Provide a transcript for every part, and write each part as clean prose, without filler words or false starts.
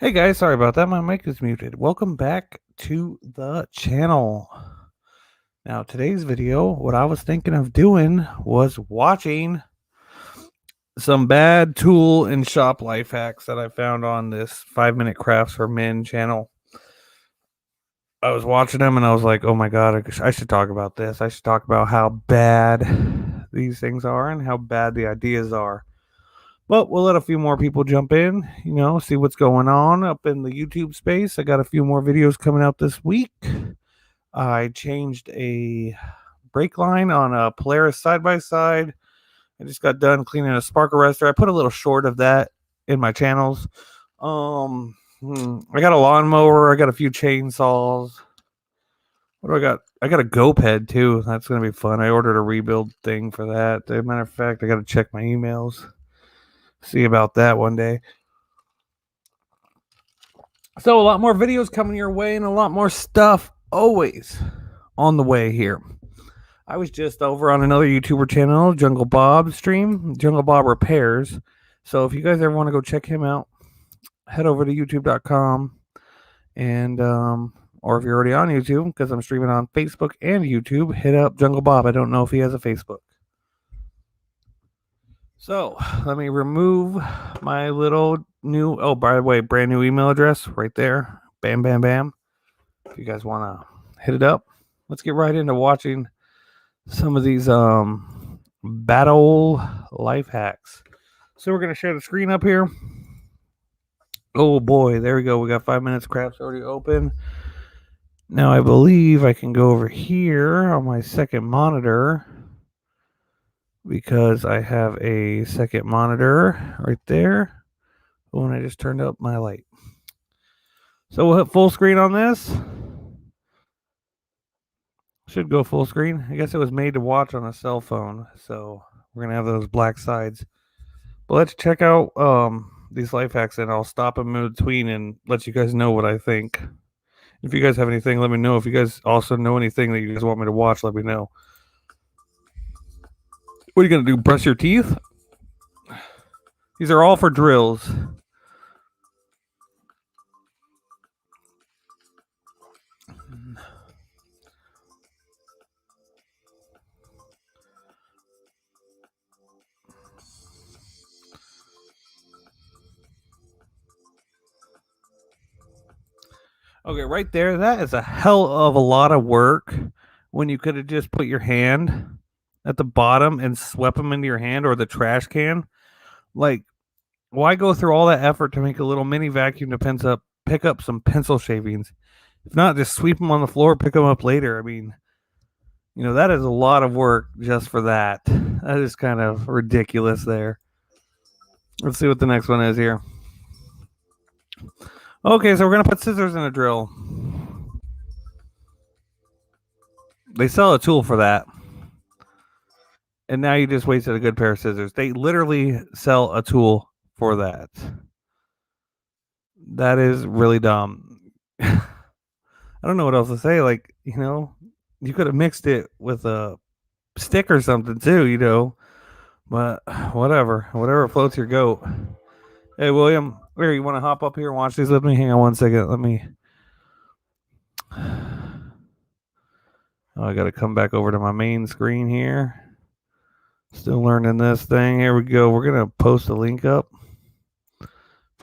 Hey guys, sorry about that. My mic is muted. Welcome back to the channel. Now, today's video, what I was thinking of doing was watching some bad tool and shop life hacks that I found on this 5-Minute Crafts for Men channel. I was watching them and I was like, oh my God, I should talk about this. I should talk about how bad these things are and how bad the ideas are. But we'll let a few more people jump in, see what's going on up in the YouTube space. I got a few more videos coming out this week. I changed a brake line on a Polaris side-by-side. I just got done cleaning a spark arrestor. I put a little short of that in my channels. I got a lawnmower. I got a few chainsaws. What do I got? I got a GoPed too. That's going to be fun. I ordered a rebuild thing for that. As a matter of fact, I got to check my emails. See about that one day. So a lot more videos coming your way and a lot more stuff always on the way here. I was just over on another YouTuber channel, Jungle Bob stream, Jungle Bob Repairs. So if you guys ever want to go check him out, head over to youtube.com and or if you're already on YouTube, because I'm streaming on Facebook and YouTube, hit up Jungle Bob. I don't know if he has a Facebook. So let me remove my little new, oh, by the way, brand new email address right there. Bam, bam, bam. If you guys want to hit it up, let's get right into watching some of these battle life hacks. So we're going to share the screen up here. Oh boy, there we go. We got 5 minutes crafts already open. Now I believe I can go over here on my second monitor, because I have a second monitor right there. Oh, and I just turned up my light. So we'll hit full screen on this. Should go full screen. I guess it was made to watch on a cell phone, so we're gonna have those black sides. But let's check out these life hacks, and I'll stop in between and let you guys know what I think. If you guys have anything, let me know. If you guys also know anything that you guys want me to watch, let me know. What are you gonna do? Brush your teeth? These are all for drills. Okay, right there, that is a hell of a lot of work when you could have just put your hand at the bottom and swept them into your hand or the trash can. Like, why go through all that effort to make a little mini vacuum to pick up some pencil shavings? If not, just sweep them on the floor, pick them up later. I mean, that is a lot of work just for that. That is kind of ridiculous there. Let's see what the next one is here. Okay, so we're going to put scissors in a drill. They sell a tool for that. And now you just wasted a good pair of scissors. They literally sell a tool for that. That is really dumb. I don't know what else to say. Like, you could have mixed it with a stick or something too, But whatever floats your goat. Hey, William, here, you want to hop up here and watch these with me? Hang on one second. Let me. Oh, I got to come back over to my main screen here. Still learning this thing. Here we go. We're going to post a link up. If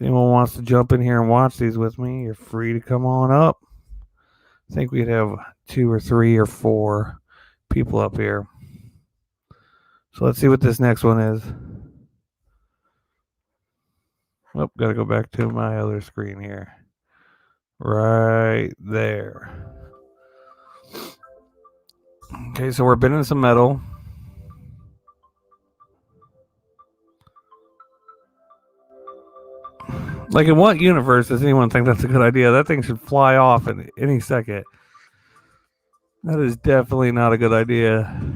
anyone wants to jump in here and watch these with me, you're free to come on up. I think we'd have 2 or 3 or 4 people up here. So let's see what this next one is. Oh, got to go back to my other screen here. Right there. Okay, so we're bending some metal. Like, in what universe does anyone think that's a good idea? That thing should fly off in any second. That is definitely not a good idea.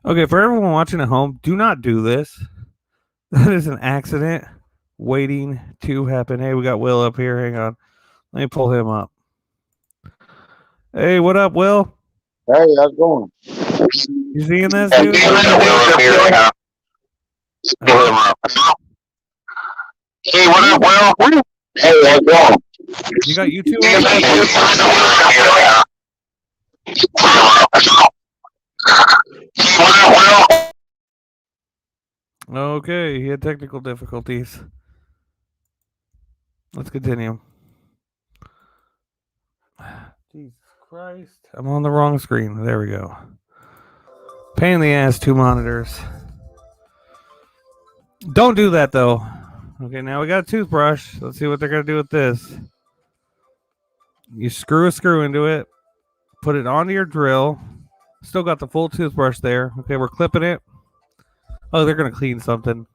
Okay, for everyone watching at home, do not do this. That is an accident waiting to happen. Hey, we got Will up here. Hang on. Let me pull him up. Hey, what up, Will? Hey, how's it going? You seeing this, dude? Hey, what up, Will? Hey, what's wrong? You got YouTube open? Okay, he had technical difficulties. Let's continue. Jesus Christ. I'm on the wrong screen. There we go. Pain in the ass, 2 monitors. Don't do that, though. Okay, now we got a toothbrush. Let's see what they're going to do with this. You screw a screw into it. Put it onto your drill. Still got the full toothbrush there. Okay, we're clipping it. Oh, they're going to clean something.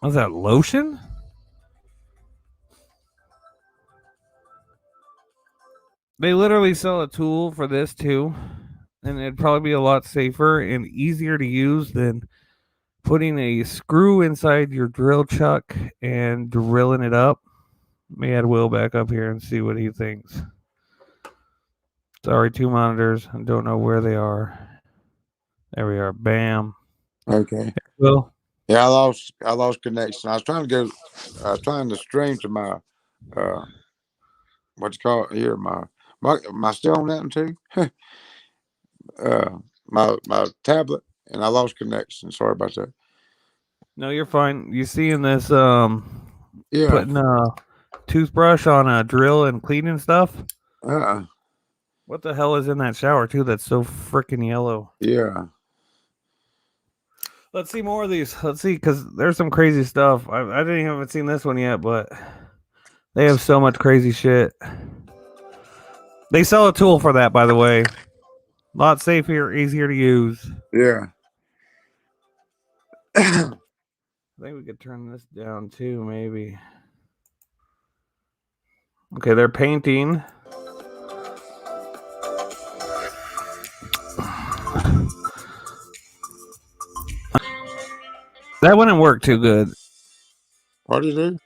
What's that, lotion? They literally sell a tool for this too, and it'd probably be a lot safer and easier to use than putting a screw inside your drill chuck and drilling it up. Let me add Will back up here and see what he thinks. Sorry, 2 monitors. I don't know where they are. There we are. Bam. Okay. Will? Yeah, I lost connection. I was trying to stream to my what you call it here, am I still on that one too? My tablet, and I lost connection. Sorry about that. No, you're fine. You seeing this Yeah. putting a toothbrush on a drill and cleaning stuff? What the hell is in that shower too that's so freaking yellow? Yeah. Let's see more of these. Let's see, because there's some crazy stuff. I didn't even seen this one yet, but they have so much crazy shit. They sell a tool for that, by the way. A lot safer, easier to use. Yeah. I think we could turn this down too, maybe. Okay, they're painting. That wouldn't work too good. What did you do?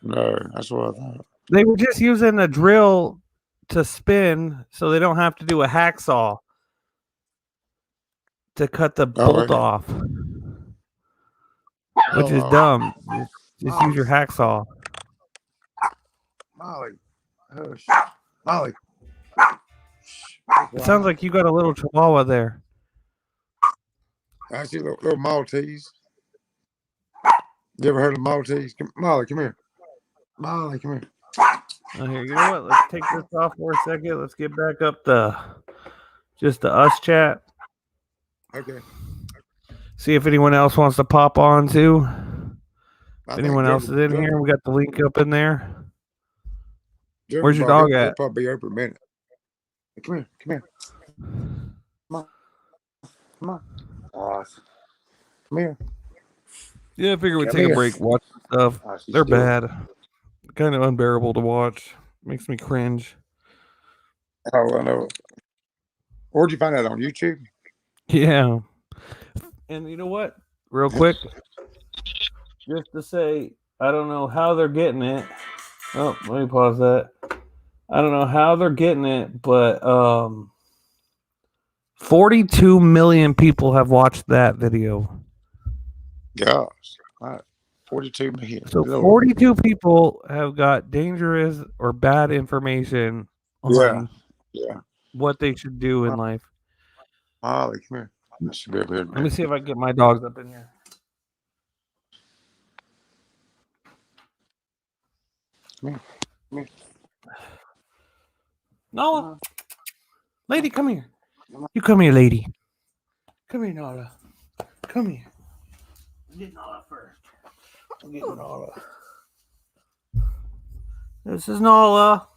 No, that's what I thought. They were just using a drill to spin so they don't have to do a hacksaw to cut the bolt off. Which is dumb. Just use your hacksaw. Molly. Hush. Molly. It sounds like you got a little chihuahua there. I see a little Maltese. You ever heard of Maltese? Molly, come here. Molly, come here. Oh, here, you know what? Let's take this off for a second. Let's get back up just the us chat. Okay. See if anyone else wants to pop on too. If anyone else is in here, we got the link up in there. Where's your dog at? It'll probably be over a minute. Hey, come here. Come here. Come on. Come on. Come here. Yeah, I figure we'd take a break, watch stuff. They're bad. Kind of unbearable to watch. Makes me cringe. Oh, I know. Where'd you find that, on YouTube? Yeah. And you know what? Real quick, just to say, I don't know how they're getting it. Oh, let me pause that. I don't know how they're getting it, but 42 million people have watched that video. Gosh. 42 million. So 42 people have got dangerous or bad information on what they should do in life. Molly, come here. I should be over here. Let me see if I can get my dogs up in here. Come here. Come here. Nala. Lady, come here. You come here, lady. Come here, Nala. Come here. Get Nala first. I'm getting Nala. This is Nala.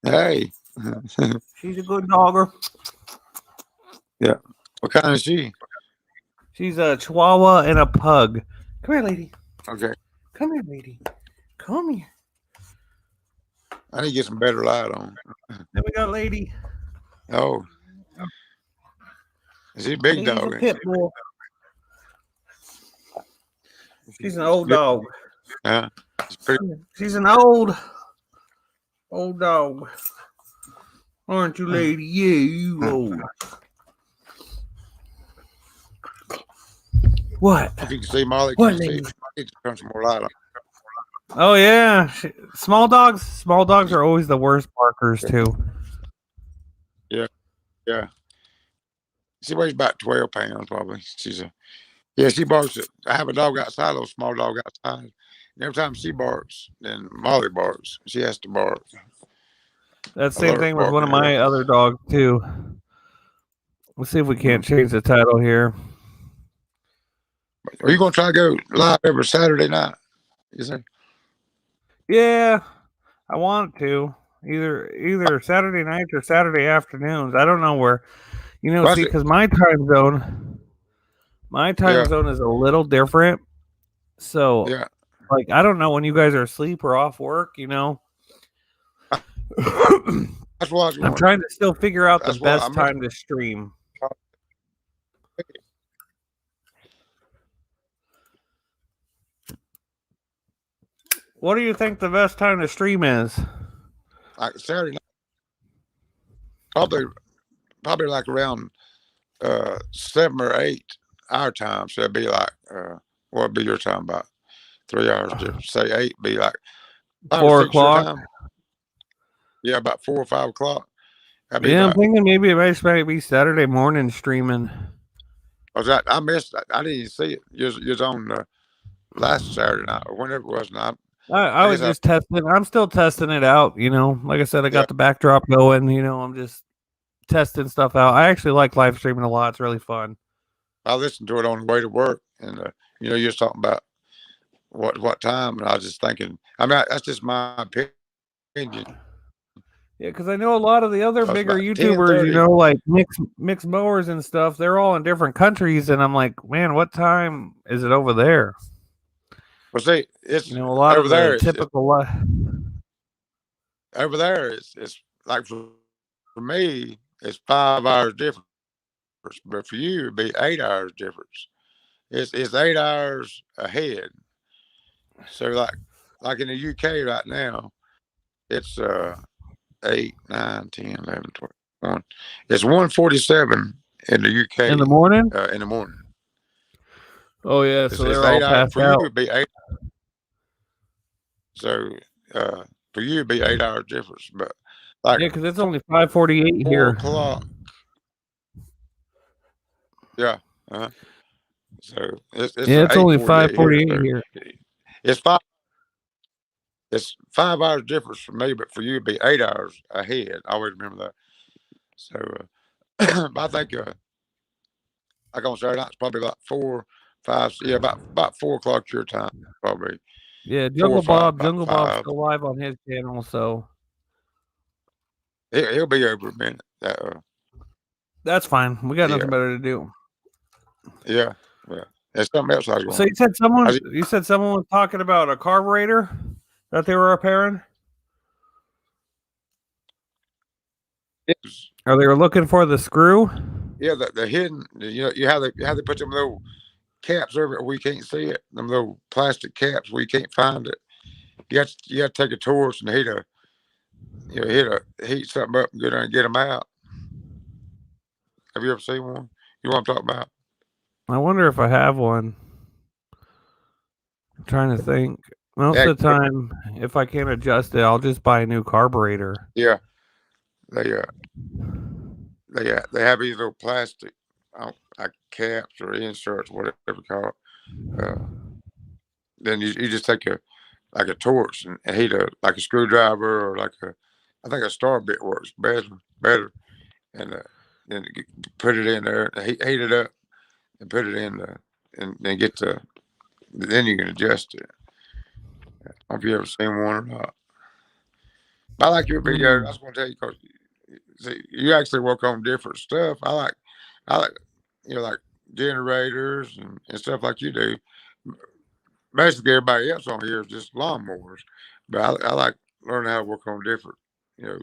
Hey. She's a good dogger. Yeah. What kind is she? She's a Chihuahua and a pug. Come here, lady. Okay. Come here, lady. Come here. I need to get some better light on. Then we got lady. Oh. Is he a big He's dog? A pit bull. She's an old dog. Yeah. She's an old dog. Aren't you, lady? Yeah, you old. What? If you can see Molly, What, can you lady? see? I need to turn some more light on. Oh yeah, small dogs are always the worst barkers too. Yeah, yeah. She weighs about 12 pounds, probably. She barks. I have a dog outside, a little small dog outside. And every time she barks, then Molly barks. She has to bark. That's the same thing with one of my her. other dogs too. Let's see if we can't change the title here. Are you going to try to go live every Saturday night? You say? Yeah, I want to. Either Saturday nights or Saturday afternoons. I don't know where. See, because my time zone is a little different. So, yeah, like, I don't know when you guys are asleep or off work. that's what I'm trying to still figure out the best time to stream. What do you think the best time to stream is? Like Saturday night, probably like around 7 or 8 our time. So it'd be like what would be your time? About 3 hours difference. Say 8 be like 4 o'clock. Yeah, about 4 or 5 o'clock. I'm thinking maybe it might be Saturday morning streaming. I missed that. I didn't even see it. You're on last Saturday night or whenever it was. And I was just testing. I'm still testing it out. Like I said, I got the backdrop going. I'm just testing stuff out. I actually like live streaming a lot. It's really fun. I listened to it on the way to work, and you're just talking about what time, and I was just thinking. I mean, that's just my opinion. Yeah, because I know a lot of the other bigger YouTubers, like mixed mowers and stuff, they're all in different countries, and I'm like, man, what time is it over there? Well, see, it's a lot over of there. Typical over there, it's like for me, it's 5 hours difference, but for you, it'd be 8 hours difference. It's 8 hours ahead. So like in the UK right now, it's 8, 9, 10, 11, 12, 1. It's 1:47 in the UK in the morning. In the morning. Oh yeah, so they're all passed for out. you, it'd be 8. So for you, it'd be 8 hours difference. But like because it's only 5:48 here. 4 o'clock. Yeah. So it's only 5:48 here. It's 5 hours difference for me, but for you, it'd be 8 hours ahead. I always remember that. So, I think like on Saturday night, it's probably about 4, 5. Yeah, about 4 o'clock your time, probably. Yeah, Jungle Bob's still live on his channel, so he'll be over a minute. That's fine. We got nothing better to do. Yeah. There's something else I was going. So you said someone was talking about a carburetor that they were repairing. Or they were looking for the screw. Yeah, the hidden. You have to put them little caps over it where you can't see it. Them little plastic caps where you can't find it. You have to take a torch and heat something up and go down and get them out. Have you ever seen one? You know what I'm talking about? I wonder if I have one. I'm trying to think. Most of the time, if I can't adjust it, I'll just buy a new carburetor. Yeah, they have these little plastic like caps or inserts, whatever you call it. Then you just take a torch and heat like a screwdriver or I think a star bit works better, and then put it in there, heat it up, and put it in and then then you can adjust it. Have you ever seen one or not? I like your video. I was going to tell you because you actually work on different stuff. I like like generators and stuff like you do. Basically, everybody else on here is just lawnmowers, but I like learning how to work on different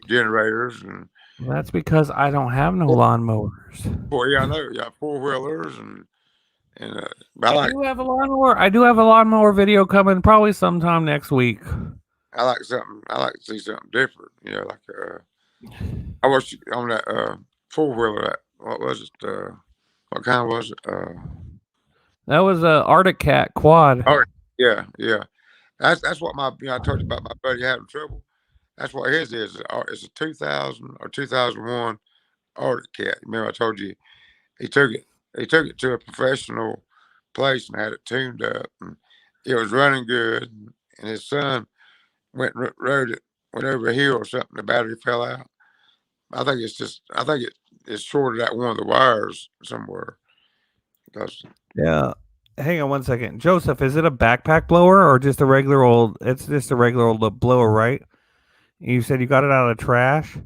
generators and. That's because I don't have no lawnmowers. Well, yeah, I know. Yeah, 4-wheelers And but I do have a lawnmower. I do have a lawnmower video coming probably sometime next week. I like something. I like to see something different. You know, like I watched on that 4-wheeler. That what was it? What kind was it? That was a Arctic Cat quad. Oh yeah, yeah. That's what my I told you about my buddy having trouble. That's what his is. It's a 2000 or 2001 Arctic Cat. Remember I told you he took it. He took it to a professional place and had it tuned up, and it was running good. And his son went and rode it, went over a hill or something. The battery fell out. I think it's just. I think it's shorted out one of the wires somewhere. Because Yeah. Hang on one second. Joseph, is it a backpack blower or just a regular old? It's just a regular old blower, right? You said you got it out of the trash.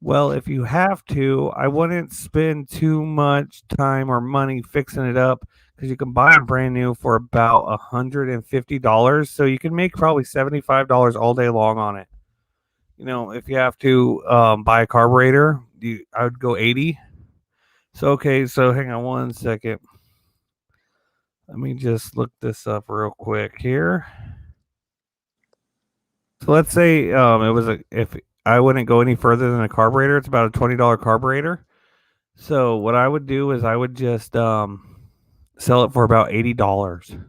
Well, if you have to, I wouldn't spend too much time or money fixing it up because you can buy them brand new for about $150. So you can make probably $75 all day long on it. You know, if you have to buy a carburetor, I would go 80. So okay, so hang on one second. Let me just look this up real quick here. So let's say it was if I wouldn't go any further than a carburetor, it's about a $20 carburetor. So what I would do is I would just sell it for about $80. $80,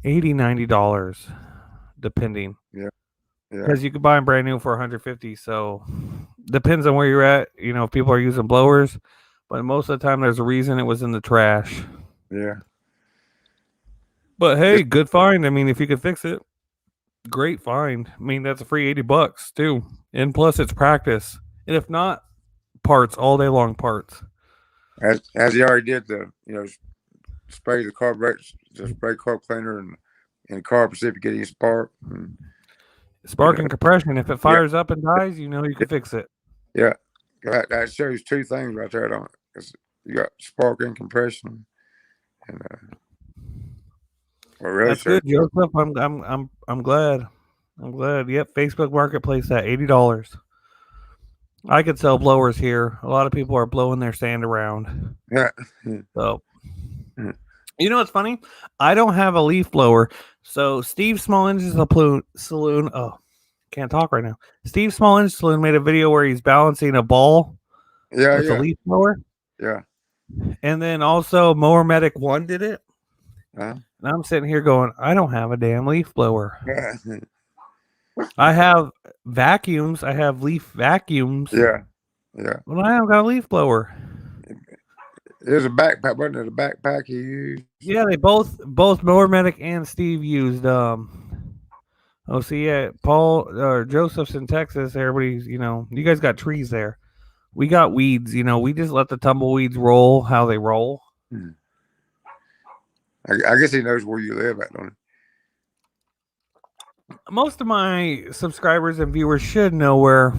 $90, depending. yeah, yeah, Because you could buy them brand new for 150. So depends on where you're at. You know, if people are using blowers, but most of the time there's a reason it was in the trash. yeah. But hey, good find. I mean, if you could fix it, great find. I mean, that's a free $80 too. And plus it's practice. And if not, parts all day long parts. As he already did spray the carburetor, the spray carb cleaner and carb see if you get any spark. Spark and compression. If it fires up and dies, you know you can fix it. Yeah, that shows two things right there, don't it? You got spark and compression, and really that's good, Joseph. I'm glad. I'm glad. Yep, Facebook Marketplace at $80. I could sell blowers here. A lot of people are blowing their sand around. Yeah. So, you know what's funny? I don't have a leaf blower. So Steve Smalling's Saloon. Oh, can't talk right now. Steve Smalling's Saloon made a video where he's balancing a ball with a leaf blower. Yeah. And then also Mower Medic 1 did it. And I'm sitting here going, I don't have a damn leaf blower. I have vacuums. I have leaf vacuums. Yeah. Yeah. But I haven't got a leaf blower. There's a backpack. Wasn't it a backpack he used? Yeah, they both Mower Medic and Steve used Paul or Joseph's in Texas. Everybody's, you guys got trees there. We got weeds, we just let the tumbleweeds roll how they roll. I guess he knows where you live at, don't he? Most of my subscribers and viewers should know where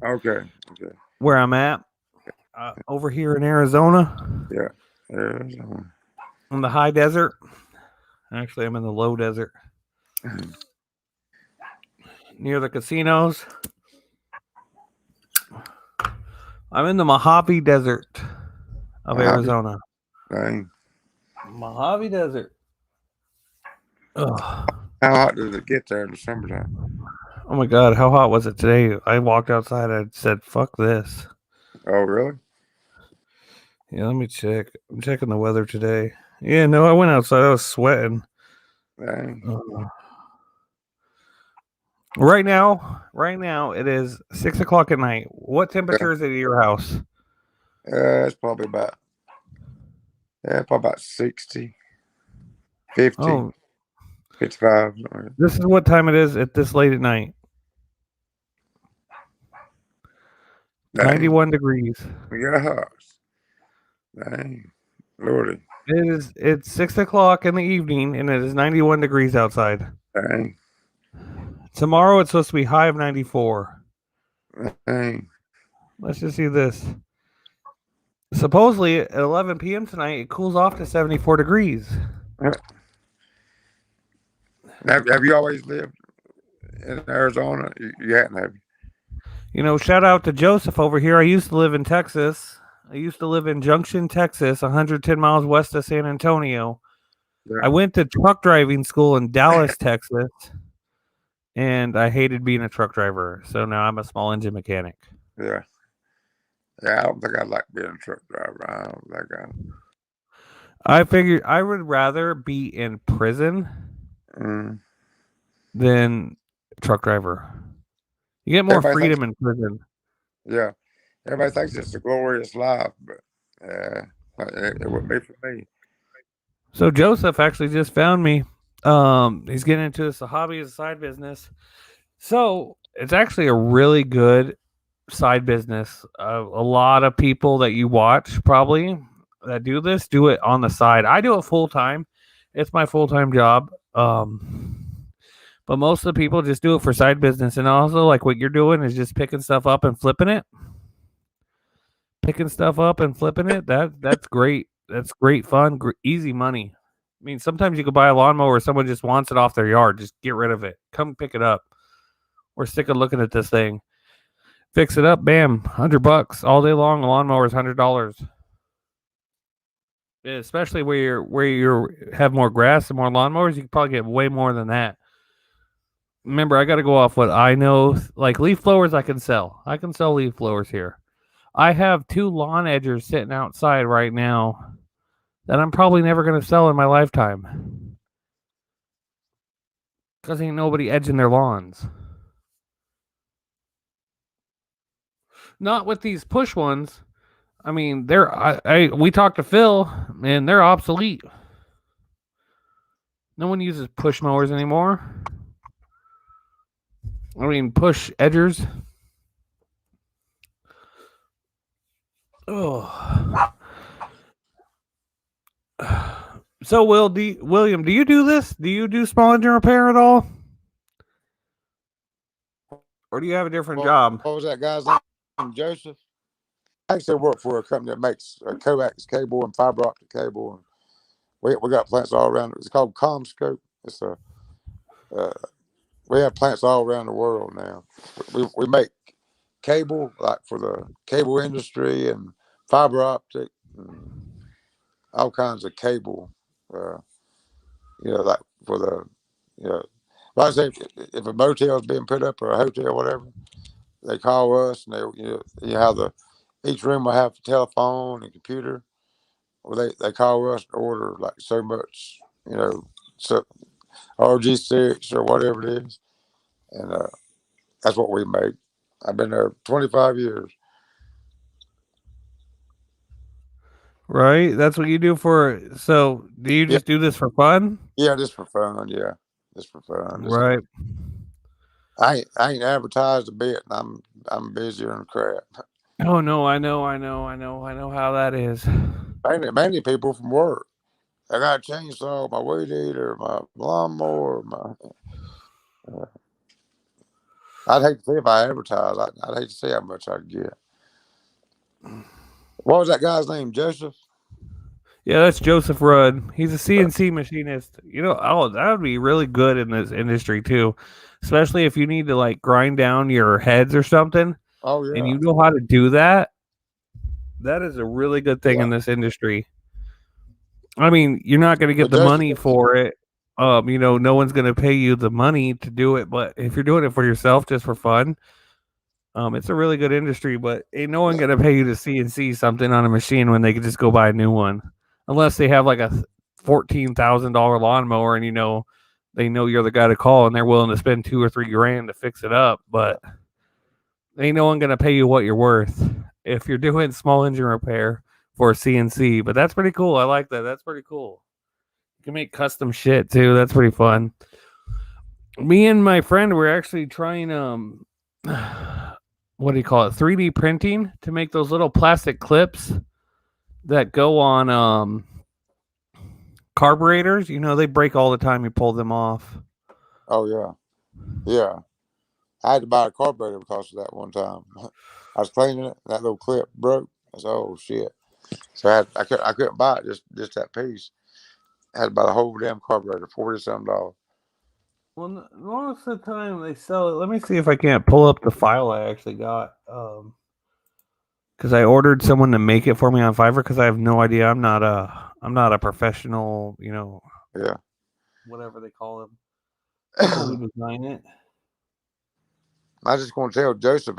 I'm at. Over here in Arizona. Yeah. Arizona. In the high desert. Actually, I'm in the low desert. Near the casinos. I'm in the Mojave Desert of Arizona. Dang. Mojave Desert. Ugh. How hot does it get there in the summertime? Oh my God, how hot was it today? I walked outside and said, fuck this. Oh, really? Yeah, let me check. I'm checking the weather today. Yeah, no, I went outside. I was sweating. Dang. Right now, it is 6:00 at night. What temperature is it at your house? It's probably about 60, 50, 55. This is what time it is at this late at night. Dang. 91 degrees. Yeah. Dang. Lordy. It's 6:00 in the evening and it is 91 degrees outside. Dang. Tomorrow it's supposed to be high of 94. Dang. Let's just see this. Supposedly at 11 p.m. tonight it cools off to 74 degrees. Have you always lived in Arizona? You hadn't, have you? Shout out to Joseph over here. I used to live in Texas. I used to live in Junction, Texas, 110 miles west of San Antonio. Yeah. I went to truck driving school in Dallas, Texas, and I hated being a truck driver. So now I'm a small engine mechanic. Yeah. Yeah, I don't think I'd like being a truck driver. I don't think I figured I would rather be in prison mm. than truck driver. You get more Everybody thinks, freedom in prison. yeah, everybody thinks it's a glorious life, but it wouldn't be for me. So Joseph actually just found me. He's getting into this a hobby as a side business. So it's actually a really good side business. A lot of people that you watch probably that do this do it on the side. I do it full time. It's my full time job. But most of the people just do it for side business, and also like what you're doing is just picking stuff up and flipping it. Picking stuff up and flipping it. That's great. That's great fun. Easy money. I mean, sometimes you could buy a lawnmower. Someone just wants it off their yard. Just get rid of it. Come pick it up. We're sick of looking at this thing. Fix it up, bam, $100 all day long. A lawnmower is $100. Especially where you have more grass and more lawnmowers, you can probably get way more than that. Remember, I got to go off what I know. Like leaf blowers, I can sell. I can sell leaf blowers here. I have 2 lawn edgers sitting outside right now that I'm probably never going to sell in my lifetime because ain't nobody edging their lawns. Not with these push ones. I mean, we talked to Phil, and they're obsolete. No one uses push mowers anymore. I mean, push edgers. Oh. So, William, do you do this? Do you do small engine repair at all? Or do you have a different job? What was that guy's name? Joseph? I actually work for a company that makes coax cable and fiber optic cable. And we got plants all around. It's called CommScope. It's we have plants all around the world now. We make cable like for the cable industry and fiber optic and all kinds of cable. Like for the like I say, if a motel is being put up or a hotel or whatever, they call us and you have each room will have a telephone and computer. Well, they call us to order like so much, so RG6 or whatever it is, and that's what we make. I've been there 25 years. Right? That's what you do for. So, do you just do this for fun? Yeah, just for fun. Yeah, just for fun. Right. I ain't advertised a bit, and I'm busier than crap. Oh no, I know how that is. Mainly people from work. I got a chainsaw, my weed eater, my lawnmower, I'd hate to see if I advertise. I'd hate to see how much I'd get. What was that guy's name? Joseph? Yeah, that's Joseph Rudd. He's a CNC machinist. That would be really good in this industry too, especially if you need to like grind down your heads or something. Oh yeah. And you know how to do that. That is a really good thing in this industry. I mean, you're not going to get the money for it. No one's going to pay you the money to do it, but if you're doing it for yourself just for fun, it's a really good industry, but ain't no one going to pay you to CNC something on a machine when they could just go buy a new one. Unless they have like a $14,000 lawnmower and they know you're the guy to call and they're willing to spend $2 or $3 grand to fix it up, but ain't no one going to pay you what you're worth if you're doing small engine repair for a CNC. But that's pretty cool. I like that. That's pretty cool. You can make custom shit too. That's pretty fun. Me and my friend were actually trying what do you call it? 3D printing to make those little plastic clips that go on carburetors. They break all the time you pull them off. Oh yeah. Yeah. I had to buy a carburetor because of that one time. I was cleaning it, that little clip broke. I said, "Oh shit!" So I couldn't buy it just that piece. I had to buy the whole damn carburetor, $40-something. Well, most of the time they sell it. Let me see if I can't pull up the file I actually got. because I ordered someone to make it for me on Fiverr because I have no idea. I'm not a professional, Yeah. whatever they call them, people who design it. I just gonna tell Joseph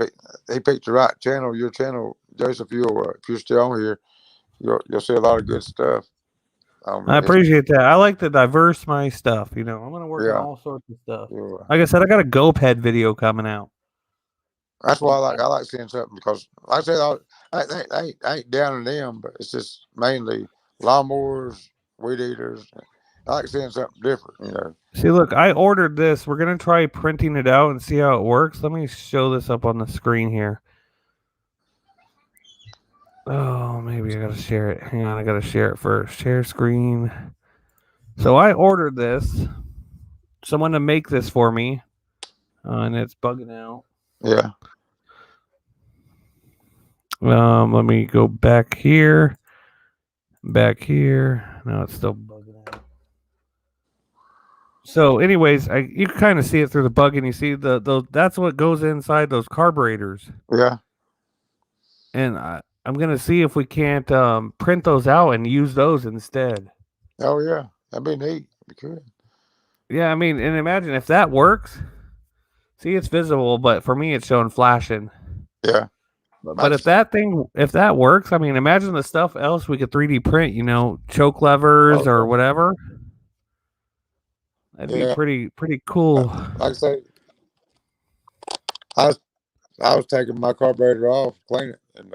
he picked the right channel. Your channel, Joseph. If you're still on here, you'll see a lot of good stuff. I appreciate that. I like to diverse my stuff. I'm gonna work on Yeah. all sorts of stuff. You, Like I said, I got a GoPed video coming out. that's why I like seeing something because, like I said, I ain't down on them, but it's just mainly lawnmowers, weed eaters. I like seeing something different. See, look, I ordered this. We're gonna try printing it out and see how it works. Let me show this up on the screen here. Oh, maybe I gotta share it. Hang on, I gotta share it first. Share screen. So I ordered this. Someone to make this for me, and it's bugging out. Yeah. Let me go back here. Back here. No, it's still bugging out. So, anyways, you can kind of see it through the bug, and you see that's what goes inside those carburetors. Yeah. And I'm gonna see if we can't print those out and use those instead. Oh yeah, that'd be neat. We could. Yeah, I mean, and imagine if that works. See, it's visible, but for me, it's showing flashing. Yeah. But if that works, I mean, imagine the stuff else we could 3D print. Choke levers or whatever. That'd be pretty cool. Like I say, I was taking my carburetor off, clean it, and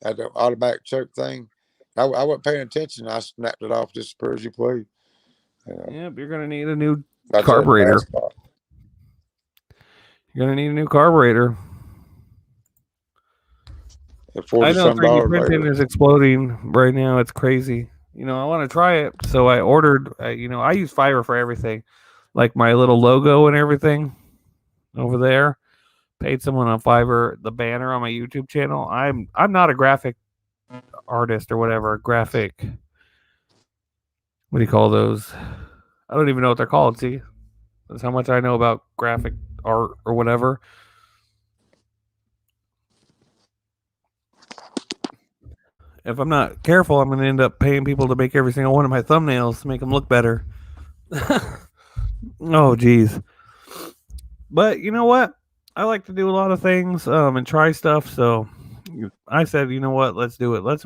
had the automatic choke thing. I wasn't paying attention. I snapped it off just as per as you please. Yep, you're gonna need a new carburetor. You're gonna need a new carburetor. I know 3D printing is exploding right now. It's crazy. I want to try it, so I ordered. I use Fiverr for everything, like my little logo and everything over there. Paid someone on Fiverr, the banner on my YouTube channel. I'm not a graphic artist or whatever. Graphic. What do you call those? I don't even know what they're called. See, that's how much I know about graphic art or whatever. If I'm not careful, I'm going to end up paying people to make every single one of my thumbnails to make them look better. Oh, geez. But you know what? I like to do a lot of things and try stuff. So I said, you know what? Let's do it. Let's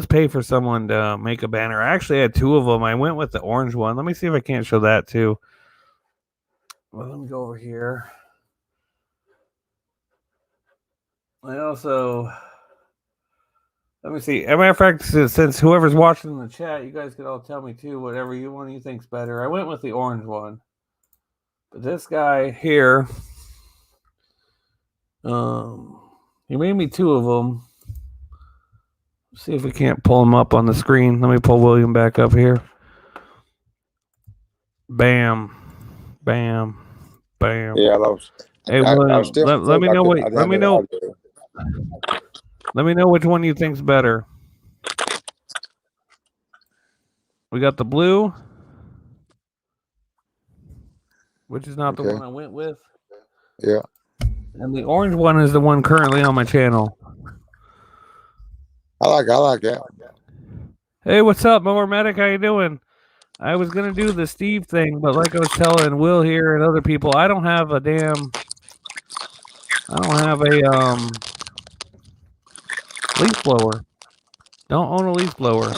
pay for someone to make a banner. I actually had two of them. I went with the orange one. Let me see if I can't show that too. Well, let me go over here. Let me see. As a matter of fact, since whoever's watching in the chat, you guys could all tell me too, whatever you think's better. I went with the orange one. But this guy here, he made me two of them. Let's see if we can't pull him up on the screen. Let me pull William back up here. Bam. Bam. Bam. Yeah, those. Hey, William, let me know what. Let me know. Let me know which one you think's better. We got the blue, which is not the one I went with. Yeah. And the orange one is the one currently on my channel. I like that. Hey, what's up, Mower Medic? How you doing? I was gonna do the Steve thing, but like I was telling Will here and other people, I don't have a leaf blower. Don't own a leaf blower.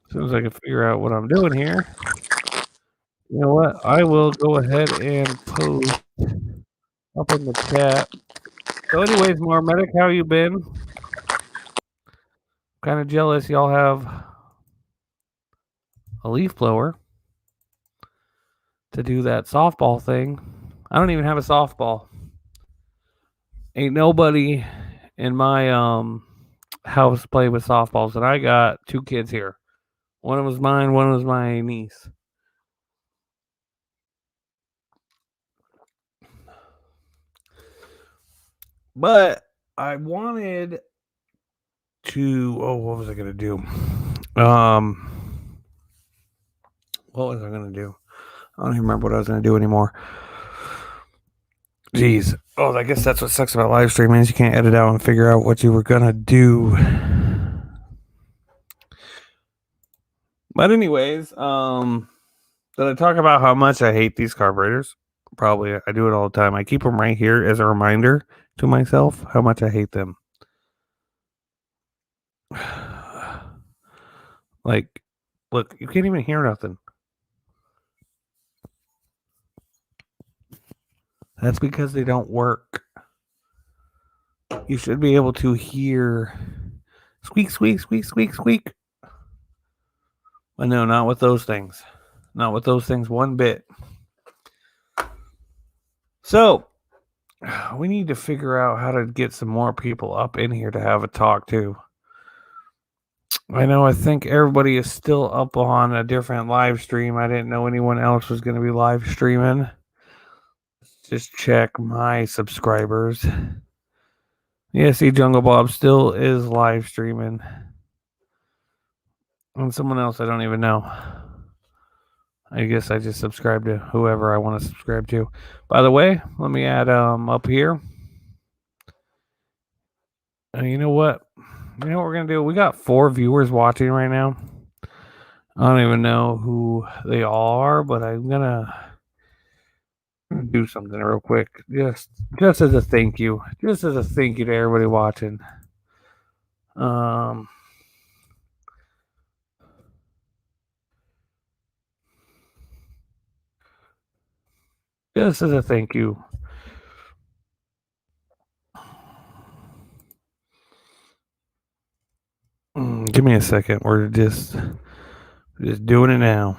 As soon as I can figure out what I'm doing here, you know what? I will go ahead and post up in the chat. So anyways, Mower Medic, how you been? Kind of jealous y'all have a leaf blower to do that softball thing. I don't even have a softball. Ain't nobody in my house play with softballs, and I got two kids here. One was mine, one was my niece. But I wanted to. Oh, what was I gonna do? What was I gonna do? I don't even remember what I was gonna do anymore. Jeez. Oh, I guess that's what sucks about live streaming is you can't edit out and figure out what you were gonna do. But anyways, did I talk about how much I hate these carburetors? Probably. I do it all the time. I keep them right here as a reminder to myself how much I hate them. Like, look, you can't even hear nothing. That's because they don't work. You should be able to hear squeak, squeak, squeak, squeak, squeak. But no, not with those things. Not with those things one bit. So, we need to figure out how to get some more people up in here to have a talk too. I know I think everybody is still up on a different live stream. I didn't know anyone else was going to be live streaming. Let's just check my subscribers. Yeah, see, Jungle Bob still is live streaming. And someone else I don't even know. I guess I just subscribe to whoever I want to subscribe to. By the way, let me add up here. You know what? You know what we're gonna do? We got 4 viewers watching right now. I don't even know who they are, but I'm gonna do something real quick. Just as a thank you. Just as a thank you to everybody watching. Just as a thank you. Give me a second. We're just doing it now.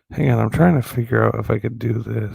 Hang on, I'm trying to figure out if I could do this.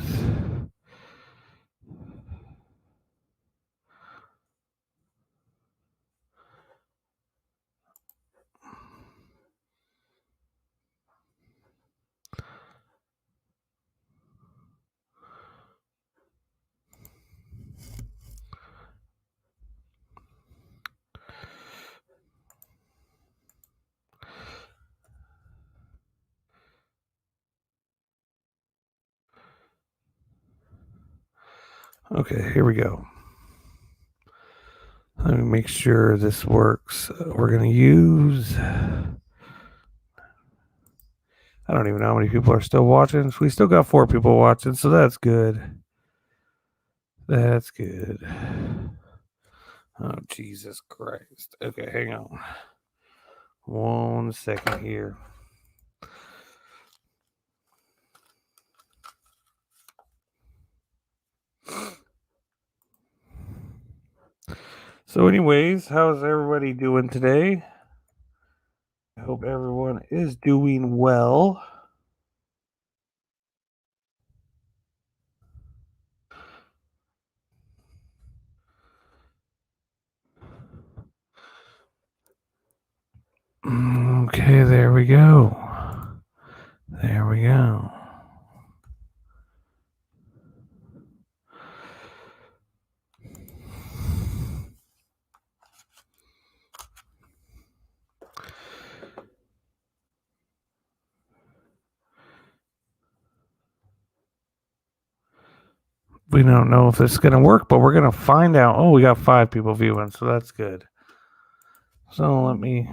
Okay, here we go. Let me make sure this works. We're going to use... I don't even know how many people are still watching. We still got 4 people watching, so that's good. That's good. Oh, Jesus Christ. Okay, hang on. 1 second here. So anyways, how's everybody doing today? I hope everyone is doing well. Okay, there we go. There we go. We don't know if it's going to work, but we're going to find out. Oh, we got 5 people viewing, so that's good. So let me...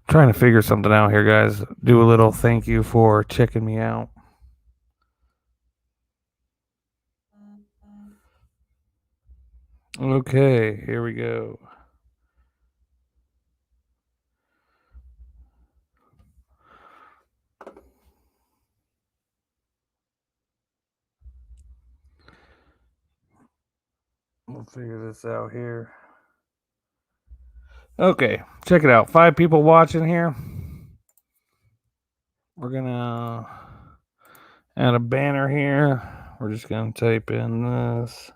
Trying to figure something out here, guys. Do a little thank you for checking me out. Okay, here we go. We'll figure this out here. Okay, check it out. 5 people watching here. We're gonna Add a banner here. We're just going to type in this.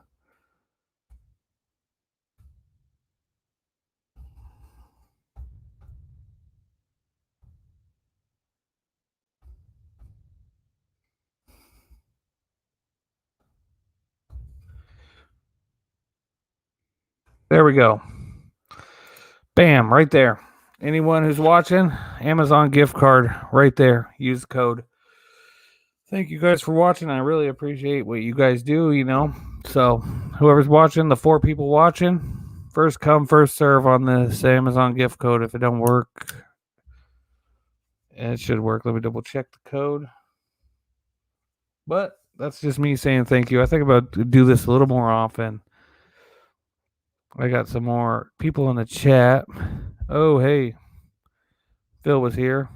There we go. Bam, right there. Anyone who's watching, Amazon gift card right there. Use the code. Thank you guys for watching. I really appreciate what you guys do, So, whoever's watching, the 4 people watching, first come, first serve on this Amazon gift code. If it don't work, it should work. Let me double check the code. But that's just me saying thank you. I think about to do this a little more often. I got some more people in the chat. Oh, hey. Phil was here.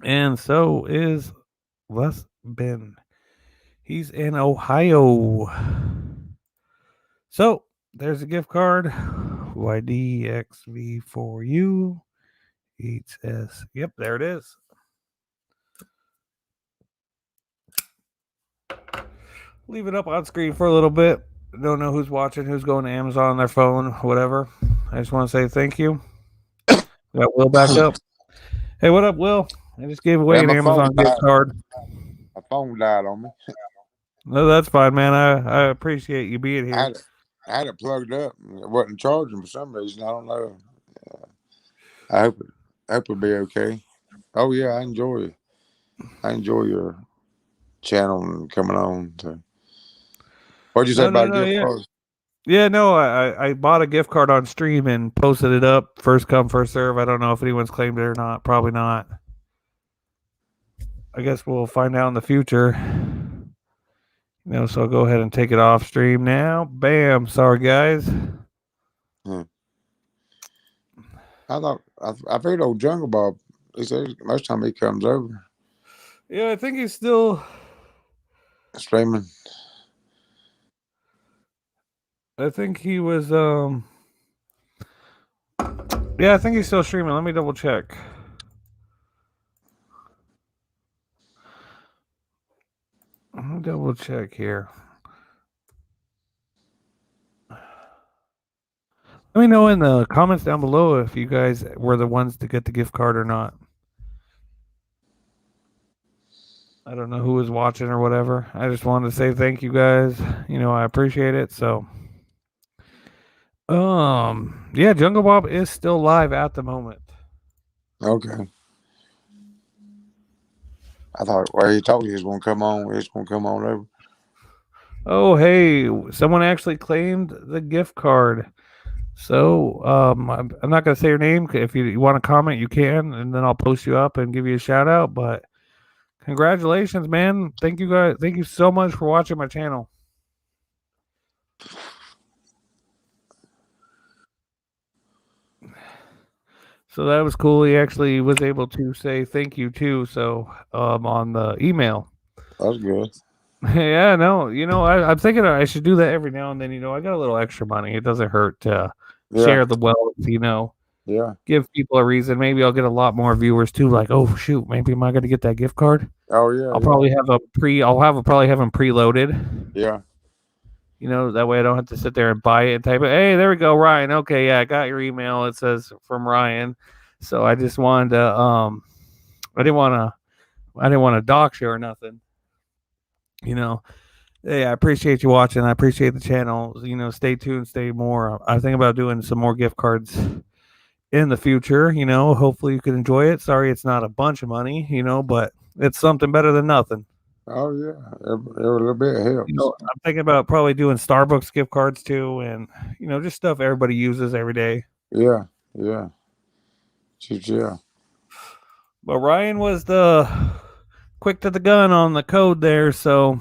And so is Les Ben. He's in Ohio. So there's a gift card. YDXV4U. HS. Yep, there it is. Leave it up on screen for a little bit. Don't know who's watching, who's going to Amazon on their phone, whatever. I just want to say thank you. We got Will back up. Hey, what up, Will? I just gave away an Amazon gift card. My phone died on me. No, that's fine, man. I appreciate you being here. I had it plugged up. It wasn't charging for some reason. I don't know. I hope it'll be okay. Oh yeah, I enjoy your channel and coming on. So. What'd you say about gift cards? Yeah, no, I bought a gift card on stream and posted it up. First come, first serve. I don't know if anyone's claimed it or not. Probably not. I guess we'll find out in the future. So I'll go ahead and take it off stream now. Bam. Sorry, guys. I figured old Jungle Bob. He says most time he comes over. Yeah, I think he's still streaming. I think he was yeah, I think he's still streaming. Let me double check. Let me double check here. Let me know in the comments down below if you guys were the ones to get the gift card or not. I don't know who was watching or whatever. I just wanted to say thank you guys. I appreciate it. So yeah, Jungle Bob is still live at the moment. Okay. I thought he told you he was gonna come on. He's gonna come on over. Oh, hey, someone actually claimed the gift card. So I'm not gonna say your name. If you want to comment, you can, and then I'll post you up and give you a shout out. But congratulations, man! Thank you guys. Thank you so much for watching my channel. So that was cool. He actually was able to say thank you too. So on the email. That's good. Yeah, no, I'm thinking I should do that every now and then. I got a little extra money. It doesn't hurt to share the wealth. Yeah. Give people a reason. Maybe I'll get a lot more viewers too. Like, oh shoot, maybe am I going to get that gift card? Oh yeah. I'll probably have probably have them preloaded. Yeah. That way I don't have to sit there and buy it and type it. Hey, there we go, Ryan. Okay, yeah, I got your email. It says from Ryan. So I just wanted to I didn't want to dox you or nothing. Hey, I appreciate you watching. I appreciate the channel. Stay tuned, stay more. I think about doing some more gift cards in the future. Hopefully you can enjoy it. Sorry, it's not a bunch of money, but it's something better than nothing. Oh yeah, every little bit helps. I'm thinking about probably doing Starbucks gift cards too, and just stuff everybody uses every day. Yeah. But Ryan was the quick to the gun on the code there, so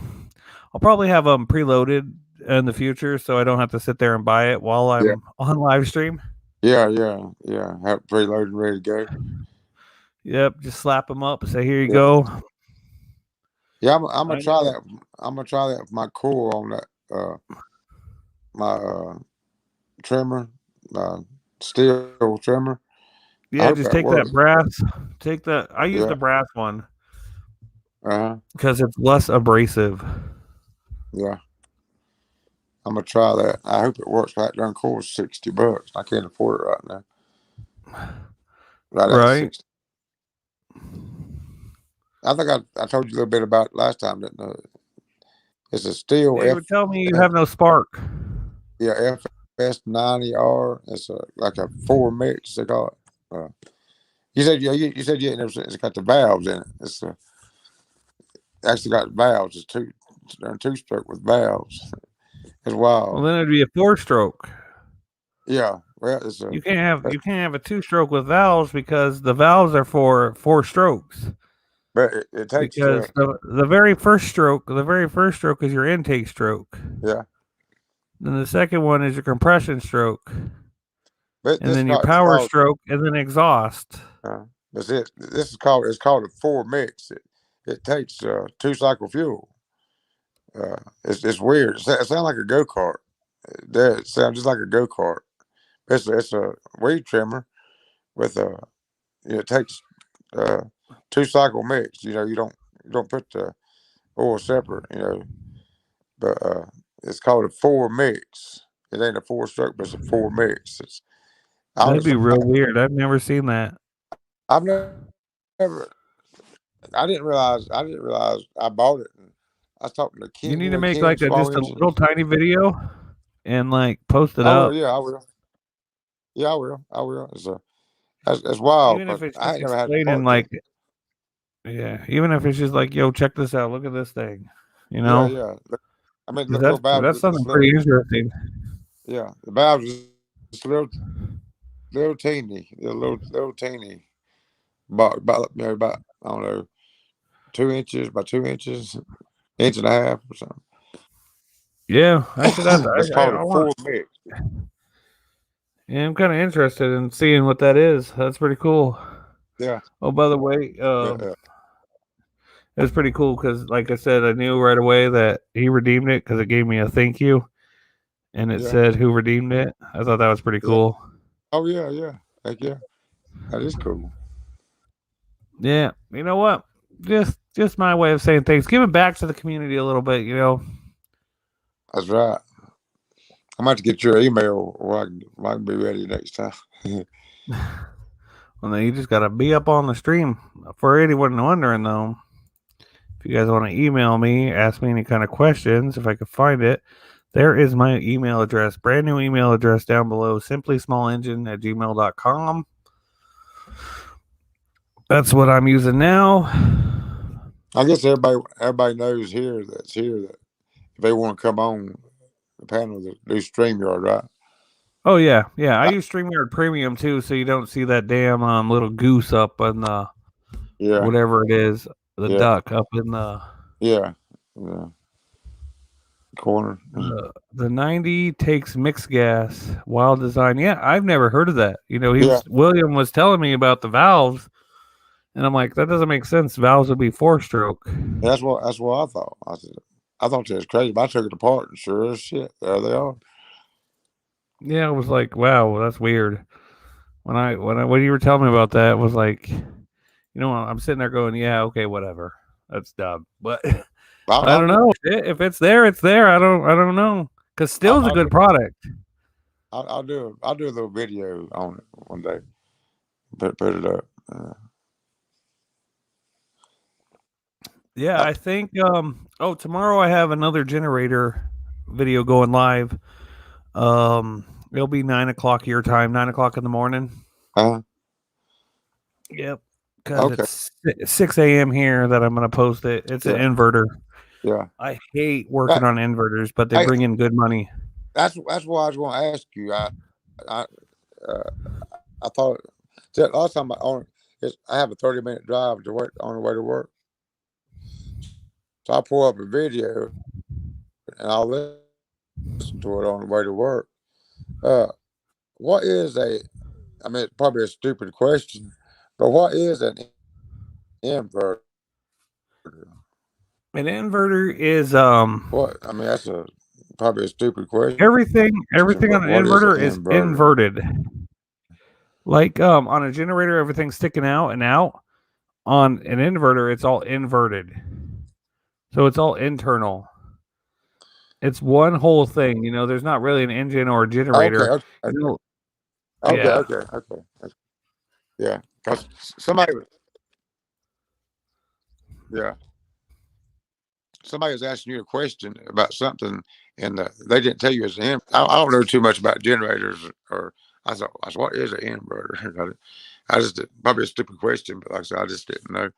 I'll probably have them preloaded in the future, so I don't have to sit there and buy it while I'm on live stream. Yeah. Have it preloaded, ready to go. Yep, just slap them up and say, "Here you go." Yeah, I'm gonna try that. I'm gonna try that with my core on that. My trimmer, steel trimmer. Yeah, just take that brass. Take that. I use the brass one. because it's less abrasive. Yeah. I'm gonna try that. I hope it works. Right down course, $60. I can't afford it right now. Right at Right. 60. I think I told you a little bit about it last time, didn't I? It's a steel You would tell me you have no spark. FS90R. It's like a 4 mix. They call it. You said you said you ain't never seen it. It's got the valves in it. It's actually got valves. It's two stroke with valves. It's wild. Well, then it'd be a 4-stroke. Yeah. Well, it's You can't have a 2-stroke with valves because the valves are for 4 strokes. But it takes because the very first stroke is your intake stroke. Yeah. Then the second one is your compression stroke. But and then your power stroke, and then exhaust. That's it. It's called a 4 mix. It takes 2-cycle fuel. It's weird. It sounds like a go-kart. It sounds just like a go-kart. It's a weed trimmer with it takes 2-cycle mix. You don't put the oil separate. But it's called a 4 mix. It ain't a 4-stroke, but it's a 4 mix. That'd be real weird. I've never seen that. I've never. I didn't realize. I bought it. And I was talking to Ken. You need to make like just a little tiny video and like post it up. Yeah, I will. Yeah, I will. It's wild. Even if it's just explaining like, even if it's just like, yo, check this out. Look at this thing. Yeah. I mean, that's something pretty interesting. Yeah, the valves is little teeny, little teeny, about I don't know, 2 inches by 2 inches, inch and a half or something. Yeah, that's called a 4 mix. Yeah, I'm kind of interested in seeing what that is. That's pretty cool. Yeah. Oh, by the way, it's pretty cool because, like I said, I knew right away that he redeemed it because it gave me a thank you, and it said who redeemed it. I thought that was pretty cool. Oh yeah. Heck yeah, that is cool. Yeah, you know what? Just my way of saying thanks. Giving back to the community a little bit, That's right. I'm about to get your email or I can be ready next time. Well, then you just got to be up on the stream. For anyone wondering, though, if you guys want to email me, ask me any kind of questions, if I could find it, there is my email address. Brand new email address down below, simplysmallengine@gmail.com. That's what I'm using now. I guess everybody knows that if they want to come on the panel, do StreamYard, right? Oh yeah. I use StreamYard Premium too, so you don't see that damn little goose up in the whatever it is, the duck up in the corner. The 90 takes mixed gas, wild design. Yeah, I've never heard of that. William was telling me about the valves, and I'm like, that doesn't make sense. Valves would be 4-stroke. That's what I thought. I thought that was crazy, but I took it apart and sure as shit, there they are. Yeah, I was like, wow, that's weird. When you were telling me about that, it was like, I'm sitting there going, yeah, okay, whatever. That's dumb. But I don't know. If it's there, it's there. I don't know. Because Still's a good product. I'll do a little video on it one day. Put it up. Yeah, I think tomorrow I have another generator video going live. It'll be 9:00 your time, 9:00 in the morning. Yep. Because it's 6 a.m. here that I'm gonna post it. It's an inverter. Yeah. I hate working on inverters, but they bring in good money. That's why I was going to ask you. I thought last time I have a 30-minute drive to work on the way to work. So I pull up a video and I'll listen to it on the way to work. What is it's probably a stupid question, but what is an inverter? An inverter is what? That's probably a stupid question. Everything on an inverter is inverted. Like on a generator, everything's sticking out and out. On an inverter, it's all inverted. So it's all internal. It's one whole thing. You know, there's not really an engine or a generator. Okay. You know, Okay. yeah. Okay. Yeah. Because somebody, yeah, somebody was asking you a question about something, and they didn't tell you it's an. I don't know too much about generators, or I thought, what is an inverter? I just probably a stupid question, but like I said, I just didn't know.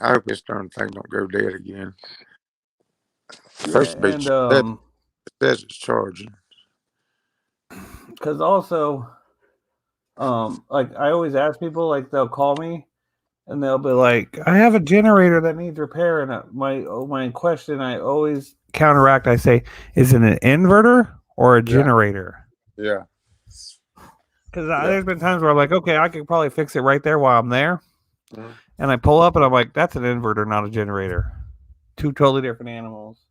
I hope this darn thing don't go dead again. First Yeah, beach and says it's charging. because also, like I always ask people, like they'll call me and they'll be like, "I have a generator that needs repair," and my question I always counteract. I say, "Is it an inverter or a generator?" Yeah. Because there's been times where I'm like, "Okay, I could probably fix it right there while I'm there," Mhm. and I pull up and I'm like, "That's an inverter, not a generator. Two totally different animals."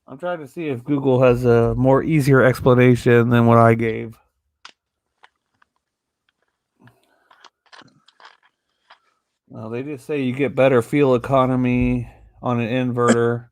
I'm trying to see if Google has a more easier explanation than what I gave. Well, they just say you get better fuel economy on an inverter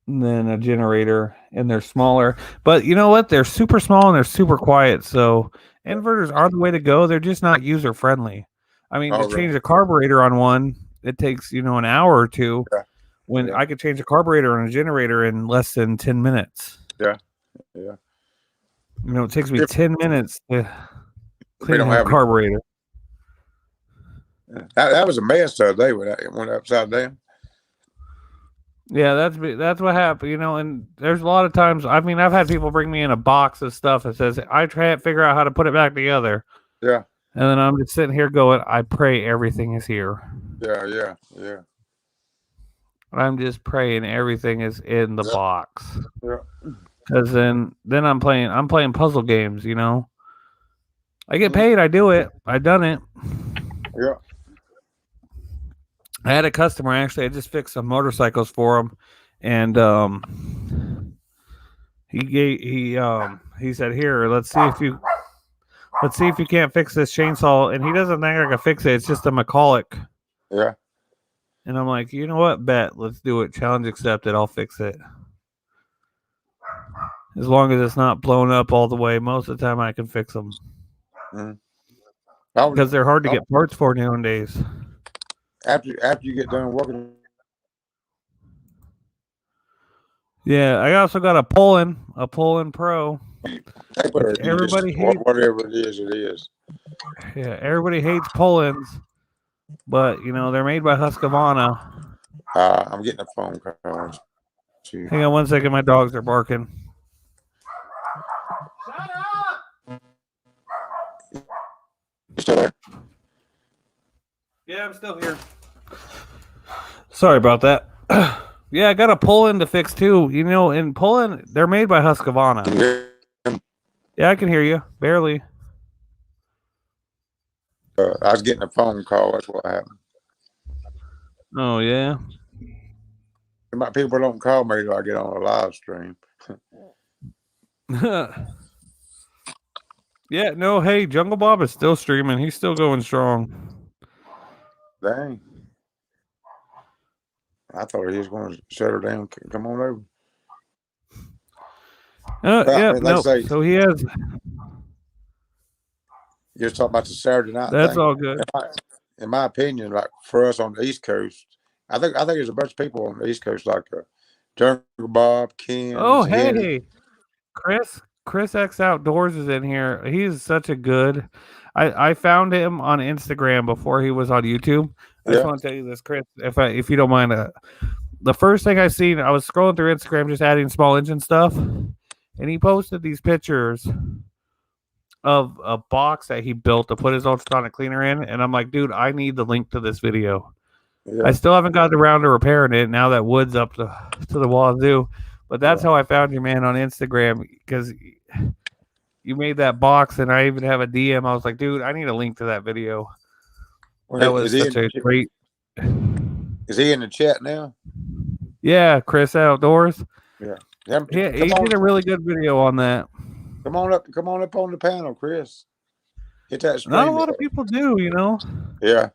than a generator, and they're smaller. But you know what? They're super small and they're super quiet. So inverters are the way to go. They're just not user friendly. I mean, to change a carburetor on one, it takes an hour or two. Yeah. When I could change a carburetor on a generator in less than 10 minutes. Yeah. It takes me 10 minutes to clean don't a have carburetor. That was a mess the other day when it went upside down. Yeah, that's what happened, and there's a lot of times. I mean, I've had people bring me in a box of stuff that says I can't figure out how to put it back together. Yeah. And then I'm just sitting here going, I pray everything is here. Yeah. I'm just praying everything is in the box. Yeah. Because then I'm playing puzzle games. I get paid. I do it. I done it. Yeah. I had a customer actually. I just fixed some motorcycles for him, and he said, "Here, let's see if you can't fix this chainsaw." And he doesn't think I can fix it. It's just a McCulloch. Yeah. And I'm like, you know what? Bet. Let's do it. Challenge accepted. I'll fix it. As long as it's not blown up all the way. Most of the time, I can fix them. Because they're hard to get parts for nowadays. After you get done working. Yeah, I also got a Pullin Pro. Everybody hates whatever it is. Yeah, everybody hates Pullins, but they're made by Husqvarna. I'm getting a phone call. Hang on one second, my dogs are barking. Shut up! You still there? Yeah, I'm still here. Sorry about that. Yeah, I got a Pullin to fix too. In Pullin, they're made by Husqvarna. Yeah, I can hear you. Barely. I was getting a phone call. That's what happened. Oh, yeah? People don't call me till I get on a live stream. Yeah, no, hey, Jungle Bob is still streaming. He's still going strong. Dang. I thought he was going to shut her down. Come on over. Yeah, no. So he has. You're talking about the Saturday night. That's thing. all good. In my opinion, like for us on the East Coast, I think there's a bunch of people on the East Coast like Jungle Bob, Ken. Oh, hey, Chris X Outdoors is in here. He's such a good. I found him on Instagram before he was on YouTube. I just want to tell you this, Chris, if you don't mind. The first thing I seen, I was scrolling through Instagram, just adding small engine stuff, and he posted these pictures of a box that he built to put his ultrasonic cleaner in, and I'm like, dude, I need the link to this video. Yeah. I still haven't gotten around to repairing it now that wood's up to the wazoo, but that's how I found you, man, on Instagram, because you made that box, and I even have a DM. I was like, dude, I need a link to that video. That was such a great. Is he in the chat now? Yeah, Chris Outdoors. Yeah, he did a really good video on that. Come on up on the panel, Chris. hit that Not a screen. lot of people do, you know. Yeah.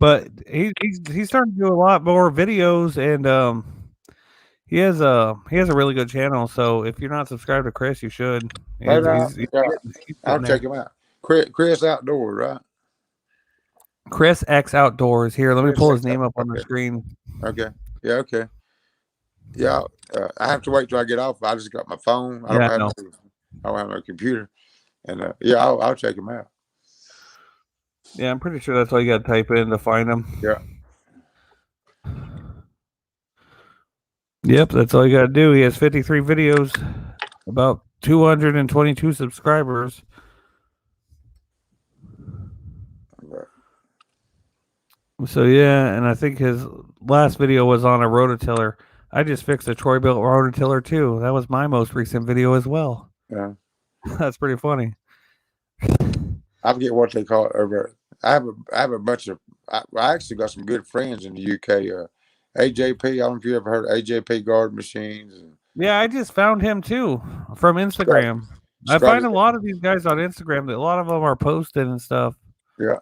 But he's starting to do a lot more videos, and he has a really good channel. So if you're not subscribed to Chris, you should. Maybe He's I'll getting check there. him out. Chris Outdoors, right? Chris X Outdoors. Here, let me Chris pull his X name up on the okay. screen. Okay. Yeah. Okay. Yeah. I have to wait till I get off. I just got my phone. I Yeah, don't have no computer. And yeah, I'll check him out. Yeah, I'm pretty sure that's all you got to type in to find him. Yeah. Yep, that's all you got to do. He has 53 videos, about 222 subscribers. So yeah, and I think his last video was on a rototiller. I just fixed a Troy built rototiller too. That was my most recent video as well. Yeah. That's pretty funny. I forget what they call it over. I have a bunch of. I actually got some good friends in the UK. AJP. I don't know if you ever heard of AJP Garden Machines. Yeah, I just found him too from Instagram. I find a lot of these guys on Instagram that a lot of them are posted and stuff. Yeah.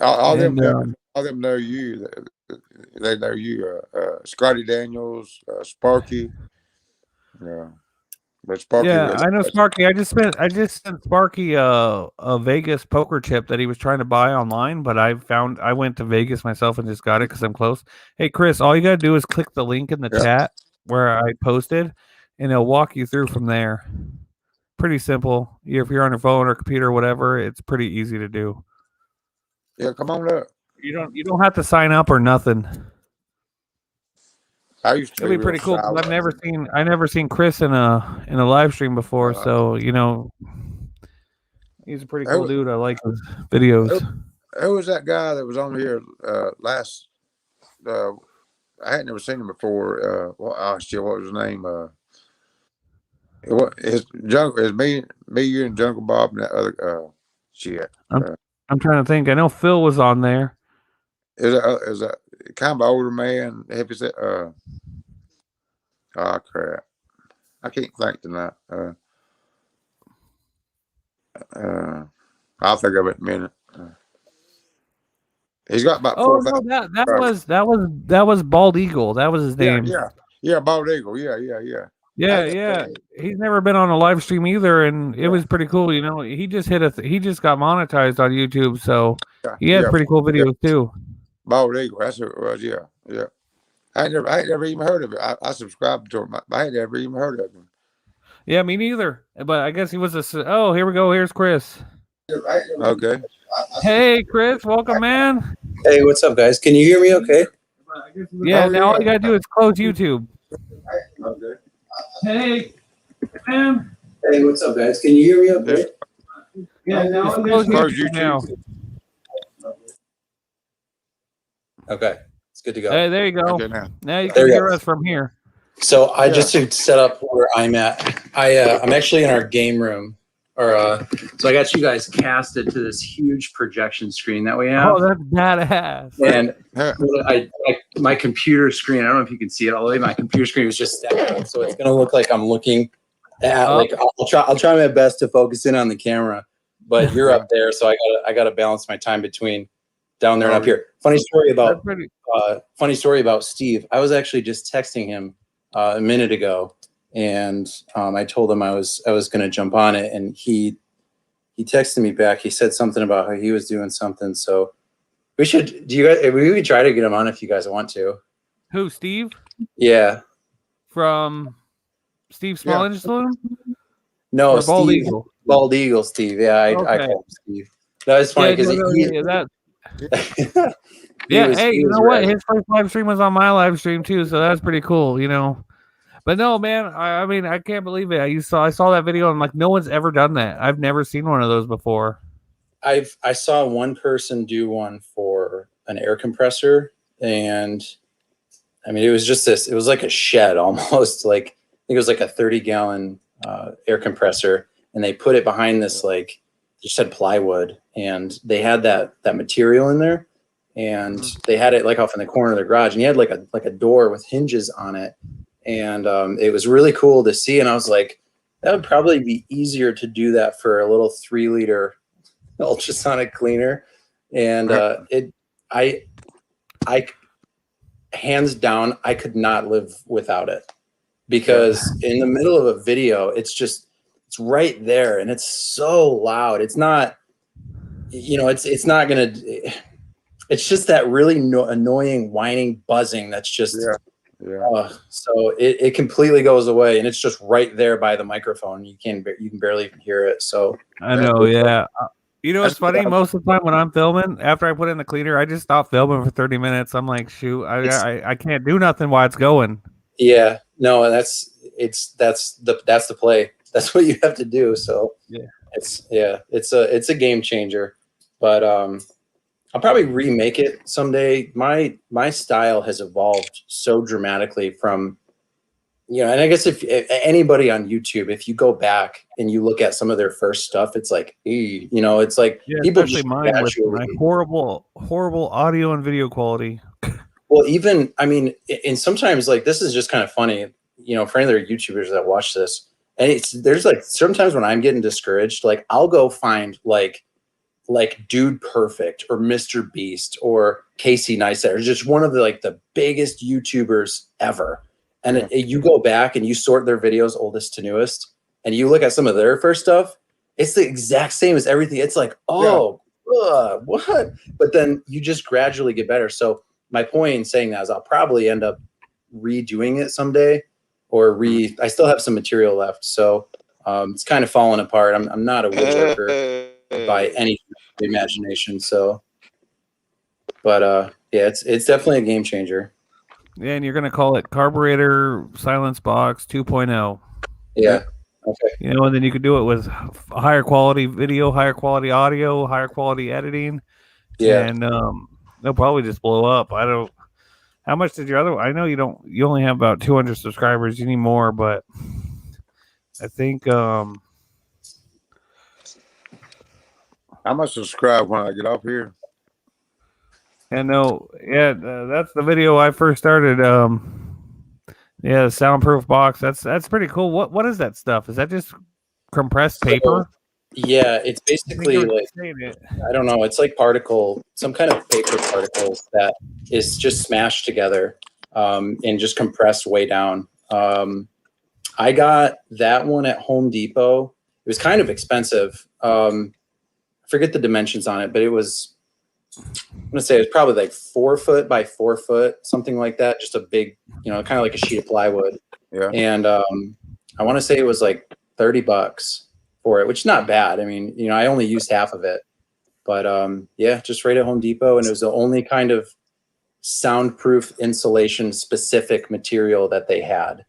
All them know you. They know you. Scotty Daniels, Sparky. Yeah. But Sparky. Yeah, I know Sparky. I just sent Sparky a Vegas poker chip that he was trying to buy online, but I went to Vegas myself and just got it because I'm close. Hey Chris, all you gotta do is click the link in the chat where I posted, and it'll walk you through from there. Pretty simple. If you're on your phone or computer or whatever, it's pretty easy to do. Yeah, come on up. You don't have to sign up or nothing. I used to It'll be pretty cool. I've never seen Chris in a live stream before, so you know he's a pretty cool dude. I like his videos. Who was that guy that was on here last? I had never seen him before. What was his name? His me, you, and Jungle Bob, and that other shit. I'm trying to think. I know Phil was on there. Is that kind of an older man? Heavy set. Oh crap! I can't think tonight. I'll think of it in a minute. He's got about 4. No, that was Bald Eagle. That was his name. Yeah, Bald Eagle. Yeah. Yeah. He's never been on a live stream either, and it was pretty cool. You know, he just he just got monetized on YouTube, so he had pretty cool videos too. Bald Eagle. That's what it was. Yeah. I ain't never even heard of it. I subscribed to him. I ain't never even heard of him. Yeah, me neither. But I guess he was oh, here we go. Here's Chris. Okay. Hey, Chris. Welcome, man. Hey, what's up, guys? Can you hear me okay? Yeah, now all you got to do is close YouTube. Okay. Hey, man. Hey, what's up, guys? Can you hear me okay? Yeah, now close YouTube now. Okay. It's good to go. Hey, there you go. Okay, now you can hear us from here. So just to set up where I'm at, I'm actually in our game room. So I got you guys casted to this huge projection screen that we have. Oh, that's badass. And my computer screen, I don't know if you can see it all the way. My computer screen was just stacked, so it's gonna look like I'm looking at I'll try my best to focus in on the camera, but you're up there, so I gotta balance my time between down there and up here. Funny story about Steve. I was actually just texting him a minute ago, and I told him I was going to jump on it, and he texted me back. He said something about how he was doing something. So we could try to get him on if you guys want to. Who, Steve? Yeah. From Steve Small Saloon? No, or Bald Eagle. Bald Eagle, Steve. Yeah, I call him Steve. That was funny because hey, you know what? His first live stream was on my live stream too, so that's pretty cool, you know. But no, man, I mean, I can't believe it. I saw that video, and like, no one's ever done that. I've never seen one of those before. I saw one person do one for an air compressor, and I mean, it was just this. It was like a shed almost. Like I think it was like a 30-gallon air compressor, and they put it behind this like just had plywood, and they had that material in there, and they had it like off in the corner of the garage, and he had like a door with hinges on it, and it was really cool to see. And I was like, That would probably be easier to do that for a little 3-liter ultrasonic cleaner, and I hands down, I could not live without it, because in the middle of a video, it's right there, and it's so loud. It's not, it's not gonna. It's just that really annoying whining buzzing. That's just. So it completely goes away, and it's just right there by the microphone. You can barely even hear it. So I know, yeah. It's funny. Most of the time when I'm filming, after I put in the cleaner, I just stop filming for 30 minutes. I'm like, shoot, I can't do nothing while it's going. Yeah, no, that's the play. That's what you have to do. So it's a game changer. But I'll probably remake it someday. My style has evolved so dramatically from, and I guess if anybody on YouTube, if you go back and you look at some of their first stuff, it's like, it's like people especially mine with my horrible audio and video quality. Well, even, I mean, and sometimes like, this is just kind of funny, for any other YouTubers that watch this, and there's like, sometimes when I'm getting discouraged, like I'll go find like Dude Perfect or Mr. Beast or Casey Neistat, just one of the biggest YouTubers ever. And you go back and you sort their videos, oldest to newest, and you look at some of their first stuff, it's the exact same as everything. It's like, what? But then you just gradually get better. So my point in saying that is I'll probably end up redoing it someday, or I still have some material left. So it's kind of falling apart. I'm not a woodworker by any imagination. So, but it's definitely a game changer. Yeah, and you're gonna call it Carburetor Silence Box 2.0. Yeah. Okay. And then you could do it with higher quality video, higher quality audio, higher quality editing. Yeah. And they'll probably just blow up. I don't. How much did I know you don't. You only have about 200 subscribers. You need more, but I think I must subscribe when I get off here. And that's the video I first started. The soundproof box. That's pretty cool. What is that stuff? Is that just compressed paper? Yeah, it's basically I don't know. It's like some kind of paper particles that is just smashed together and just compressed way down. I got that one at Home Depot. It was kind of expensive. I forget the dimensions on it, but it was, I'm gonna say it was probably like 4 foot by 4 foot, something like that. Just a big, kind of like a sheet of plywood. Yeah. And I want to say it was like $30 for it, which is not bad. I mean, I only used half of it, but just right at Home Depot, and it was the only kind of soundproof insulation specific material that they had,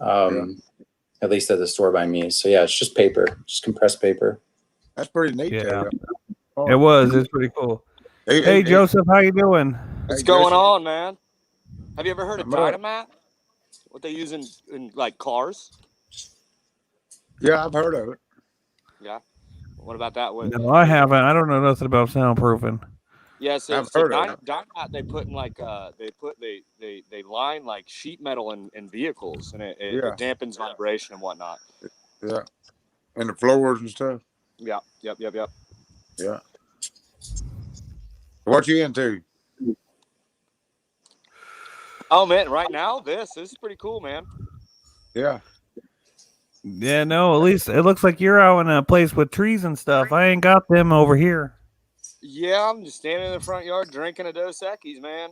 at least at the store by me. So yeah, it's just paper, just compressed paper. That's pretty neat. Yeah, it was. It's pretty cool. Hey, Joseph, how you doing? What's going on, man? Have you ever heard of Dynamat? What they use in like cars? Yeah, I've heard of it. Yeah. What about that one? No, I haven't. I don't know nothing about soundproofing. Yeah, so I've heard of it. Dynamat they put in like they line like sheet metal in vehicles, and it dampens vibration and whatnot. Yeah. And the floors and stuff. Yeah. Yep. Yeah. What you into? Oh man, right now this is pretty cool, man. Yeah. Yeah, no, at least it looks like you're out in a place with trees and stuff. I ain't got them over here. Yeah, I'm just standing in the front yard drinking a Dos Equis, man.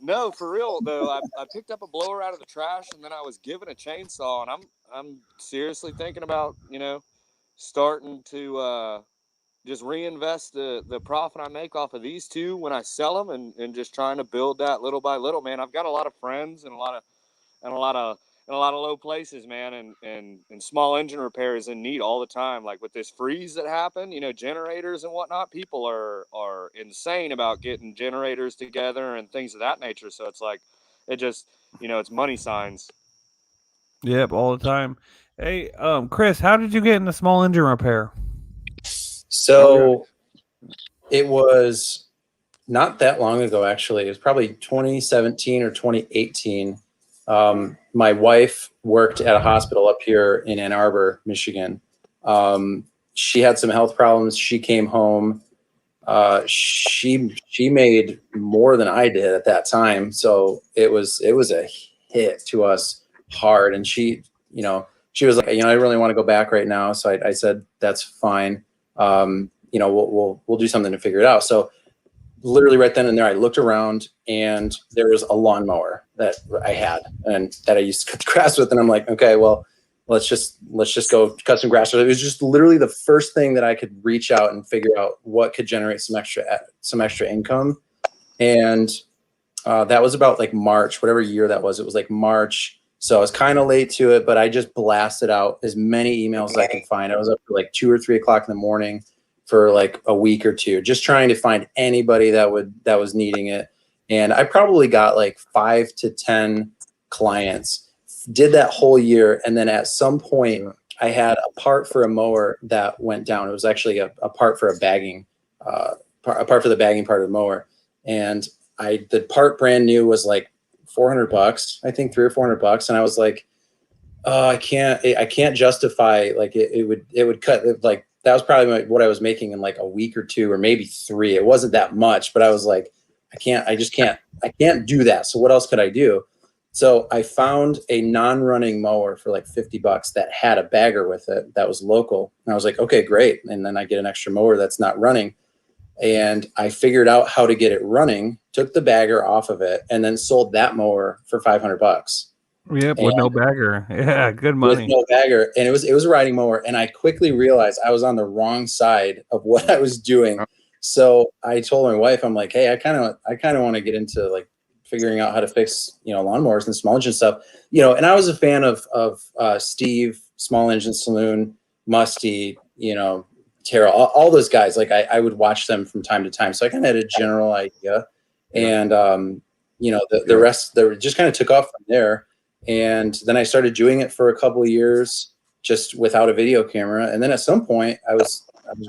No, for real though, I picked up a blower out of the trash, and then I was given a chainsaw, and I'm seriously thinking about starting to just reinvest the profit I make off of these two when I sell them, and just trying to build that little by little, man. I've got a lot of friends and a lot of low places, man, and small engine repairs in need all the time. Like with this freeze that happened, generators and whatnot, people are insane about getting generators together and things of that nature. So it's like, it just, it's money signs. Yep, all the time. Hey, Chris, how did you get into small engine repair? So it was not that long ago, actually. It was probably 2017 or 2018. My wife worked at a hospital up here in Ann Arbor, Michigan. She had some health problems. She came home. She made more than I did at that time. So it was a hit to us hard. And she was like, I really want to go back right now. So I said, that's fine. We'll do something to figure it out. So literally right then and there, I looked around and there was a lawnmower that I had and that I used to cut the grass with. And I'm like, okay, well, let's just go cut some grass. So it was just literally the first thing that I could reach out and figure out what could generate some extra income. And that was about like March, whatever year that was. It was like March. So I was kind of late to it, but I just blasted out as many emails as I could find. I was up for like 2 or 3 o'clock in the morning for like a week or two, just trying to find anybody that was needing it. And I probably got like 5 to 10 clients, did that whole year. And then at some point I had a part for a mower that went down. It was actually a part for a bagging, a part for the bagging part of the mower. And the part brand new was like $400, I think $300 or $400. And I was like, oh, I can't justify, like it would cut, like that was probably what I was making in like a week or 2 or maybe 3. It wasn't that much, but I was like, I can't do that. So what else could I do? So I found a non-running mower for like $50 that had a bagger with it that was local. And I was like, okay, great. And then I get an extra mower that's not running. And I figured out how to get it running, took the bagger off of it, and then sold that mower for $500. Yep, with no bagger. Yeah, good money. With no bagger. And it was a riding mower. And I quickly realized I was on the wrong side of what I was doing. So I told my wife, I'm like, hey, I kind of want to get into like figuring out how to fix, lawnmowers and small engine stuff, and I was a fan of Steve, Small Engine Saloon, Musty, Terrell, all those guys. Like I would watch them from time to time. So I kind of had a general idea, and, the rest just kind of took off from there. And then I started doing it for a couple of years just without a video camera. And then at some point I was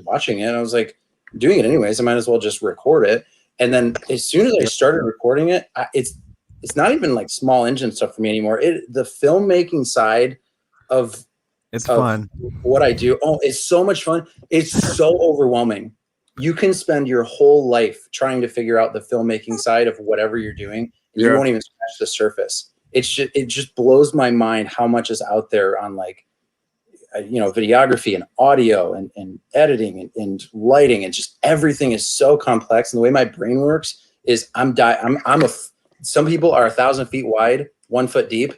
watching it and I was like, I'm doing it anyways. I might as well just record it. And then as soon as I started recording it, it's not even like small engine stuff for me anymore. The filmmaking side of fun. What I do. Oh, it's so much fun. It's so overwhelming. You can spend your whole life trying to figure out the filmmaking side of whatever you're doing. And you won't even scratch the surface. It just blows my mind how much is out there on like, videography and audio and editing and lighting, and just everything is so complex. And the way my brain works is some people are 1,000 feet wide, 1 foot deep.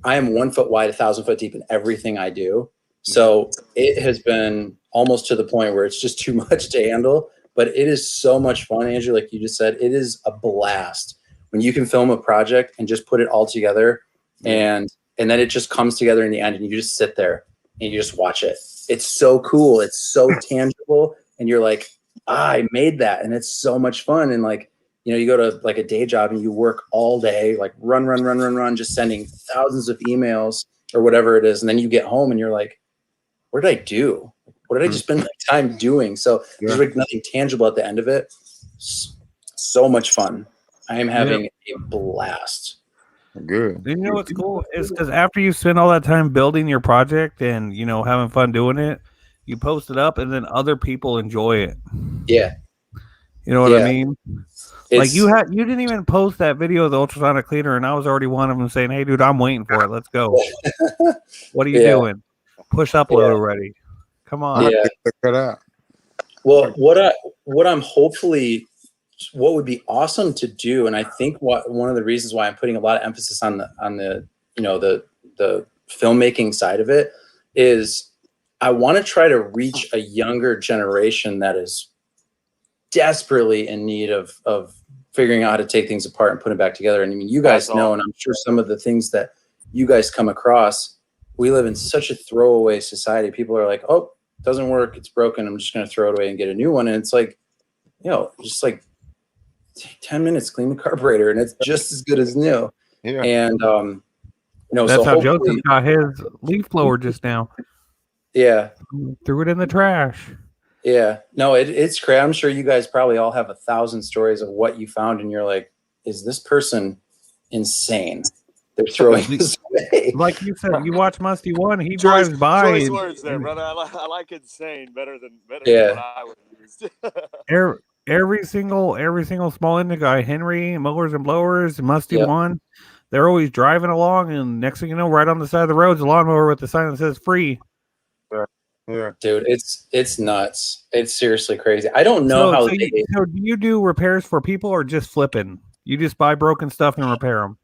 I am 1 foot wide, 1,000 foot deep in everything I do. So it has been almost to the point where it's just too much to handle, but it is so much fun, Andrew. Like you just said, it is a blast when you can film a project and just put it all together, and then it just comes together in the end, and you just sit there and you just watch it. It's so cool. It's so tangible. And you're like, I made that. And it's so much fun. And like, you go to like a day job and you work all day, like run, just sending thousands of emails or whatever it is. And then you get home and you're like, what did I do? What did I just spend my time doing? So there's like nothing tangible at the end of it. So much fun. I am having a blast. Good. You know what's cool is because after you spend all that time building your project and having fun doing it, you post it up and then other people enjoy it. Yeah. You know what I mean? Like you didn't even post that video of the ultrasonic cleaner, and I was already one of them saying, "Hey, dude, I'm waiting for it. Let's go." What are you doing? Push upload already. Come on. Yeah. Check that out. Well, what would be awesome to do, and I think one of the reasons why I'm putting a lot of emphasis on the filmmaking side of it is I want to try to reach a younger generation that is desperately in need of figuring out how to take things apart and put them back together. And I mean, you guys know, and I'm sure some of the things that you guys come across, we live in such a throwaway society. People are like, oh, it doesn't work. It's broken. I'm just going to throw it away and get a new one. And it's like, just like 10 minutes, clean the carburetor, and it's just as good as new. Yeah. And, that's so how Joseph got his leaf blower just now. Yeah. Threw it in the trash. Yeah. No, it's crazy. I'm sure you guys probably all have 1,000 stories of what you found, and you're like, is this person insane? they're throwing us away. Like you said, you watch Musty One, he Choice, drives by. choice and- words there, brother. I like insane better than Yeah. what I would use. every single small engine guy, Henry, mowers and blowers, Musty Yep. One, they're always driving along, and next thing you know, right on the side of the road is a lawnmower with the sign that says free. Yeah. Dude, it's nuts. It's seriously crazy. I don't know how so do you do repairs for people or just flipping? You just buy broken stuff and repair them.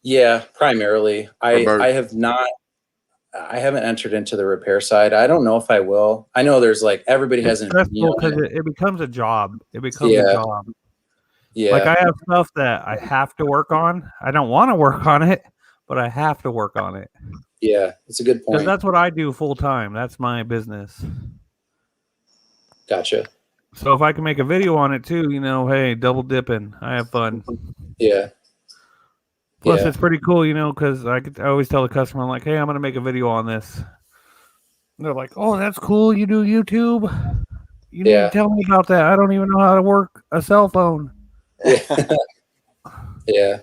Yeah, primarily. About- I haven't entered into the repair side. I don't know if I will. I know there's like everybody has It's an stressful because it becomes a job. It becomes Yeah. a job. yeah. Like I have stuff that I have to work on. I don't want to work on it, but I have to work on it Yeah, it's a good because point. that's what I do full time. That's my business. Gotcha. So if I can make a video on it too, hey, double dipping. I have fun. Yeah. Plus, Yeah. it's pretty cool, because I always tell the customer, I'm like, hey, I'm going to make a video on this. And they're like, oh, that's cool. You do YouTube? You need Yeah. to tell me about that. I don't even know how to work a cell phone. Yeah.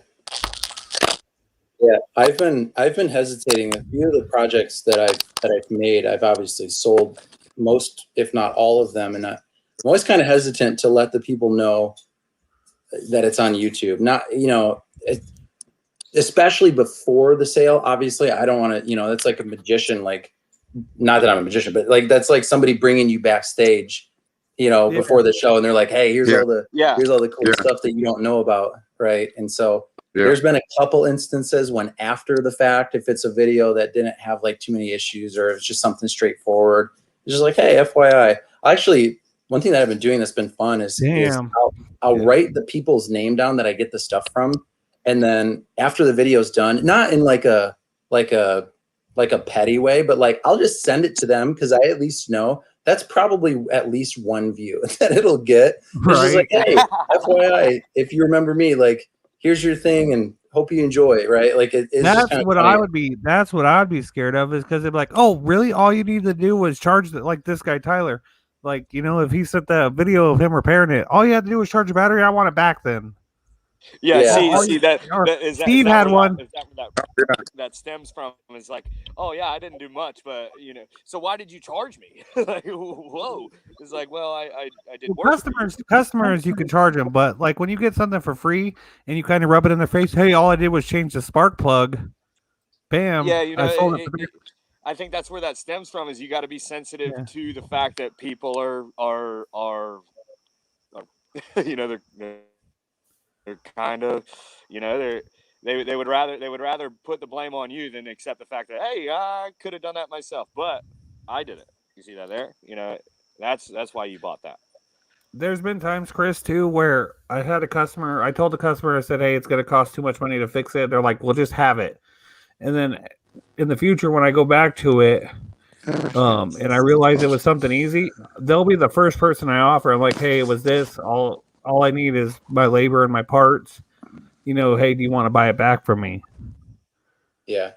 Yeah. I've been hesitating. A few of the projects that I've made, I've obviously sold most, if not all of them. And I'm always kind of hesitant to let the people know that it's on YouTube. Not, especially before the sale. Obviously, I don't want to, that's like a magician, like, not that I'm a magician, but like, that's like somebody bringing you backstage, before the show. And they're like, hey, here's Yeah. here's all the cool Yeah. stuff that you don't know about. Right. And so Yeah. there's been a couple instances when after the fact, if it's a video that didn't have like too many issues or it's just something straightforward, it's just like, hey, FYI. Actually, one thing that I've been doing that's been fun is Damn. I'll Yeah. write the people's name down that I get the stuff from. And then after the video's done, not in like a petty way, but like I'll just send it to them because I at least know that's probably at least one view that it'll get. It's just like, hey, FYI, if you remember me, like, here's your thing and hope you enjoy, right? Like it's just That's kind of what funny. I would be scared of is because they'd be like, oh, really? All you need to do was charge like this guy, Tyler. Like, if he sent the video of him repairing it, all you had to do was charge the battery. I want it back then. Yeah, Yeah. see that Or is Steve that had where one. That, is that where that stems from? Is like, oh yeah, I didn't do much, but so why did you charge me? Like, whoa! It's like, well, I did Well, work. customers, you can charge them, but like when you get something for free and you kind of rub it in their face, hey, all I did was change the spark plug. Bam! Yeah, I sold it for I think that's where that stems from. Is you got to be sensitive Yeah. to the fact that people are they're kind of they would rather put the blame on you than accept the fact that, hey, I could have done that myself, but I did it. You see that there? That's why you bought that. There's been times, Chris, too, where I had a customer. I told the customer, I said, hey, it's going to cost too much money to fix it. They're like, well, just have it. And then in the future, when I go back to it, and I realize it was something easy, they'll be the first person I offer. I'm like, hey, it was this. All I need is my labor and my parts. Hey, do you want to buy it back from me? Yeah.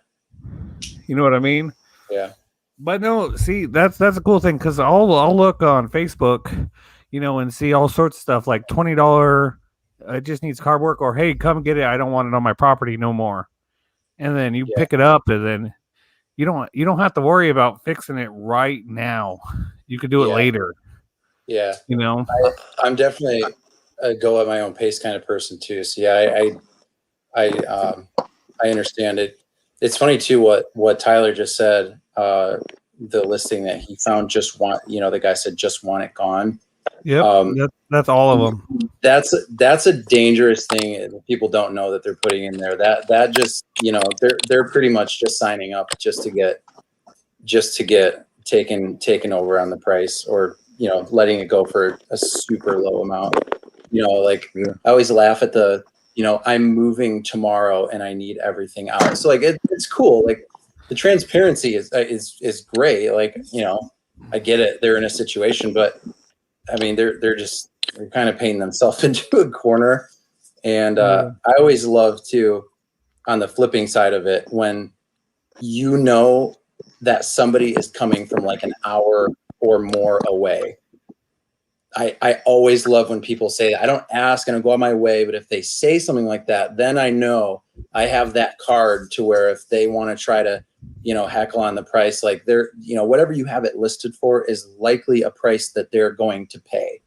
You know what I mean? Yeah. But no, see, that's a cool thing because I'll look on Facebook, and see all sorts of stuff like $20. It just needs car work, or hey, come get it. I don't want it on my property no more. And then you pick it up, and then you don't have to worry about fixing it right now. You could do it later. Yeah. I'm definitely a go at my own pace kind of person too. So yeah, I understand it. It's funny too what Tyler just said. The listing that he found the guy said just want it gone. Yep, that's all of them. That's a dangerous thing. People don't know that they're putting in there. That just they're pretty much just signing up just to get taken over on the price, or letting it go for a super low amount. I always laugh at the I'm moving tomorrow and I need everything out. So like it's cool. Like the transparency is great. Like I get it. They're in a situation, but I mean they're kind of painting themselves into a corner. And I always love to, on the flipping side of it, when that somebody is coming from like an hour or more away. I always love when people say that. I don't ask and I go out my way, but if they say something like that, then I know I have that card to where if they want to try to, heckle on the price, like they're, whatever you have it listed for is likely a price that they're going to pay.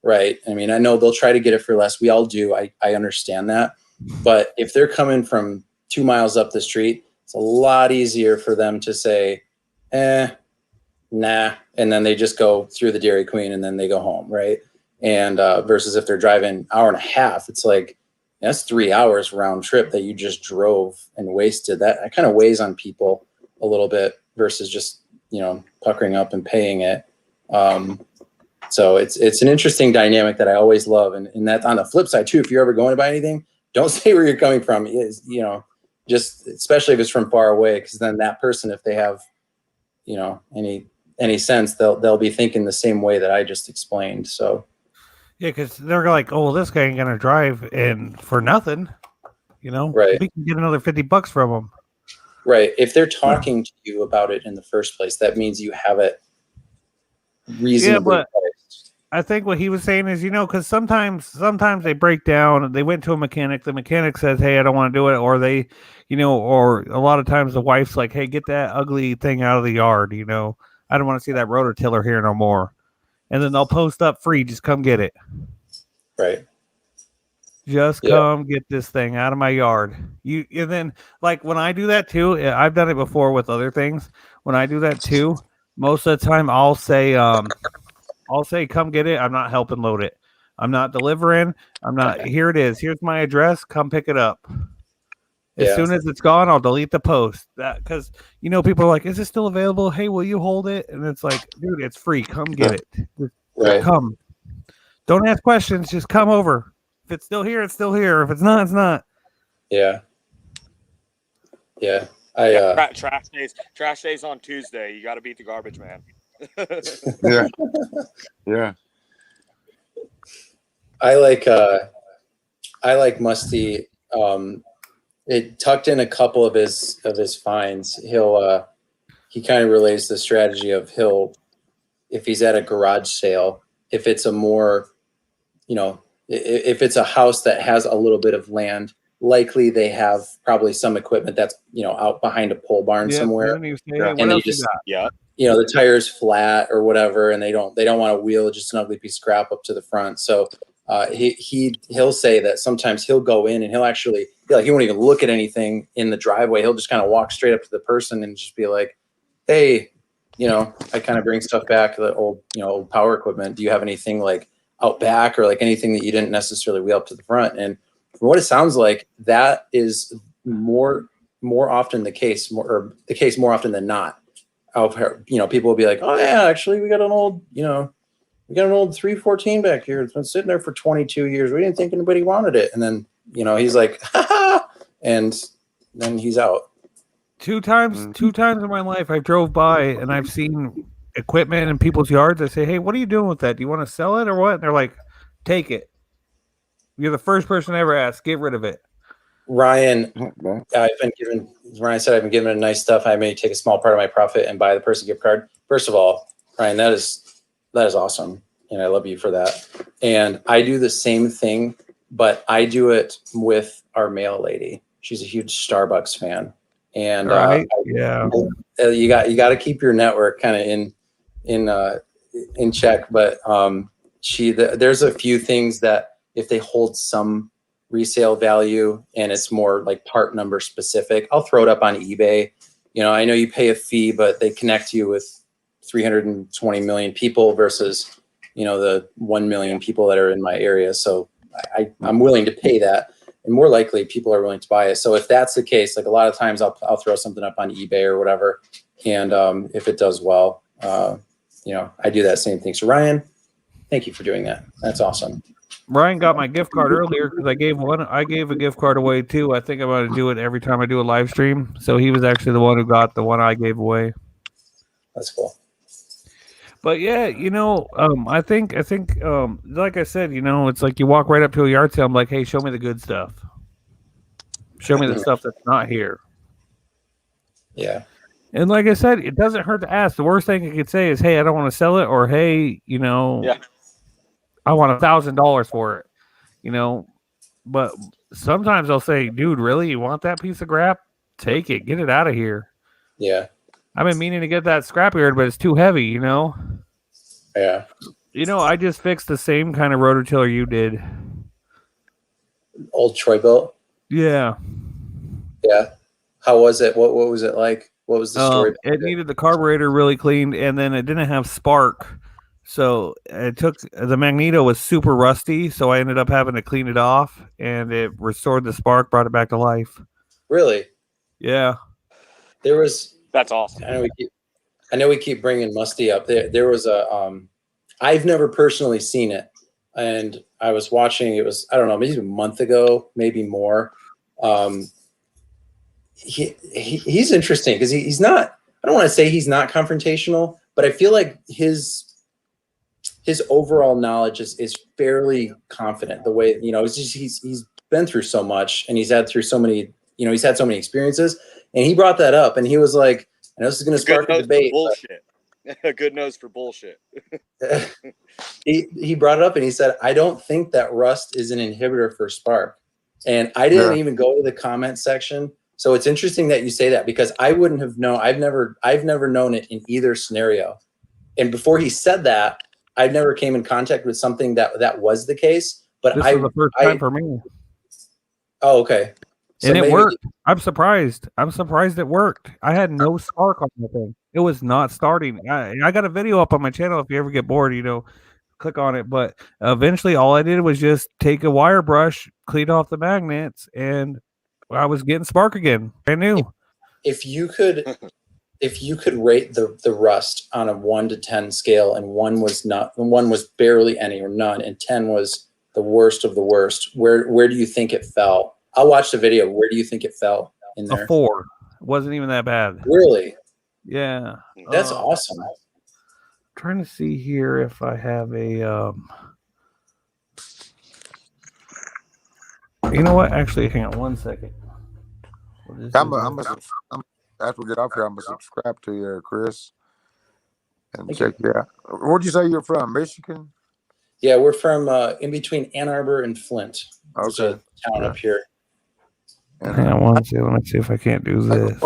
Right. I mean, I know they'll try to get it for less. We all do. I understand that. But if they're coming from 2 miles up the street, it's a lot easier for them to say, nah. And then they just go through the Dairy Queen and then they go home. Right. And versus if they're driving an hour and a half, it's like, that's 3 hours round trip that you just drove and wasted. That kind of weighs on people a little bit versus just, puckering up and paying it. So it's an interesting dynamic that I always love. And that on the flip side too, if you're ever going to buy anything, don't say where you're coming from. Is just especially if it's from far away, because then that person, if they have, any sense, they'll be thinking the same way that I just explained. So Yeah, because they're like, oh, well, this guy ain't gonna drive in for nothing, Right. We can get another $50 from him. Right. If they're talking to you about it in the first place, that means you have it reasonably priced. I think what he was saying is, because sometimes they break down. They went to a mechanic. The mechanic says, "Hey, I don't want to do it," or they, or a lot of times the wife's like, "Hey, get that ugly thing out of the yard." I don't want to see that rototiller here no more. And then they'll post up free. Just come get it. Right. Just come get this thing out of my yard. And then like when I do that too, I've done it before with other things. When I do that too, most of the time I'll say, come get it. I'm not helping load it. I'm not delivering. I'm not. Here it is. Here's my address. Come pick it up. As soon as it's gone, I'll delete the post. That because people are like, "Is it still available? Hey, will you hold it?" And it's like, dude, it's free. Come get it. Right. Come. Don't ask questions. Just come over. If it's still here, it's still here. If it's not, it's not. Yeah. Yeah. Trash days on Tuesday. You got to beat the garbage man. Yeah. Yeah. I like Musty. It tucked in a couple of his finds. He kind of relays the strategy of if he's at a garage sale, if it's a more, if it's a house that has a little bit of land, likely they have probably some equipment that's, out behind a pole barn somewhere. And they just, the tire's flat or whatever, and they don't want to wheel just an ugly piece of crap up to the front. So he'll say that sometimes he'll go in and he'll actually he won't even look at anything in the driveway. He'll just kind of walk straight up to the person and just be like, "Hey, I kind of bring stuff back, the old power equipment. Do you have anything like out back or like anything that you didn't necessarily wheel up to the front?" And from what it sounds like, that is more often the case, more often than not. People will be like, "Oh yeah, actually we got an old, we got an old 314 back here. It's been sitting there for 22 years. We didn't think anybody wanted it." And then, he's like, "Ha!" And then he's out. Two times in my life, I drove by and I've seen equipment in people's yards. I say, "Hey, what are you doing with that? Do you want to sell it or what?" And they're like, "Take it." You're the first person I ever asked. Get rid of it. Ryan said I've been given a nice stuff. I may take a small part of my profit and buy the person a gift card. First of all, Ryan, that is awesome. And I love you for that. And I do the same thing, but I do it with our mail lady. She's a huge Starbucks fan. And you got to keep your network kind of in check. But there's a few things that if they hold some resale value and it's more like part number specific, I'll throw it up on eBay. I know you pay a fee, but they connect you with 320 million people versus, the 1 million people that are in my area. So I'm willing to pay that, and more likely people are willing to buy it. So if that's the case, like a lot of times I'll throw something up on eBay or whatever. And if it does well, I do that same thing. So Ryan, thank you for doing that. That's awesome. Ryan got my gift card earlier because I gave a gift card away too. I think I'm going to do it every time I do a live stream. So he was actually the one who got the one I gave away. That's cool. But yeah, I think like I said, it's like you walk right up to a yard sale. I'm like, "Hey, show me the good stuff. Show me the stuff that's not here." Yeah. And like I said, it doesn't hurt to ask. The worst thing you could say is, "Hey, I don't want to sell it," or "Hey, Yeah. I want $1,000 for it, you know. But sometimes they'll say, dude, really? You want that piece of crap? Take it. Get it out of here. Yeah. I've been meaning to get that scrapyard, but it's too heavy, you know? Yeah. You know, I just fixed the same kind of rototiller you did. Old Troy-Bilt. Yeah. Yeah. How was it? What was it like? What was the story? It needed the carburetor really cleaned, and then it didn't have spark. So it took the magneto was super rusty, so I ended up having to clean it off, and it restored the spark, brought it back to life. Really? Yeah. There was. That's awesome. I know we keep bringing Musty up. There was a. I've never personally seen it, and I was watching. It was, I don't know, maybe a month ago, maybe more. He's interesting because he's not. I don't want to say he's not confrontational, but I feel like his overall knowledge is fairly confident. The way, you know, it's just he's been through so much, and he's had through so many, you know, he's had so many experiences, and he brought that up, and he was like, I know this is going to spark a debate. Bullshit. A good nose for bullshit. He brought it up, and he said, I don't think that rust is an inhibitor for spark. And I didn't even go to the comment section. So it's interesting that you say that, because I wouldn't have known. I've never known it in either scenario. And before he said that, I never came in contact with something that was the case. But This was the first time for me. Oh, okay. So And it worked. I'm surprised. It worked. I had no spark on the thing. It was not starting. I got a video up on my channel. If you ever get bored, you know, click on it. But eventually all I did was just take a wire brush, clean off the magnets, and I was getting spark again. Brand new. If you could rate the rust on a 1 to 10 scale, and 1 was barely any or none, and 10 was the worst of the worst, where do you think it fell? I'll watch the video. Where do you think it fell in there? A 4. It wasn't even that bad. Really? Yeah. That's awesome. Trying to see here if I have a you know what? Actually, hang on 1 second. After we get off here, I'm gonna subscribe to you, Chris, and check you out. Where'd you say you're from? Michigan? Yeah, we're from in between Ann Arbor and Flint. There's a town up here. Hang on 1 second. Let me see if I can't do this.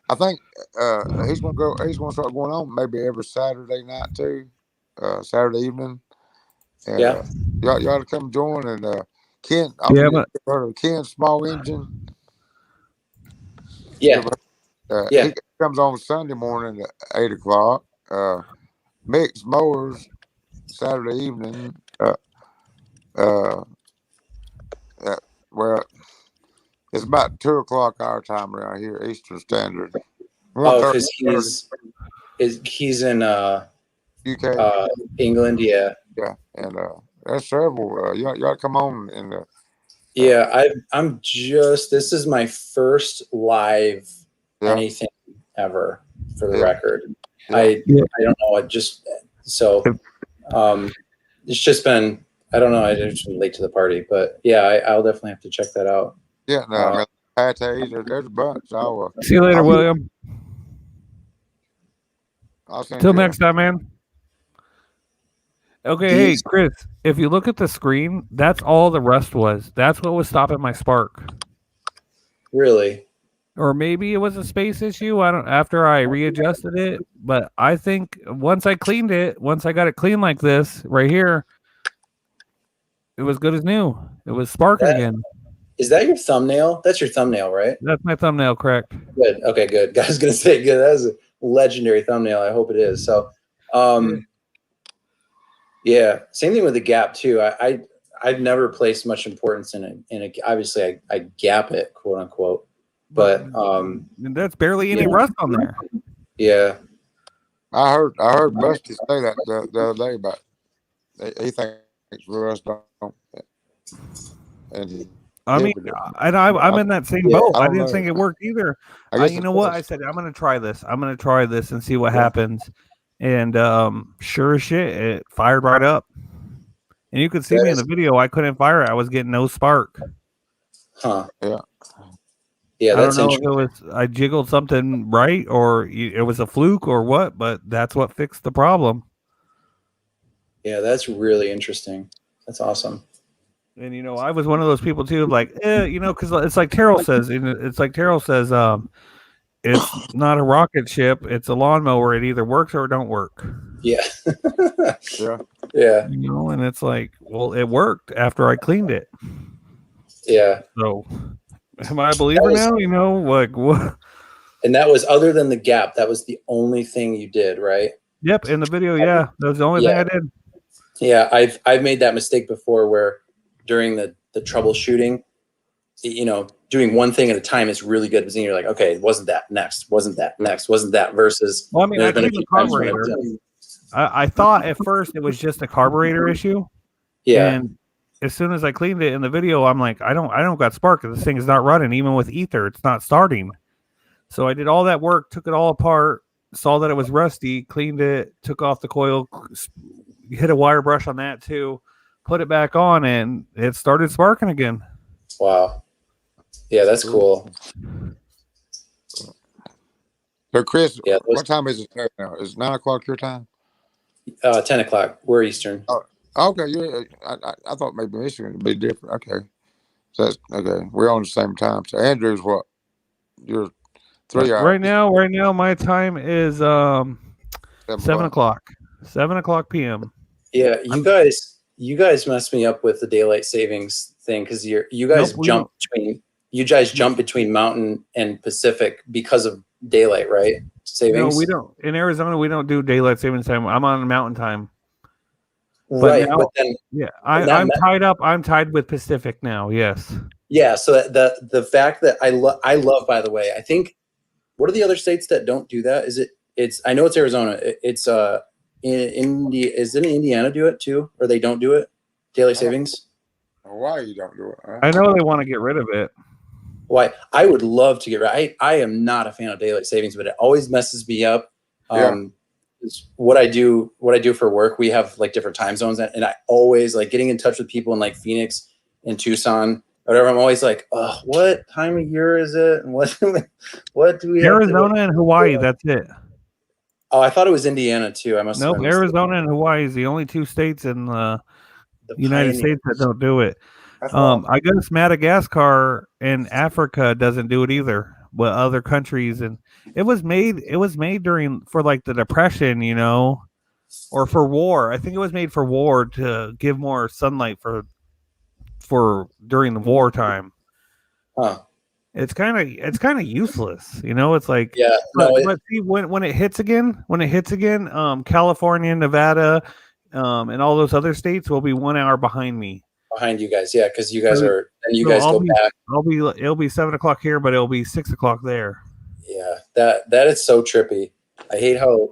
I think he's gonna start going on maybe every Saturday night too, Saturday evening. And, y'all ought to come join. And Ken, heard of Ken Small Engine? Yeah. He comes on Sunday morning at 8 o'clock. Mixed Mowers Saturday evening. Well, it's about 2 o'clock our time around here, Eastern Standard. Oh, because he's in UK, England. Yeah. Yeah, and there's several. Y'all come on and. I'm just. This is my first live anything ever, for the record. I don't know. It's just been. I don't know. I just been late to the party, but yeah, I'll definitely have to check that out. Yeah, no, Pates, there's a bunch. See you later, William. Till next time, man. Okay, hey, Chris, if you look at the screen, that's all the rust was. That's what was stopping my spark. Really? Or maybe it was a space issue. After I readjusted it, but I think once I got it clean like this right here, it was good as new. It was sparking again. Is that your thumbnail? That's your thumbnail, right? That's my thumbnail, correct. Good. Okay, good. I was gonna say good. That was a legendary thumbnail. I hope it is. So yeah, same thing with the gap too. I've never placed much importance in it. Obviously I gap it, quote unquote. But that's barely any rust on there. Yeah. I heard Busty say that the other day about he thinks rust on. And I'm in that same boat. I didn't think it worked either. You know what? I said, I'm going to try this. And see what happens. And sure as shit, it fired right up. And you could see me in the video. I couldn't fire it. I was getting no spark. Huh. Yeah. Yeah, that's I don't know if I jiggled something right or it was a fluke or what, but that's what fixed the problem. Yeah, that's really interesting. That's awesome. And I was one of those people too, like, because it's like Terrell says, it's not a rocket ship, it's a lawnmower. It either works or it don't work. Yeah. Yeah. Yeah. And it's like, well, it worked after I cleaned it. Yeah. So, am I a believer now? Like what? And that was, other than the gap, that was the only thing you did, right? Yep, in the video, yeah, that was the only thing I did. Yeah, I've made that mistake before, where during the troubleshooting, doing one thing at a time is really good, because then you're like, okay, wasn't that next, wasn't that versus. Well, I mean, I cleaned the carburetor. I thought at first it was just a carburetor issue. Yeah. And as soon as I cleaned it in the video, I'm like, I don't got spark. This thing is not running. Even with ether, it's not starting. So I did all that work, took it all apart, saw that it was rusty, cleaned it, took off the coil, hit a wire brush on that too, put it back on, and it started sparking again. Wow. Yeah, that's cool. So Chris, Yeah, what time is it there now? Is it 9 o'clock your time? 10 o'clock. We're Eastern. Oh, okay. Yeah, I thought maybe Michigan would be different. Okay, so that's okay. We're on the same time. So Andrew's what? You're 3 hours. Right now, my time is 7 o'clock. 7 o'clock p.m. Yeah, you guys messed me up with the daylight savings thing, because you guys jump between Mountain and Pacific because of daylight, right? Savings. No, we don't. In Arizona, we don't do daylight savings time. I'm on Mountain time. Right, now, but then I'm tied up. I'm tied with Pacific now. Yes. Yeah. So the fact that I love, by the way, I think, what are the other states that don't do that? I know it's Arizona. It's in India. Is it in Indiana do it too, or they don't do it? Daylight savings. Why you don't do it? Huh? I know they want to get rid of it. Why? I would love to get rid. I am not a fan of daylight savings, but it always messes me up. What I do for work, we have like different time zones, and I always like getting in touch with people in like Phoenix and Tucson, whatever. I'm always like, oh, what time of year is it? And what do we Arizona and Hawaii, that's it. Oh, I thought it was Indiana too. I must have Nope, Arizona and Hawaii is the only two states in the United States that don't do it. I guess Madagascar and Africa doesn't do it either, but other countries. And it was made for like the Depression, or for war. I think it was made for war, to give more sunlight for during the wartime. Huh. It's kind of useless, It's like, yeah. But see, when it hits again, California, Nevada, and all those other states will be 1 hour behind me. Behind you guys, yeah, because you guys are, and you guys go back. It'll be 7 o'clock here, but it'll be 6 o'clock there. Yeah, that is so trippy. I hate how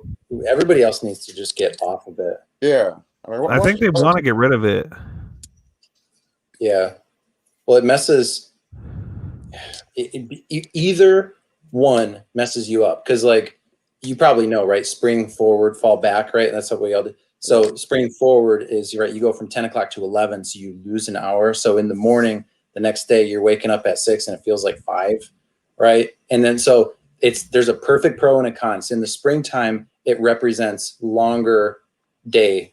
everybody else needs to just get off of it. Yeah, I think they want to get rid of it. Yeah, well, it messes. Either one messes you up, because like you probably know, right? Spring forward, fall back, right? That's what we all do. So spring forward is, right, you go from 10 o'clock to 11, so you lose an hour. So in the morning, the next day, you're waking up at 6 and it feels like 5, right? And then so there's a perfect pro and a con. So in the springtime, it represents longer daylight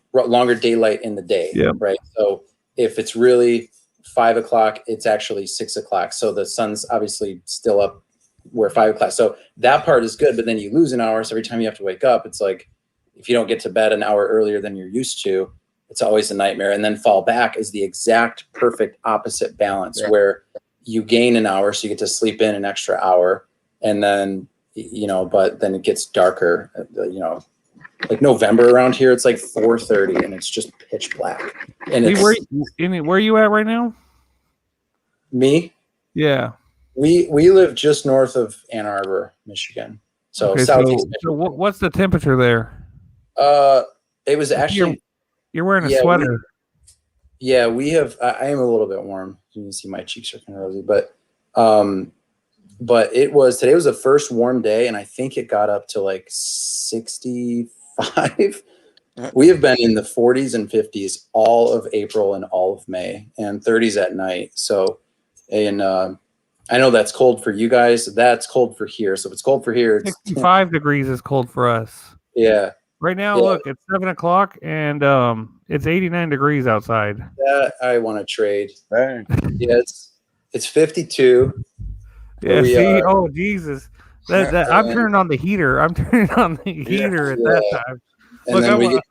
in the day, right? So if it's really 5 o'clock, it's actually 6 o'clock. So the sun's obviously still up where 5 o'clock. So that part is good, but then you lose an hour. So every time you have to wake up, it's like, if you don't get to bed an hour earlier than you're used to, it's always a nightmare. And then fall back is the exact perfect opposite balance, where you gain an hour, so you get to sleep in an extra hour. And then, but then it gets darker, like November around here, it's like 4:30 and it's just pitch black. And where are you at right now? Me? Yeah. We live just north of Ann Arbor, Michigan. So southeast. So what's the temperature there? It was actually. You're wearing a sweater. We have. I am a little bit warm. You can see my cheeks are kind of rosy, but today was the first warm day, and I think it got up to like 65. We have been in the 40s and 50s all of April and all of May, and 30s at night. So, and I know that's cold for you guys. That's cold for here. So if it's cold for here, 65 degrees is cold for us. Yeah. Right now, look, it's 7 o'clock, and It's 89 degrees outside. That I want to trade. Dang. Yeah, it's 52. Yeah, we see? are. Oh, Jesus. I'm And- turning on the heater. I'm turning on the heater at that Yeah. time. And Look, then I'm, we get,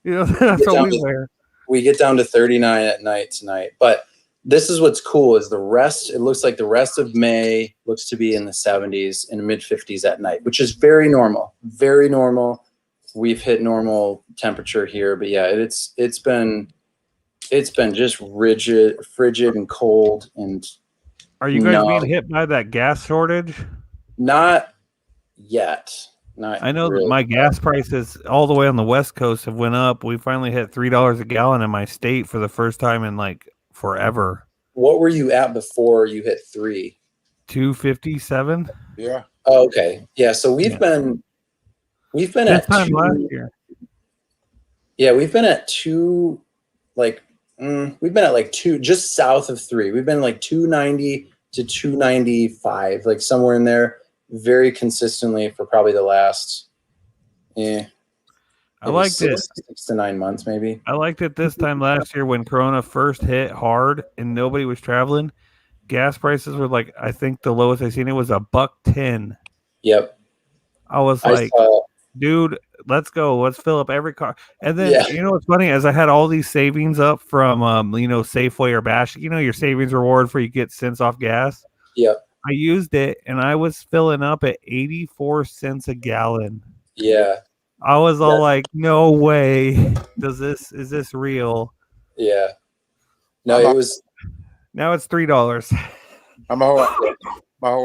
you know, that's get what down we to- wear. we get down to 39 at night tonight. But this is what's cool is the rest. It looks like the rest of May looks to be in the 70s and mid 50s at night, which is very normal. Very normal. We've hit normal temperature here, but yeah, it's been just frigid and cold, and Are you guys No. being hit by that gas shortage? not yet. Not I know that really. my gas prices all the way on the West Coast have went up. We finally hit $3 a gallon in my state for the first time in like forever. What were you at before you hit 3? 257 Yeah. Oh, okay. Yeah. So we've Yeah. been this at time 2. last year. Yeah, we've been at 2. Like we've been at like 2, just south of 3. We've been like 290 to 295, like somewhere in there, very consistently for probably the last. I maybe liked it. 6 to 9 months, maybe. I liked it this time last year when Corona first hit hard and nobody was traveling. Gas prices were like, I think the lowest I seen it was $1.10. Yep. I was I like, saw. dude, let's go. Let's fill up every car. And then, Yeah. you know what's funny? As I had all these savings up from, Safeway or Bash, your savings reward for you get cents off gas. Yep. I used it and I was filling up at 84 cents a gallon. Yeah. I was all Yeah. like, no way. Is this real? Yeah. No, I'm it a- was. Now it's $3. I'm a whole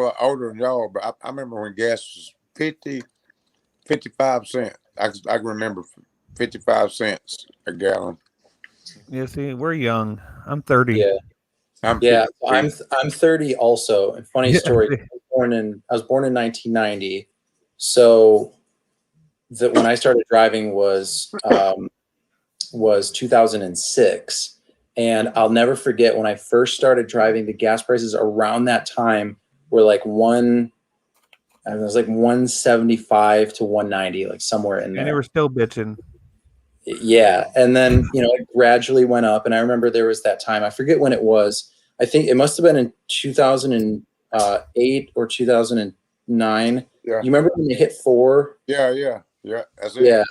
lot older than y'all, but I remember when gas was 55 cents. I can remember 55 cents a gallon. Yeah, see, we're young. I'm 30. Yeah. I'm Yeah. 50. I'm 30 also. And funny Yeah. story. I was born in 1990. So that when I started driving was 2006. And I'll never forget when I first started driving, the gas prices around that time were like 175 to 190, like somewhere in And they there. were still bitching. Yeah. And then, it gradually went up. And I remember there was that time, I forget when it was. I think it must have been in 2008 or 2009. Yeah. You remember when they hit 4? Yeah. That's it.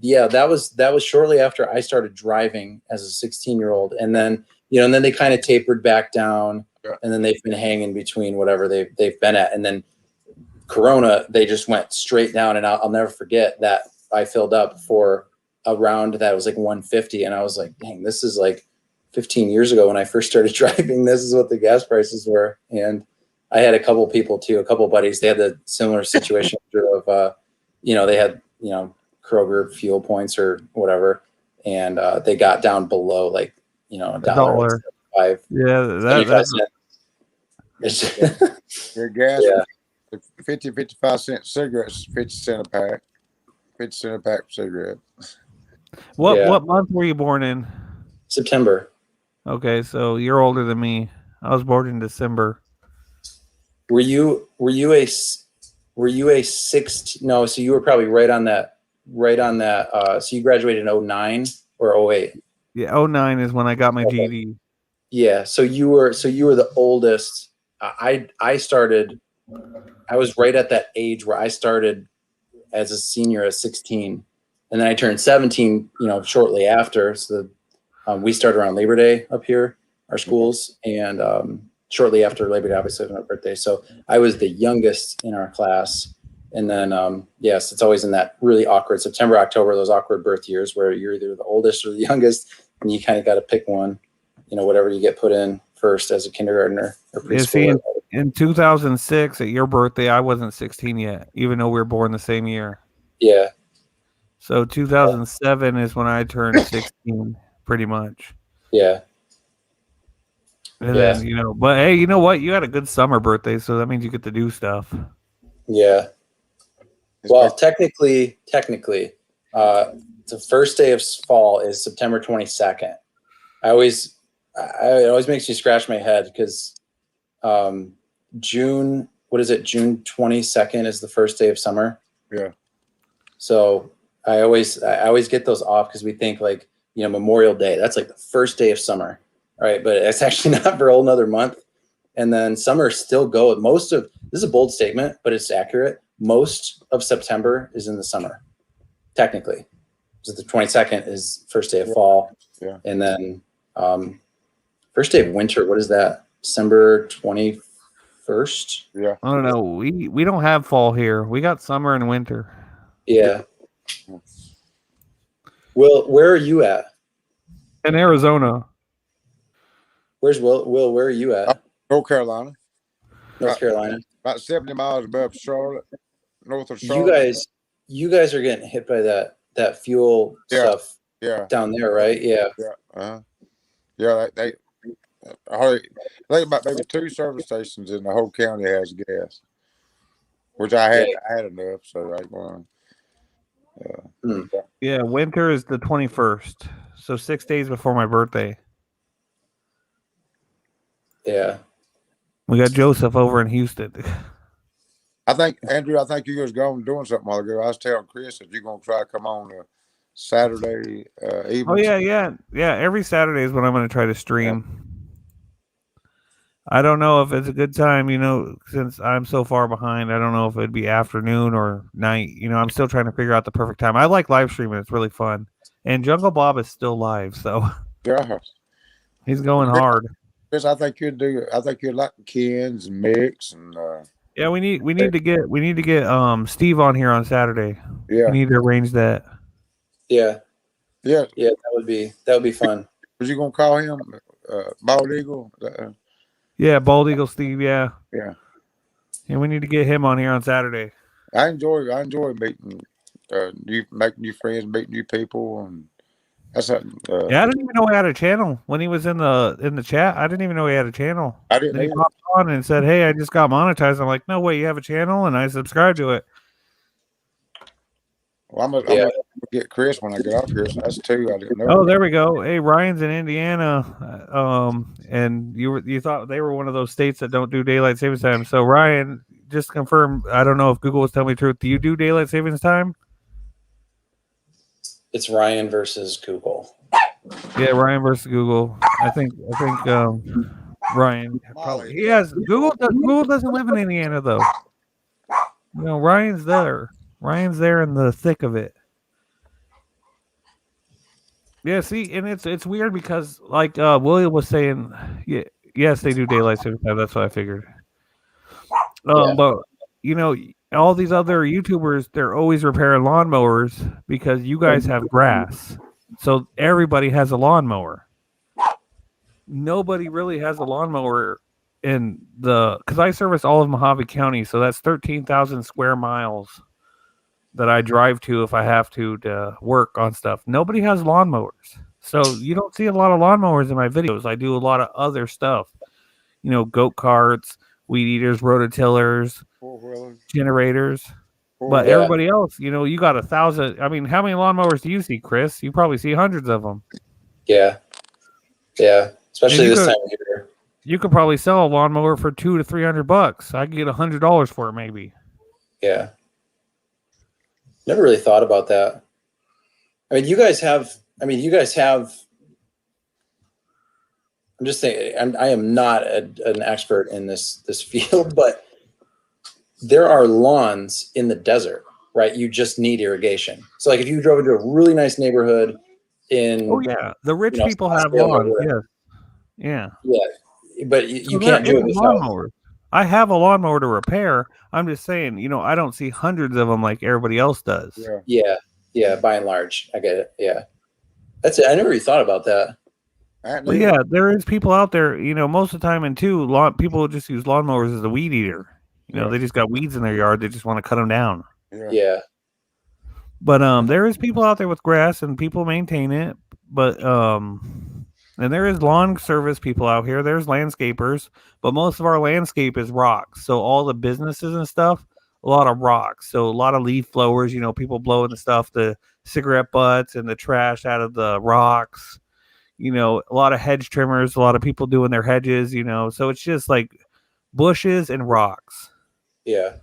Yeah. That was shortly after I started driving as a 16-year-old. And then, and then they kind of tapered back down. Yeah. And then they've been hanging between whatever they've been at. And then Corona, they just went straight down. And I'll never forget that I filled up for a round that was like 150. And I was like, dang, this is like 15 years ago when I first started driving. This is what the gas prices were. And I had a couple people too, a couple buddies. They had the similar situation of, they had, Kroger fuel points or whatever. And they got down below like, $1.75. Yeah, that's The gas, Yeah. 55 cent cigarettes, 50 cent a pack. 50 cent a pack for cigarettes. what month were you born in? September. Okay, so you're older than me. I was born in December. Were you a 16? No, so you were probably right on that. So you graduated in 09 or 08? Yeah, 09 is when I got my Okay. GED. Yeah. So you were the oldest. I was right at that age where I started as a senior at 16, and then I turned 17, shortly after. So we started around Labor Day up here, our schools, and shortly after Labor Day, obviously was my birthday. So I was the youngest in our class. And then, yes, it's always in that really awkward September, October, those awkward birth years where you're either the oldest or the youngest, and you kind of got to pick one, whatever you get put in first as a kindergartner or Yeah, see, preschooler. in 2006, at your birthday, I wasn't 16 yet, even though we were born the same year. Yeah. So 2007 is when I turned 16, pretty much. Yeah. And Yeah. then, but hey, you know what? You had a good summer birthday, so that means you get to do stuff. Yeah. Well, technically, the first day of fall is September 22nd. It always makes me scratch my head because June 22nd is the first day of summer. Yeah. So I always get those off because we think like Memorial Day. That's like the first day of summer, right? But it's actually not for a whole another month. And then summer still go. This is a bold statement, but it's accurate. Most of September is in the summer, technically. So the 22nd is first day of fall. Yeah. And then first day of winter, what is that? December 21st? Yeah. I don't know. We don't have fall here. We got summer and winter. Yeah. Will, where are you at? In Arizona. Where's Will? Will, where are you at? North Carolina, North Carolina. about 70 miles above Charlotte, north of Charlotte. You guys are getting hit by that fuel stuff Yeah. down there, right? Yeah. Yeah. Yeah. They I think about maybe 2 service stations in the whole county has gas, which I had enough. So Yeah, winter is the 21st. So 6 days before my birthday. Yeah. We got Joseph over in Houston. I think, Andrew, you was going doing something a while ago. I was telling Chris that you're going to try to come on Saturday evening. Oh, yeah. Every Saturday is when I'm going to try to stream. I don't know if it's a good time, since I'm so far behind. I don't know if it'd be afternoon or night. I'm still trying to figure out the perfect time. I like live streaming. It's really fun. And Jungle Bob is still live, so Yeah. he's going hard. Chris, I think you'd like Ken's and Mix and Yeah, we need to get Steve on here on Saturday. yeah. We need to arrange that. Yeah. Yeah. Yeah. That would be fun. Was you gonna call him Bald Eagle? Yeah, Bald Eagle Steve, yeah. Yeah. And we need to get him on here on Saturday. I enjoy meeting making new friends, meeting new people, and that's something. Yeah, I didn't even know he had a channel when he was in the chat. I didn't even know he had a channel. I didn't Then he either. popped on and said, "Hey, I just got monetized." I'm like, "No way, you have a channel?" And I subscribed to it. Well, I'm gonna get Chris when I get off here. So that's 2 I didn't know. Oh, there we go. Hey, Ryan's in Indiana, and you thought they were one of those states that don't do daylight savings time. So Ryan, just confirm. I don't know if Google was telling me the truth. Do you do daylight savings time? It's Ryan versus Google. Yeah, Ryan versus Google. I think Ryan probably he has Google. Google doesn't live in Indiana though. Ryan's there. Ryan's there in the thick of it. Yeah, see, and it's weird because like William was saying, yes, they do daylight savings time. That's what I figured. But all these other YouTubers, they're always repairing lawnmowers because you guys have grass. So everybody has a lawnmower. Nobody really has a lawnmower because I service all of Mojave County, so that's 13,000 square miles that I drive to if I have to work on stuff. Nobody has lawnmowers. So you don't see a lot of lawnmowers in my videos. I do a lot of other stuff. Goat carts, weed eaters, rototillers, generators. But everybody else, you got 1,000. I mean, how many lawnmowers do you see, Chris? You probably see hundreds of them. Yeah. Yeah. Especially this time of year. You could probably sell a lawnmower for $200 to $300. I could get $100 for it, maybe. Yeah. Never really thought about that. I mean, you guys have. I'm just saying. I am not an expert in this field, but there are lawns in the desert, right? You just need irrigation. So, like, if you drove into a really nice neighborhood in, the rich people have lawns. Yeah. But you can't do it without lawnmowers. I have a lawnmower to repair. I'm just saying, I don't see hundreds of them like everybody else does. Yeah. By and large, I get it. Yeah, that's it. I never really thought about that. But yeah, there is people out there. Most of the time, people just use lawnmowers as a weed eater. They just got weeds in their yard. They just want to cut them down. Yeah. But there is people out there with grass, and people maintain it. But and there is lawn service people out here. There's landscapers, but most of our landscape is rocks. So all the businesses and stuff, a lot of rocks. So a lot of leaf blowers, people blowing the cigarette butts and the trash out of the rocks. A lot of hedge trimmers, a lot of people doing their hedges, So it's just like bushes and rocks. Yeah.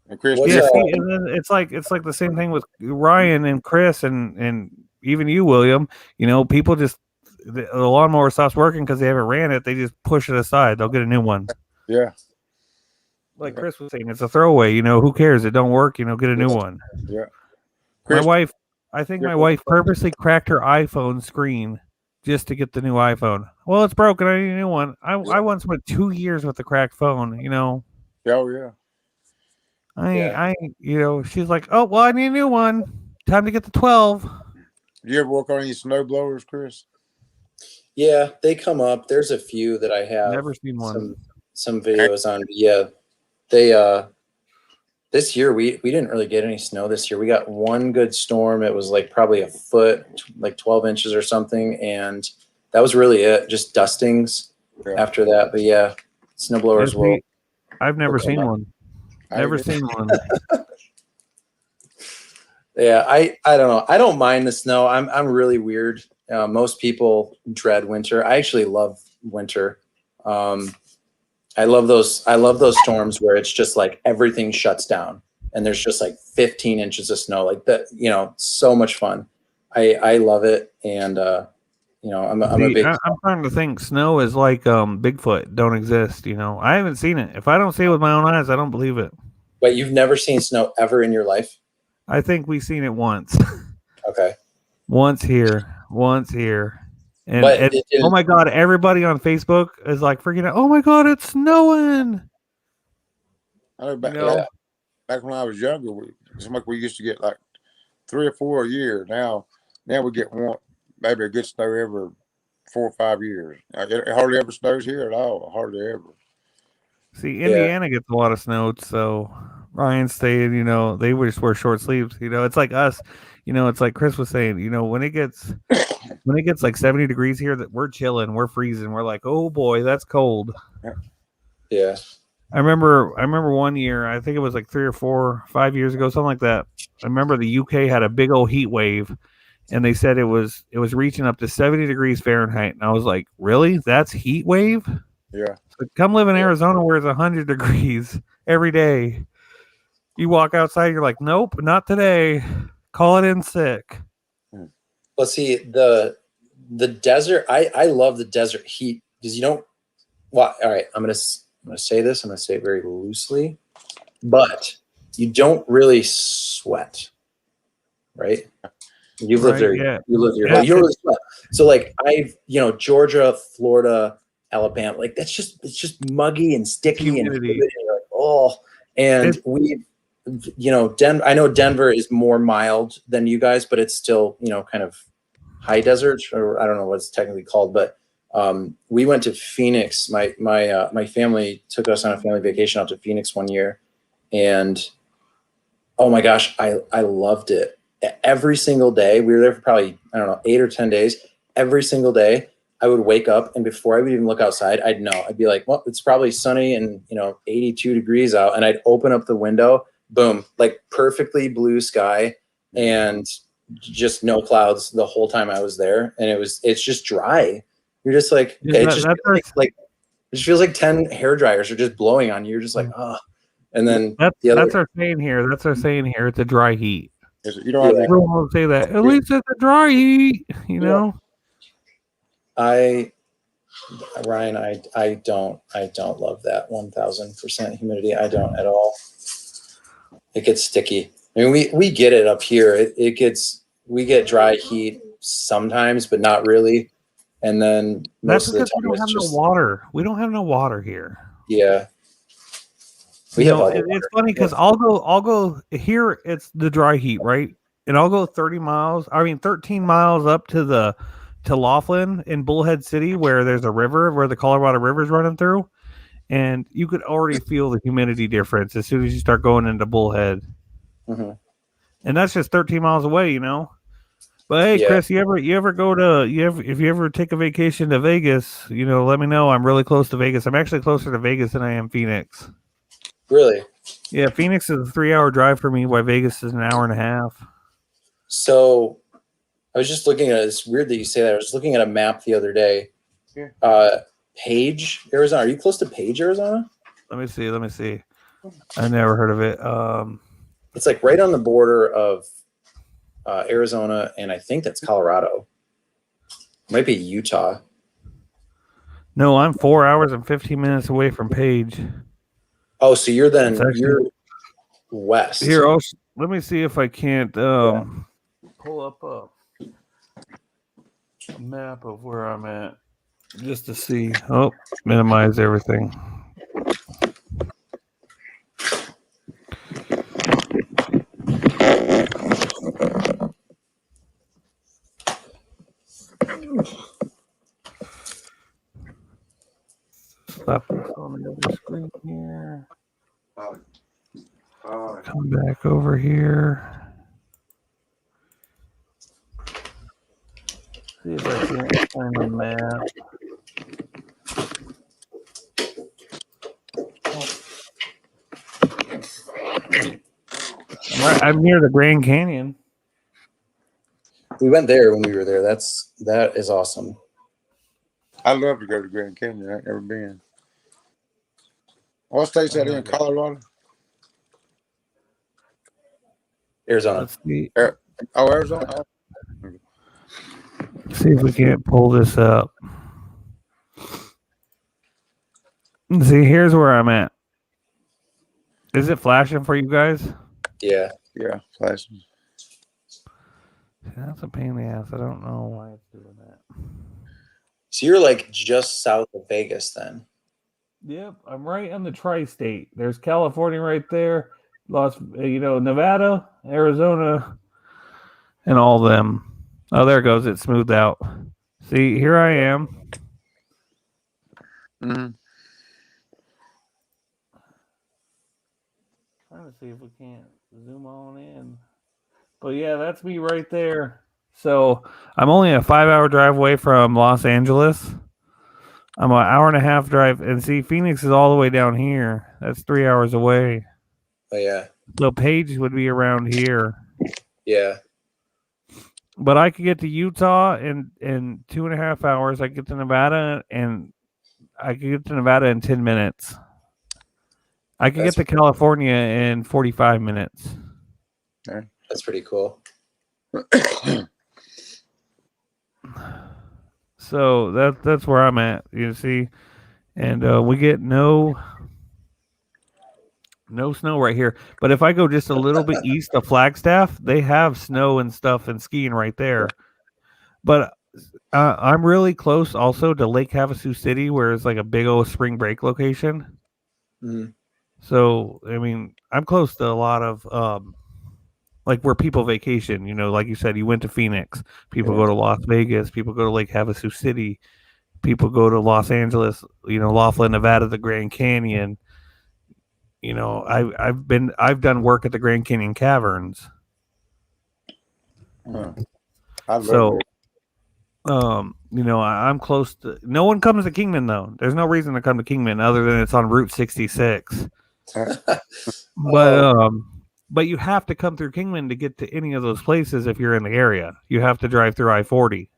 And Chris, and then it's like the same thing with Ryan and Chris and even you, William, people just the lawnmower stops working because they haven't ran it. They just push it aside. They'll get a new one. Yeah. Like Chris was saying, it's a throwaway. Who cares? It don't work. Get a new one. Yeah. My wife, I think Yeah. my wife purposely cracked her iPhone screen just to get the new iPhone. Well, it's broken. I need a new one. I once went 2 years with a cracked phone. Oh yeah. She's like, oh well, I need a new one. Time to get the 12. You ever work on any snow blowers, Chris? Yeah, they come up. There's a few that I have Never seen one. some videos on. Yeah, they this year we didn't really get any snow this year. We got one good storm. It was like probably a foot, like 12 inches or something, and that was really it. Just dustings after that. But yeah, snow blowers will. I've never will come seen up. one. Never seen one. Yeah, I don't know. I don't mind the snow. I'm really weird. Most people dread winter. I actually love winter. I love those storms where it's just like everything shuts down and there's just like 15 inches of snow. Like that, so much fun. I love it, and I'm a big. I'm trying to think. Snow is like Bigfoot. Don't exist. I haven't seen it. If I don't see it with my own eyes, I don't believe it. Wait, you've never seen snow ever in your life? I think we've seen it once. Okay. Once here. And, But oh my God, everybody on Facebook is like freaking out. Oh my God, it's snowing. I know back when I was younger, we used to get like 3 or 4 a year. Now we get one, maybe a good snow every 4 or 5 years. It hardly ever snows here at all. Hardly ever. See, Indiana gets a lot of snow, so Ryan's saying, they just wear short sleeves. It's like us. It's like Chris was saying, when it gets like 70 degrees here, that we're chilling, we're freezing. We're like, oh boy, that's cold. Yeah. I remember one year, I think it was like 3 or 4, 5 years ago, something like that. I remember the UK had a big old heat wave, and they said it was reaching up to 70 degrees Fahrenheit. And I was like, really? That's heat wave? Yeah. So come live in Arizona where it's 100 degrees every day. You walk outside, you're like, nope, not today. Call it in sick. Well, see, the desert, I love the desert heat because all right, I'm gonna say this, I'm gonna say it very loosely, but you don't really sweat, right? You've lived there. Yeah. You live here. Yeah. You don't really sweat. So like Georgia, Florida, Alabama, like it's just muggy and sticky and like, oh, and Denver. I know Denver is more mild than you guys, but it's still kind of high desert, or I don't know what it's technically called. But we went to Phoenix. My family took us on a family vacation out to Phoenix one year, and oh my gosh, I loved it. Every single day, we were there for probably 8 or 10 days. Every single day, I would wake up, and before I would even look outside, I'd be like, well, it's probably sunny and 82 degrees out, and I'd open up the window. Boom, like perfectly blue sky and just no clouds the whole time I was there. And it's just dry. You're just like, okay, it just feels like 10 hair dryers are just blowing on you. You're just like, oh. And then that's our saying here. That's our saying here. It's a dry heat. You don't have everyone will say that. At least it's a dry heat, Ryan, I don't love that 1000% humidity. I don't at all. It gets sticky. I mean, we get it up here. We get dry heat sometimes, but not really. And then most of the time we don't have no water. We don't have no water here. Yeah. It's funny because I'll go here. It's the dry heat, right? And I'll go 13 miles up to Laughlin in Bullhead City, where there's a river, where the Colorado River is running through. And you could already feel the humidity difference as soon as you start going into Bullhead. Mm-hmm. And that's just 13 miles away, But hey, Chris, if you ever take a vacation to Vegas, let me know. I'm really close to Vegas. I'm actually closer to Vegas than I am Phoenix. Really? Yeah, Phoenix is a 3-hour drive for me, while Vegas is an hour and a half. So I was just looking at it. It's weird that you say that. I was looking at a map the other day. Page, Arizona. Are you close to Page, Arizona? Let me see. I never heard of it. It's like right on the border of Arizona, and I think that's Colorado. Might be Utah. No, I'm 4 hours and 15 minutes away from Page. Oh, so you're then It's actually- you're west. Here, let me see if I can't pull up a map of where I'm at just to see. Oh, minimize everything. Stop this on the other screen here. Come back over here. See if I can't find the map. I'm near the Grand Canyon. We went there when we were there. That is awesome. I love to go to Grand Canyon. I've never been. What state's that in? Colorado? Arizona. Let's see. Oh, Arizona. See if we can't pull this up. See, here's where I'm at. Is it flashing for you guys? Yeah. Yeah, flashing. That's a pain in the ass. I don't know why it's doing that. So you're like just south of Vegas then. Yep, I'm right on the tri-state. There's California right there, Nevada, Arizona, and all them. Oh, there it goes. It's smoothed out. See, here I am. Mm-hmm. Trying to see if we can't zoom on in. But yeah, that's me right there. So I'm only a 5-hour drive away from Los Angeles. I'm an hour and a half drive, and see, Phoenix is all the way down here. That's 3 hours away. Oh yeah. So Page would be around here. Yeah. But I could get to Utah in 2.5 hours. I could get to Nevada, and I could get to Nevada in 10 minutes. I could get to California in 45 minutes. That's pretty cool. So that's where I'm at, you see, and we get no snow right here. But if I go just a little bit east of Flagstaff, they have snow and stuff and skiing right there. But I'm really close also to Lake Havasu City, where it's like a big old spring break location. Mm-hmm. So I mean, I'm close to a lot of like where people vacation, like you said, you went to Phoenix. People go to Las Vegas. People go to Lake Havasu City. People go to Los Angeles, Laughlin, Nevada, the Grand Canyon. I've done work at the Grand Canyon Caverns. So, I'm close to. No one comes to Kingman though. There's no reason to come to Kingman other than it's on Route 66. But you have to come through Kingman to get to any of those places if you're in the area. You have to drive through I-40.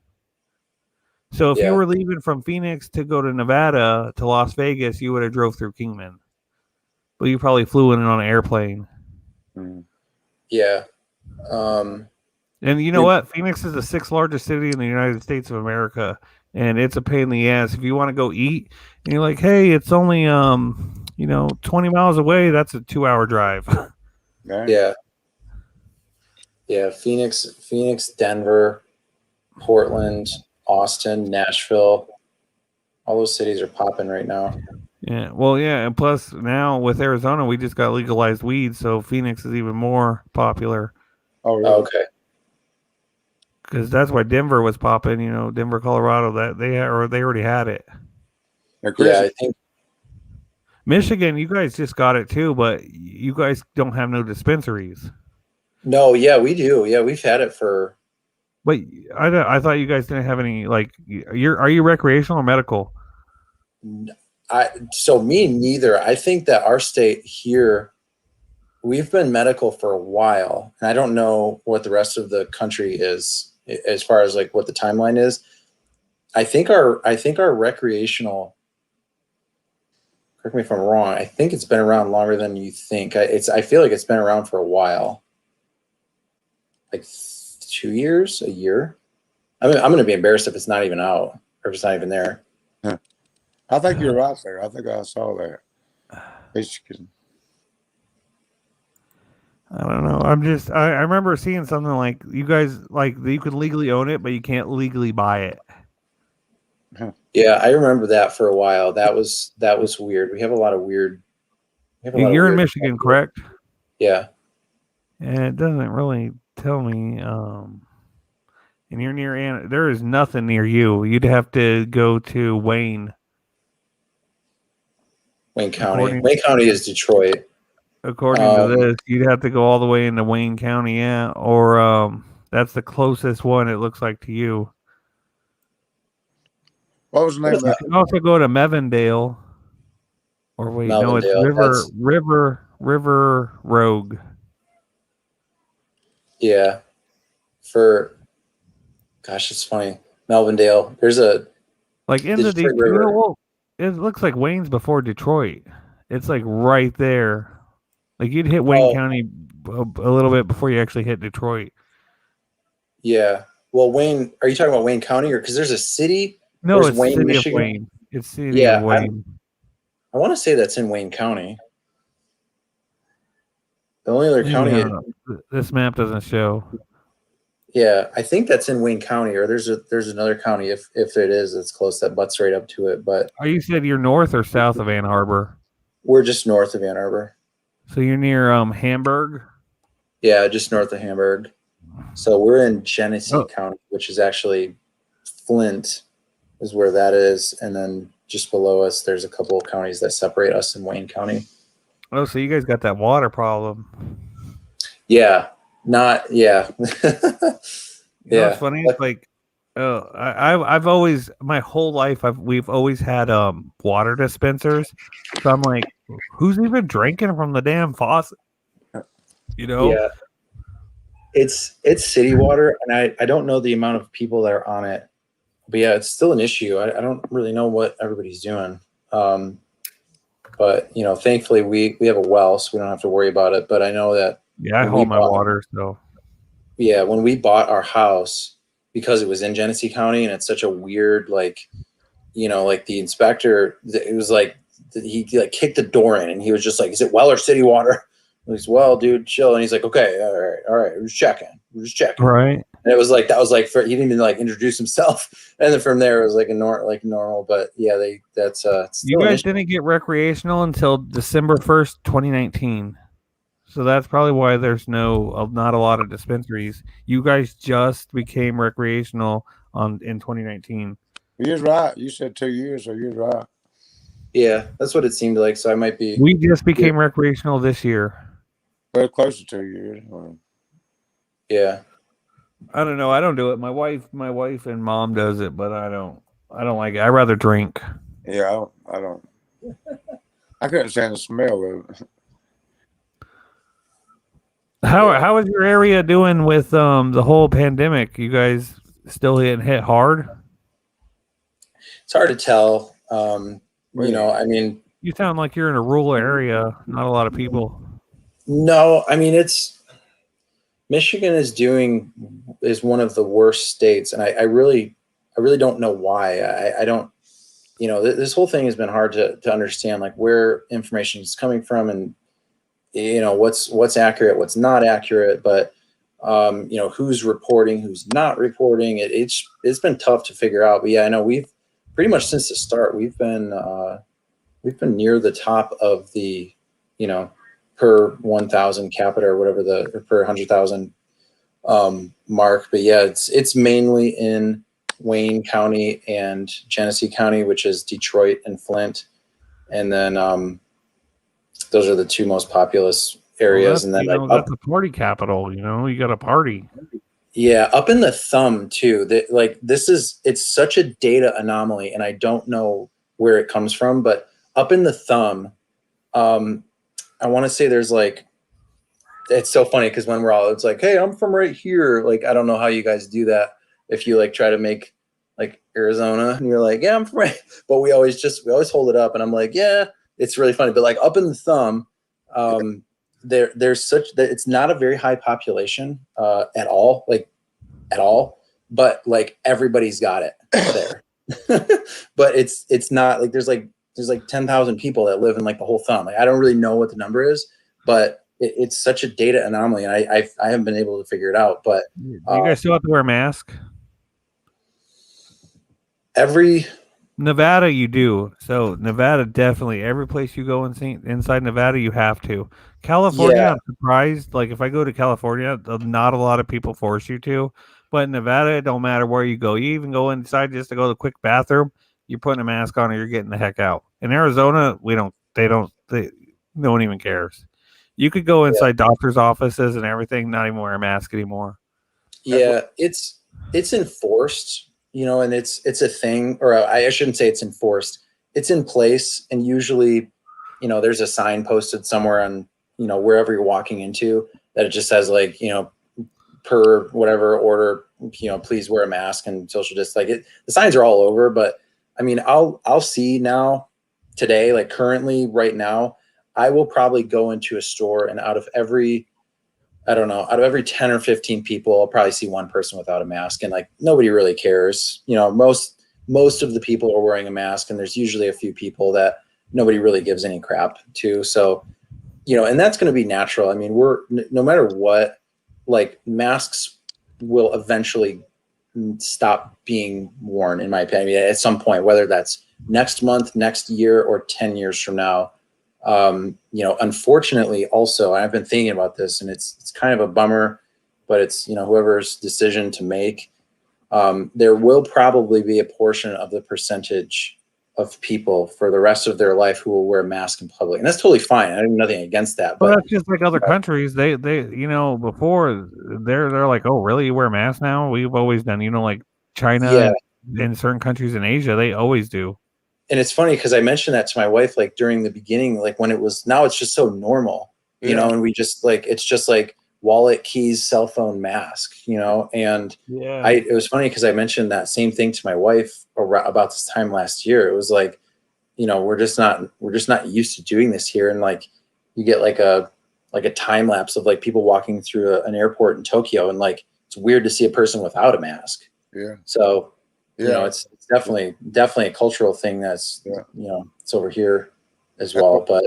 So if you were leaving from Phoenix to go to Nevada to Las Vegas, you would have drove through Kingman. But you probably flew in on an airplane. Yeah. And you know what? Phoenix is the 6th largest city in the United States of America. And it's a pain in the ass. If you want to go eat and you're like, hey, it's only 20 miles away, that's a 2-hour drive. Yeah. Yeah. Phoenix, Denver, Portland, Austin, Nashville. All those cities are popping right now. Yeah. Well, yeah. And plus now with Arizona, we just got legalized weed. So Phoenix is even more popular. Oh, really? Okay. Because that's why Denver was popping, Denver, Colorado, that they already had it. Yeah, I think Michigan, you guys just got it too, but you guys don't have no dispensaries. No, yeah, we do. Yeah, we've had it for. But I thought you guys didn't have any. Like, are you recreational or medical? So me neither. I think that our state here, we've been medical for a while, and I don't know what the rest of the country is as far as like what the timeline is. I think our recreational. Correct me if I'm wrong. I think it's been around longer than you think. I feel like it's been around for a while. Like 2 years, a year. I'm going to be embarrassed if it's not even out or if it's not even there. I think you're right there. I think I saw that. Michigan. I don't know. I remember seeing something like you guys like you could legally own it, but you can't legally buy it. Yeah, I remember that for a while. That was weird. We have a lot of weird. You're in Michigan, correct? Yeah. And it doesn't really tell me. And you're near Ann. There is nothing near you. You'd have to go to Wayne. Wayne County. Wayne County is Detroit. According to this, you'd have to go all the way into Wayne County, yeah, or that's the closest one it looks like to you. What was the name of You that? can also go to Mevendale, or wait, no, it's Melvindale. River Rogue. Yeah. Gosh, it's funny. Melvindale. There's Like in the Detroit River. well, it looks like Wayne's before Detroit. It's like right there. Like you'd hit Wayne County a little bit before you actually hit Detroit. Yeah. Well, Wayne, are you talking about Wayne County or because there's a city? No, it's Wayne, city Michigan. of Wayne. It's city of Wayne. I want to say that's in Wayne County. The only other county. This map doesn't show. Yeah, I think that's in Wayne County, or there's another county if it is that's close that butts right up to it. But You said you're north or south of Ann Arbor? We're just north of Ann Arbor. So you're near Hamburg? Yeah, just north of Hamburg. So we're in Genesee County, which is actually Flint is where that is. And then just below us, there's a couple of counties that separate us in Wayne County. Oh, so you guys got that water problem. Yeah. Yeah. You know what's funny? It's like, I've always, my whole life, we've always had water dispensers. So I'm like, who's even drinking from the damn faucet? You know? Yeah. It's city water, and I don't know the amount of people that are on it, but yeah, it's still an issue. I don't really know what everybody's doing. But you know, thankfully we have a well, so we don't have to worry about it. But I know that I hold my water, so yeah, when we bought our house, because it was in Genesee County and it's such a weird, like, you know, like the inspector, it was like he like kicked the door in and he was just like, "Is it well or city water?" And he's, "Well, dude, chill." And he's like, "Okay, all right, we're just checking." Right. And it was like, that was like, he didn't even like introduce himself. And then from there, it was like normal. But yeah, you guys didn't get recreational until December 1st, 2019. So that's probably why there's not a lot of dispensaries. You guys just became recreational in 2019. You're right. You said 2 years, so you're right. Yeah, that's what it seemed like. So I might be. We just became recreational this year. Well, close to 2 years. Yeah. I don't know. I don't do it. My wife and mom does it, but I don't like it. I rather drink. Yeah, I don't. I couldn't stand the smell of it. How is your area doing with the whole pandemic? You guys still getting hit hard? It's hard to tell. You know, I mean, you sound like you're in a rural area. Not a lot of people. No, I mean Michigan is one of the worst states, and I really don't know why. I don't, you know, this whole thing has been hard to understand, like where information is coming from, and you know what's accurate, what's not accurate. But you know, who's reporting, who's not reporting. It's been tough to figure out. But yeah, I know we've pretty much since the start we've been near the top of the, you know, per 1,000 capita or whatever or per 100,000 mark. But yeah, it's mainly in Wayne County and Genesee County, which is Detroit and Flint. And then those are the two most populous areas. And then that's the party capital, you know, you got a party. Yeah, up in the thumb too. It's such a data anomaly, and I don't know where it comes from, but up in the thumb, I want to say there's like, it's so funny because when it's like, hey, I'm from right here. Like, I don't know how you guys do that. If you like try to make like Arizona and you're like, yeah, I'm from right. But we always hold it up and I'm like, yeah, it's really funny. But like up in the thumb, there's it's not a very high population at all. Like at all, but like everybody's got it there. But it's not like there's like 10,000 people that live in like the whole thumb. Like I don't really know what the number is, but it's such a data anomaly, and I haven't been able to figure it out. But You guys still have to wear a mask? every Nevada, you do. So Nevada, definitely. Every place you go inside Nevada, you have to. California, Yeah. I'm surprised. Like if I go to California, not a lot of people force you to. But in Nevada, it don't matter where you go. You even go inside just to go to the quick bathroom. You're putting a mask on, or you're getting the heck out. In Arizona, no one even cares. You could go inside doctors' offices and everything, not even wear a mask anymore. Yeah, it's enforced, and it's a thing, or I shouldn't say it's enforced. It's in place, and usually, there's a sign posted somewhere on, wherever you're walking into that it just says like, per whatever order, please wear a mask and social distance. Like the signs are all over, but I mean, I'll see now today, like currently right now, I will probably go into a store and out of every 10 or 15 people, I'll probably see one person without a mask, and like nobody really cares. Most of the people are wearing a mask, and there's usually a few people that nobody really gives any crap to. So, and that's going to be natural. I mean, no matter what, like masks will eventually stop being worn, in my opinion, at some point, whether that's next month, next year, or 10 years from now. Unfortunately also, I've been thinking about this, and it's kind of a bummer, but it's, whoever's decision to make, there will probably be a portion of the percentage of people for the rest of their life who will wear masks in public. And that's totally fine. I have nothing against that. But But that's just like other countries. They before they're like, oh, really? You wear a mask now? We've always done, like China yeah. and certain countries in Asia, they always do. And it's funny because I mentioned that to my wife, like during the beginning, like when now it's just so normal, and we just like, it's just like wallet, keys, cell phone, mask, and Yeah. it was funny because I mentioned that same thing to my wife about this time last year. It was like, we're just not used to doing this here. And like, you get like a time lapse of like people walking through an airport in Tokyo, and like, it's weird to see a person without a mask. Yeah. So, it's definitely a cultural thing that's, it's over here as well. But,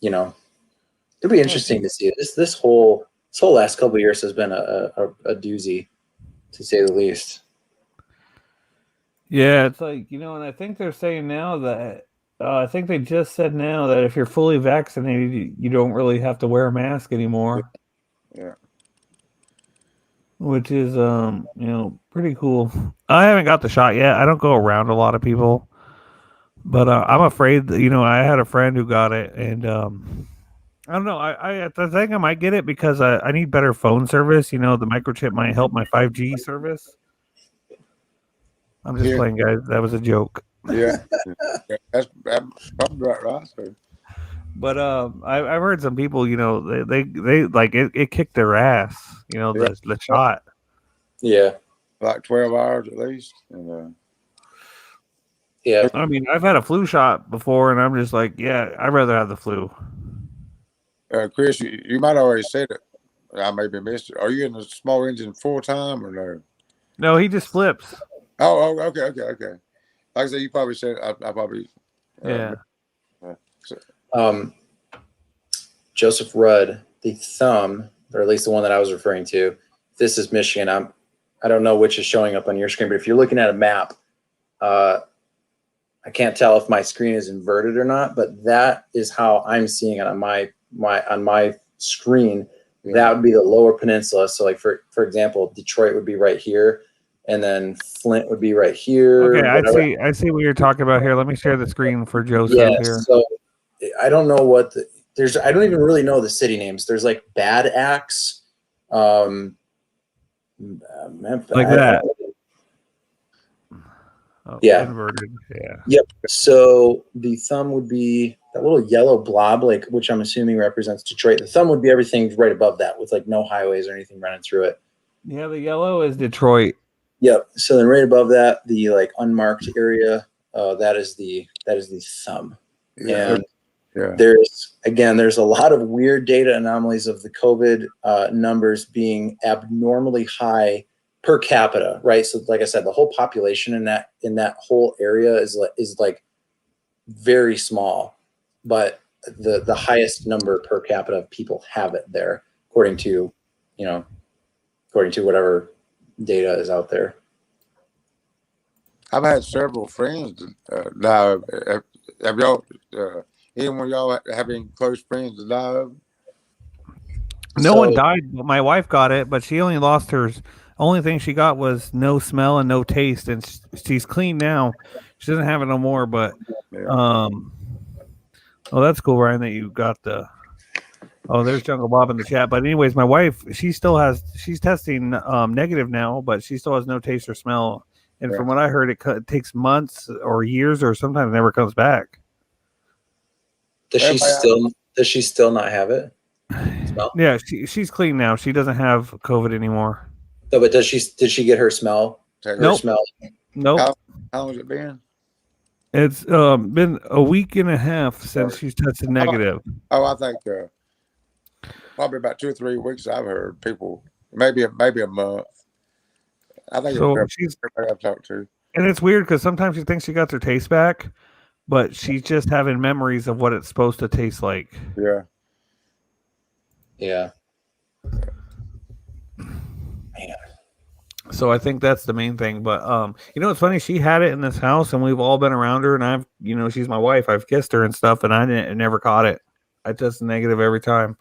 it'll be interesting to see this whole last couple of years has been a doozy, to say the least. Yeah, it's like, and I think they're saying now that I think they just said now that if you're fully vaccinated, you don't really have to wear a mask anymore. Yeah. Which is pretty cool. I haven't got the shot yet. I don't go around a lot of people, but I'm afraid that, I had a friend who got it, and I don't know. I think I might get it because I need better phone service. The microchip might help my 5G service. I'm just playing, guys. That was a joke. Yeah. That's probably right. So. But I've heard some people, they like it kicked their ass. The shot. Yeah. Like 12 hours at least. And, yeah. I mean, I've had a flu shot before, and I'm just like, yeah, I'd rather have the flu. Chris, you might have already said it. I maybe missed it. Are you in the small engine full time or no? No, he just flips. Oh, okay. Like I said, you probably said I probably. Yeah. Joseph Rudd, the thumb, or at least the one that I was referring to. This is Michigan. I don't know which is showing up on your screen, but if you're looking at a map, I can't tell if my screen is inverted or not, but that is how I'm seeing it on my screen. Yeah. That would be the Lower Peninsula. So like for example, Detroit would be right here, and then Flint would be right here. Okay, I see what you're talking about here. Let me share the screen for Joseph here. So I don't know what I don't even really know the city names. There's like Bad Axe, Memphis, like that. Yeah. Inverted. Yeah. Yep. So the thumb would be that little yellow blob, like, which I'm assuming represents Detroit. The thumb would be everything right above that, with like no highways or anything running through it. Yeah, the yellow is Detroit. Yep. So then right above that, the like unmarked area, that is the thumb. Yeah. Yeah. there's a lot of weird data anomalies of the COVID numbers being abnormally high per capita, right? So like I said, the whole population in that whole area is like very small, but the highest number per capita of people have it there, according to whatever data is out there. I've had several friends die. Have y'all? Anyone of y'all have any close friends that die of? No one died, but my wife got it, but she only lost hers. Only thing she got was no smell and no taste, and she's clean now. She doesn't have it no more, but Yeah. oh, that's cool, Ryan, that you got the. Oh, there's Jungle Bob in the chat. But anyways, my wife, she's testing negative now, but she still has no taste or smell. And from what I heard, it takes months or years, or sometimes never comes back. Does she still not have it? Smell? Yeah, she's clean now. She doesn't have COVID anymore. No, but did she get her smell? Nope. Nope. How long has it been? It's been a week and a half since she's tested negative. Oh, I think probably about 2 or 3 weeks. I've heard people maybe a month. I think so. She's everybody I've talked to. And it's weird because sometimes she thinks she got their taste back, but she's just having memories of what it's supposed to taste like. Yeah. Yeah. Man. So I think that's the main thing. But it's funny. She had it in this house, and we've all been around her. And I've, she's my wife. I've kissed her and stuff, and I never caught it. I tested negative every time.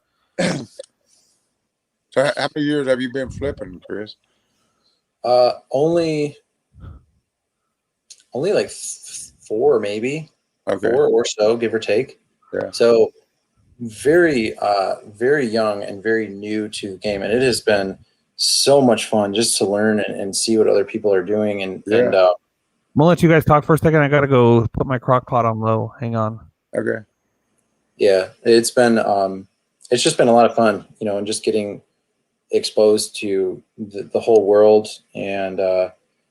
So how many years have you been flipping, Chris? Only like 4, maybe. Okay. 4 or so, give or take. Yeah. So very young and very new to the game, and it has been so much fun just to learn and see what other people are doing. And I'm gonna let you guys talk for a second. I gotta go put my crock pot on low. Hang on. Okay. Yeah, it's just been a lot of fun, and just getting exposed to the whole world, and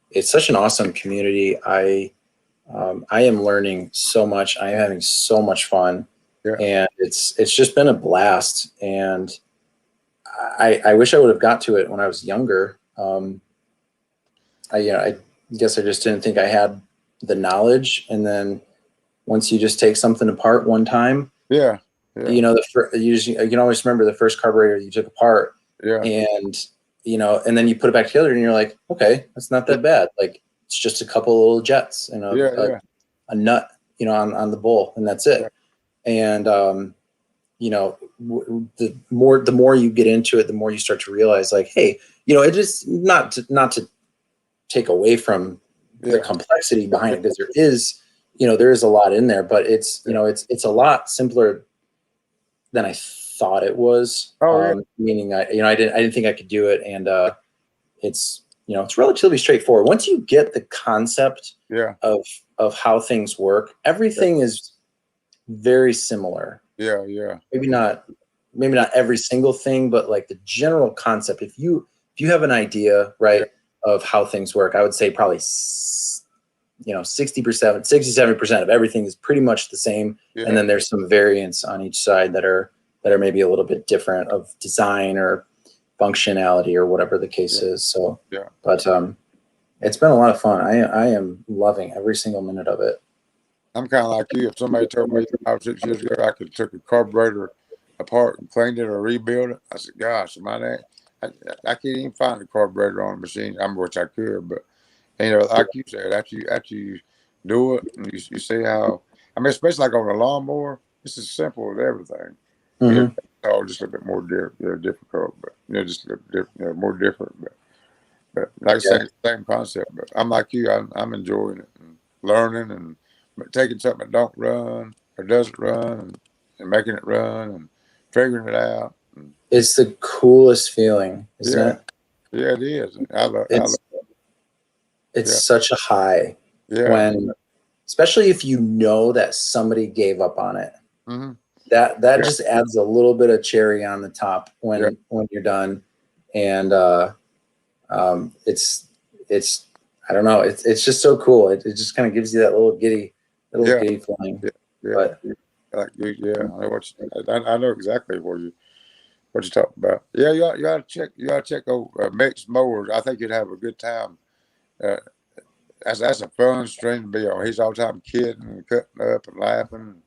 it's such an awesome community. I am learning so much. I am having so much fun, and it's just been a blast. And I wish I would have got to it when I was younger. I guess I just didn't think I had the knowledge. And then once you just take something apart one time, yeah. You can always remember the first carburetor you took apart. Yeah. And and then you put it back together, and you're like, okay, that's not that bad. Like, it's just a couple of little jets and a nut, on the bowl, and that's it. And the more you get into it, the more you start to realize, like, hey, it is not to take away from the complexity behind it, because there is a lot in there, but it's it's a lot simpler than I thought it was. Meaning I didn't think I could do it, and it's relatively straightforward once you get the concept of how things work. Everything is very similar. Maybe not every single thing, but like the general concept. If you have an idea, right, of how things work, I would say probably 67% of everything is pretty much the same. And then there's some variants on each side that are maybe a little bit different of design or functionality or whatever the case is. So, but it's been a lot of fun. I am loving every single minute of it. I'm kind of like you. If somebody told me 5 or 6 years ago I could took a carburetor apart and cleaned it or rebuild it, I said, gosh, I can't even find a carburetor on a machine. I wish I could, but like you said, after you do it and you see how, especially like on a lawnmower, this is simple with everything. Mm-hmm. Just a bit more difficult, but just a bit more different. But like I said, same concept. But I'm like you. I'm enjoying it and learning and taking something that don't run or doesn't run and making it run and figuring it out. It's the coolest feeling, isn't it? Yeah, it is. It's such a high when, especially if you know that somebody gave up on it. Mm-hmm. That just adds a little bit of cherry on the top when you're done, and it's I don't know, it's just so cool. It just kind of gives you that little giddy feeling. But Like yeah, I know I know exactly what you're talking about. Yeah, you gotta check over Mix Mowers. I think you'd have a good time. Uh, that's a fun string to be on. He's all the time kidding and cutting up and laughing.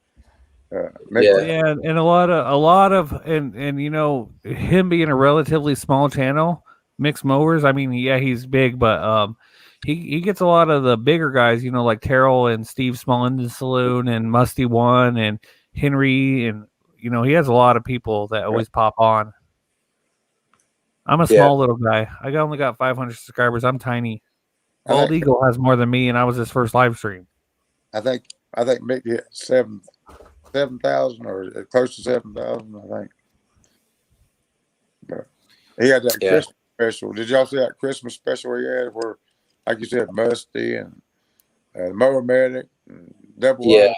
Yeah. Yeah, and a lot of and you know, him being a relatively small channel, Mixed Mowers. I mean, yeah, he's big, but he gets a lot of the bigger guys, you know, like Terrell and Steve Smollen's Saloon and Musty One and Henry, and you know, he has a lot of people that always pop on. I'm a Yeah. small little guy. Only got 500 subscribers. I'm tiny. I Bald think Eagle has more than me, and I was his first live stream. I think Mick hit 7,000 or close to 7,000. I think. But he had that Yeah. Christmas special. Did y'all see that Christmas special he had where, like you said, Musty and Mower Medic and Double Yeah. Y?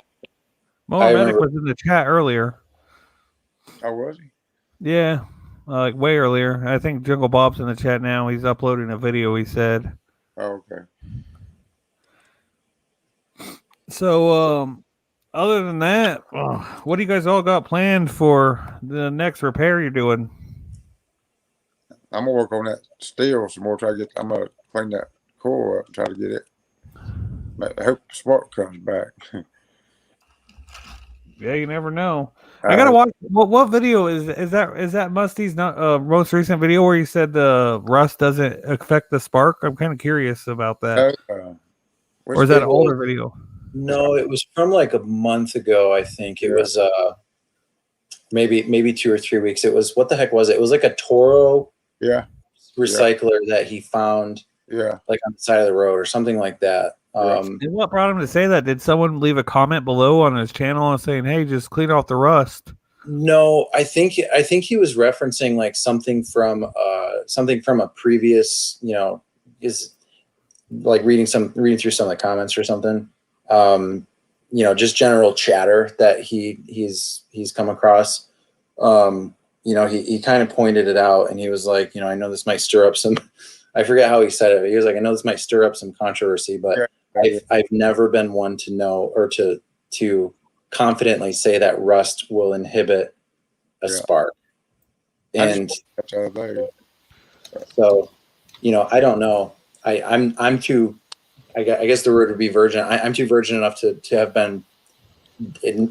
Mo I Medic remember- was in the chat earlier. Oh, was he? Yeah, like way earlier. I think Jungle Bob's in the chat now. He's uploading a video, he said. Oh, okay. So, other than that, what do you guys all got planned for the next repair you're doing? I'm gonna work on that steel some more. I'm gonna clean that core up and try to get it. I hope spark comes back. Yeah, you never know. I gotta watch. What video is that? Is that Musty's most recent video where he said the rust doesn't affect the spark? I'm kind of curious about that. Or is that an older video? No, it was from like a month ago. I think it was maybe 2 or 3 weeks. It was, what the heck was it? It was like a Toro Yeah, recycler that he found yeah. like on the side of the road or something like that. And what brought him to say that? Did someone leave a comment below on his channel and saying, "Hey, just clean off the rust"? No, I think he was referencing like something from a previous, you know, is like reading through some of the comments or something. You know, just general chatter that he's come across. You know, he kind of pointed it out and he was like, you know, I know this might stir up some, I forget how he said it, but he was like, I know this might stir up some controversy, but I've never been one to know or to confidently say that rust will inhibit a spark. And so, you know, I don't know. I'm too, I guess the word would be virgin. I'm too virgin enough to have been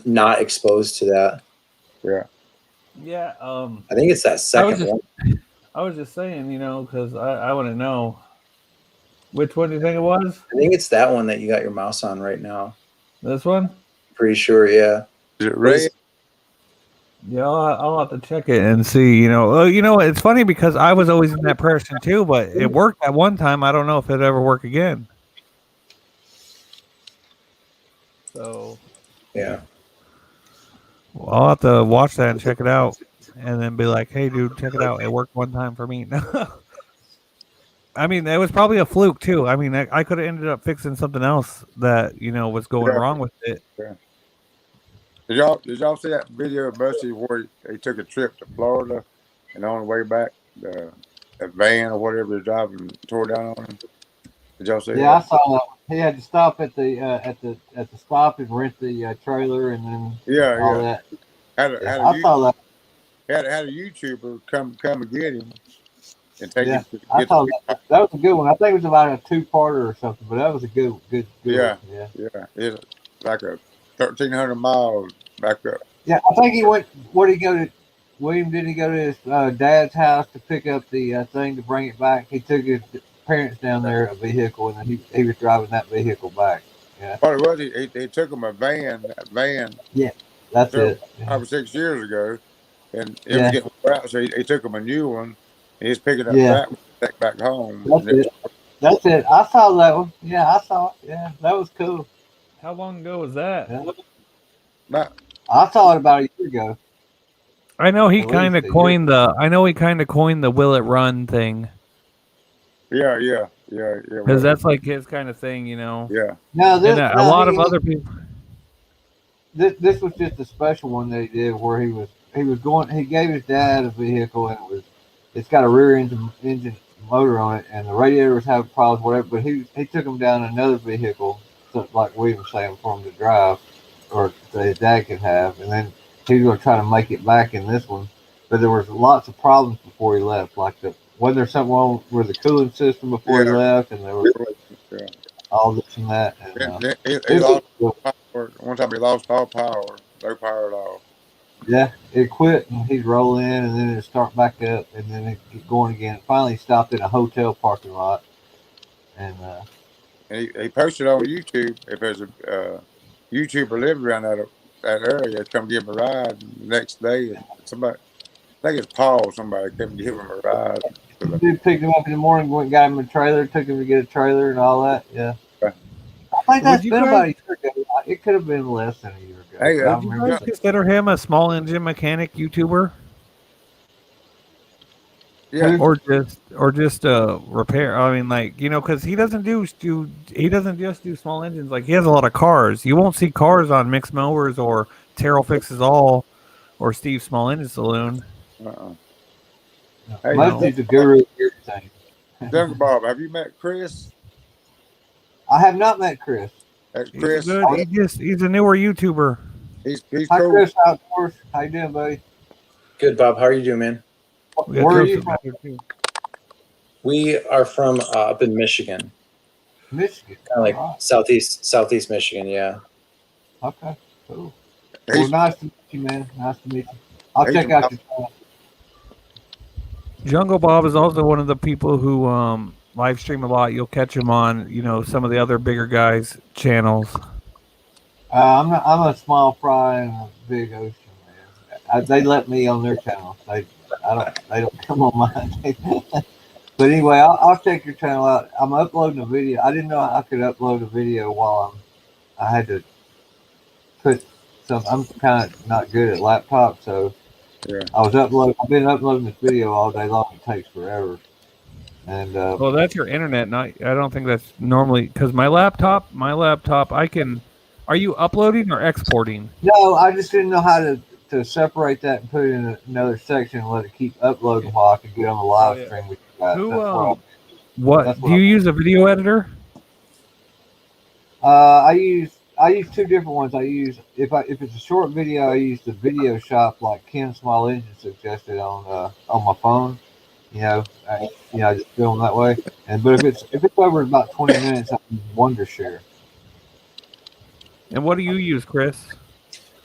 not exposed to that. Yeah. Yeah. I think it's that second one. I was just saying, you know, because I want to know. Which one do you think it was? I think it's that one that you got your mouse on right now. This one? Pretty sure, yeah. Is it red? Yeah, I'll have to check it and see. You know, it's funny because I was always in that person too, but it worked at one time. I don't know if it'd ever work again. So, yeah. Well, I'll have to watch that and check it out, and then be like, "Hey, dude, check it out. It worked one time for me." I mean, it was probably a fluke too. I mean, I could have ended up fixing something else that, you know, was going wrong with it. Yeah. Did y'all see that video of Musty where he took a trip to Florida and on the way back the van or whatever he's driving tore down on him? Did y'all see that? I saw that. He had to stop at the stop and rent the trailer and then all that. I saw that. Had a YouTuber come and get him and take him to I saw that. That was a good one. I think it was about a 2-parter or something, but that was a good yeah. one. Yeah. It's like a 1,300 miles back up. Yeah, I think he went. What did he go to? William, did he go to his dad's house to pick up the thing to bring it back? He took his parents down there a vehicle, and then he was driving that vehicle back. Yeah. What it was, he took him a van. Yeah, that's it. 5 or 6 years ago, and it was getting out, so he took him a new one. And he's picking up back home. That's it. I saw that one. Yeah, I saw it. Yeah, that was cool. How long ago was that? Yeah. I saw it about a year ago. I know he kind of coined the "will it run" thing. Yeah. Because that's like his kind of thing, you know. Yeah. No, a lot of other people. This was just a special one that he did where he was going. He gave his dad a vehicle and it's got a rear engine motor on it, and the radiator was having problems, whatever. But he took him down another vehicle, so, like William was saying, for him to drive. or that his dad could have, and then he was going to try to make it back in this one. But there was lots of problems before he left. Like wasn't there something wrong with the cooling system before he Yeah. left, and there was Yeah. all this and that. And, He lost power. One time he lost all power, no power at all. yeah, it quit, and he'd roll in, and then it'd start back up, and then it'd get going again. Finally, stopped in a hotel parking lot, and And he posted on YouTube if there's a YouTuber lived around that area, come give him a ride. And the next day, somebody, I think it's Paul, somebody come give him a ride. the dude picked him up in the morning, went and got him a trailer, took him to get a trailer and all that. Yeah, Okay. I think that's Would you been guys- about a year ago. It could have been less than a year ago. Hey, I would you remember Guys consider him a small engine mechanic YouTuber, Yeah, or just repair? I mean, like, you know, because he doesn't just do small engines. Like, he has a lot of cars. You won't see cars on Mixed Mowers or Terrell Fixes All or Steve's Small Engine Saloon. Hey, Most he's a guru of everything. Jungle Bob, have you met Chris? I have not met Chris. That's He's Chris. good. He's a newer YouTuber. He's Hi, cool. Chris Outdoors. How you doing, buddy? Good, Bob. How are you doing, man? We got Where are Joseph you from? back here, too. We are from up in Michigan, Michigan. kind of like All right. southeast Michigan. Yeah. Okay, cool. Well, He's, nice to meet you, man. Nice to meet you. I'll He's check out your channel. Jungle Bob is also one of the people who live stream a lot. You'll catch him on, you know, some of the other bigger guys' channels. I'm a small fry in a big ocean, man. They let me on their channel. They don't come on mine. But anyway, I'll check your channel out. I'm uploading a video. I didn't know I could upload a video while I had to put some. I'm kind of not good at laptop, so Yeah. I've been uploading this video all day long. It takes forever. And Well, that's your internet. Not. I don't think that's normally because my laptop. I can. Are you uploading or exporting? no, I just didn't know how to separate that and put it in another section and let it keep uploading while I could get on the live Oh, yeah. stream with you guys. Who, That's what What That's do what you I'm- use a video editor? I use two different ones. I use if it's a short video, I use the video shop like Ken Small Engine suggested on my phone. I just film that way. But if it's over about 20 minutes, I use Wondershare. And what do you use, Chris?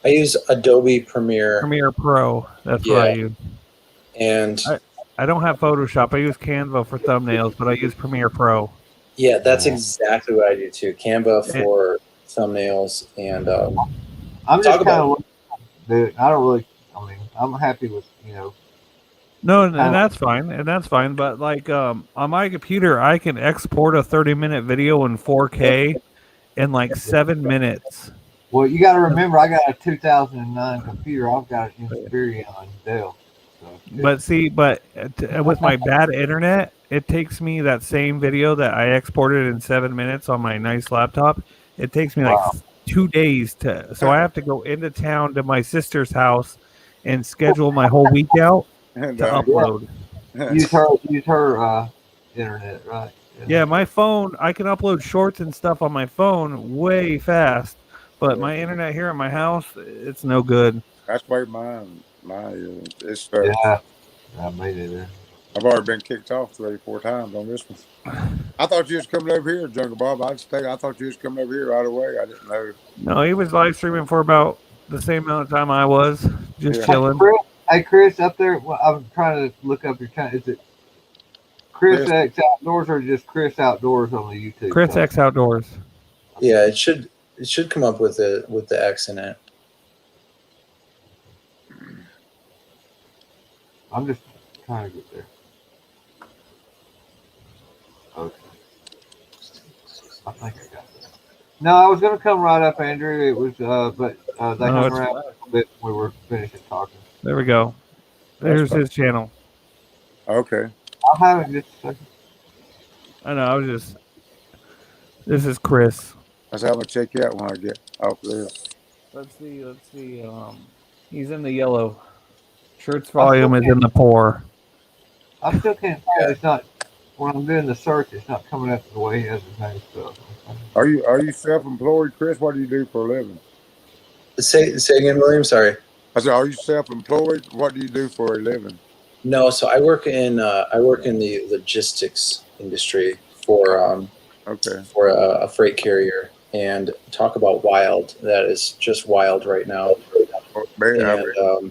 I use Adobe Premiere, Premiere Pro. That's what I Yeah. use. and I don't have Photoshop. I use Canva for thumbnails, but I use Premiere Pro. yeah, that's Yeah. exactly what I do too. Canva for thumbnails, and I'm Talk just kind about of I don't really. I mean, I'm happy with No, and that's fine. And that's fine. But like on my computer, I can export a 30-minute video in 4K in like 7 minutes. Well, you got to remember, I got a 2009 computer. I've got an Inspiron Dell. So But see, with my bad internet, it takes me that same video that I exported in 7 minutes on my nice laptop. It takes me like 2 days to. So I have to go into town to my sister's house and schedule my whole week out And, to upload. use her internet, right? Yeah, my phone, I can upload shorts and stuff on my phone way fast, but my internet here at my house, it's no good. that's where mine is. It's Yeah, I made it there. I've already been kicked off 3-4 times on this one. I thought you was coming over here, Jungle Bob. I thought you was coming over here right away. I didn't know. No, he was live streaming for about the same amount of time I was, just Yeah. chilling. Hey, Chris, up there. Well, I'm trying to look up your channel. Is it Chris Chris. X Outdoors or just Chris Outdoors on the YouTube? Chris channel? X Outdoors. yeah, it should come up with the X in it. I'm just trying to get there. Okay. I think I got that. No, I was gonna come right up, Andrew. It was, but they No, hung it's- around a little bit when we were finishing talking. There we go. There's fine. his channel. Okay. I'll have it in just a second. I know, I was just. This is Chris. That's how I'm gonna check you out when I get off there. Let's see. He's in the yellow. Shirts volume is in the pour. I still can't find it. It's not when I'm doing the search. It's not coming up the way he has his name spelled. Are you self-employed, Chris? What do you do for a living? Say again, William. Sorry. I said, are you self-employed? What do you do for a living? No, so I work in the logistics industry for Okay. a freight carrier, and talk about wild. That is just wild right now. Man, And Well,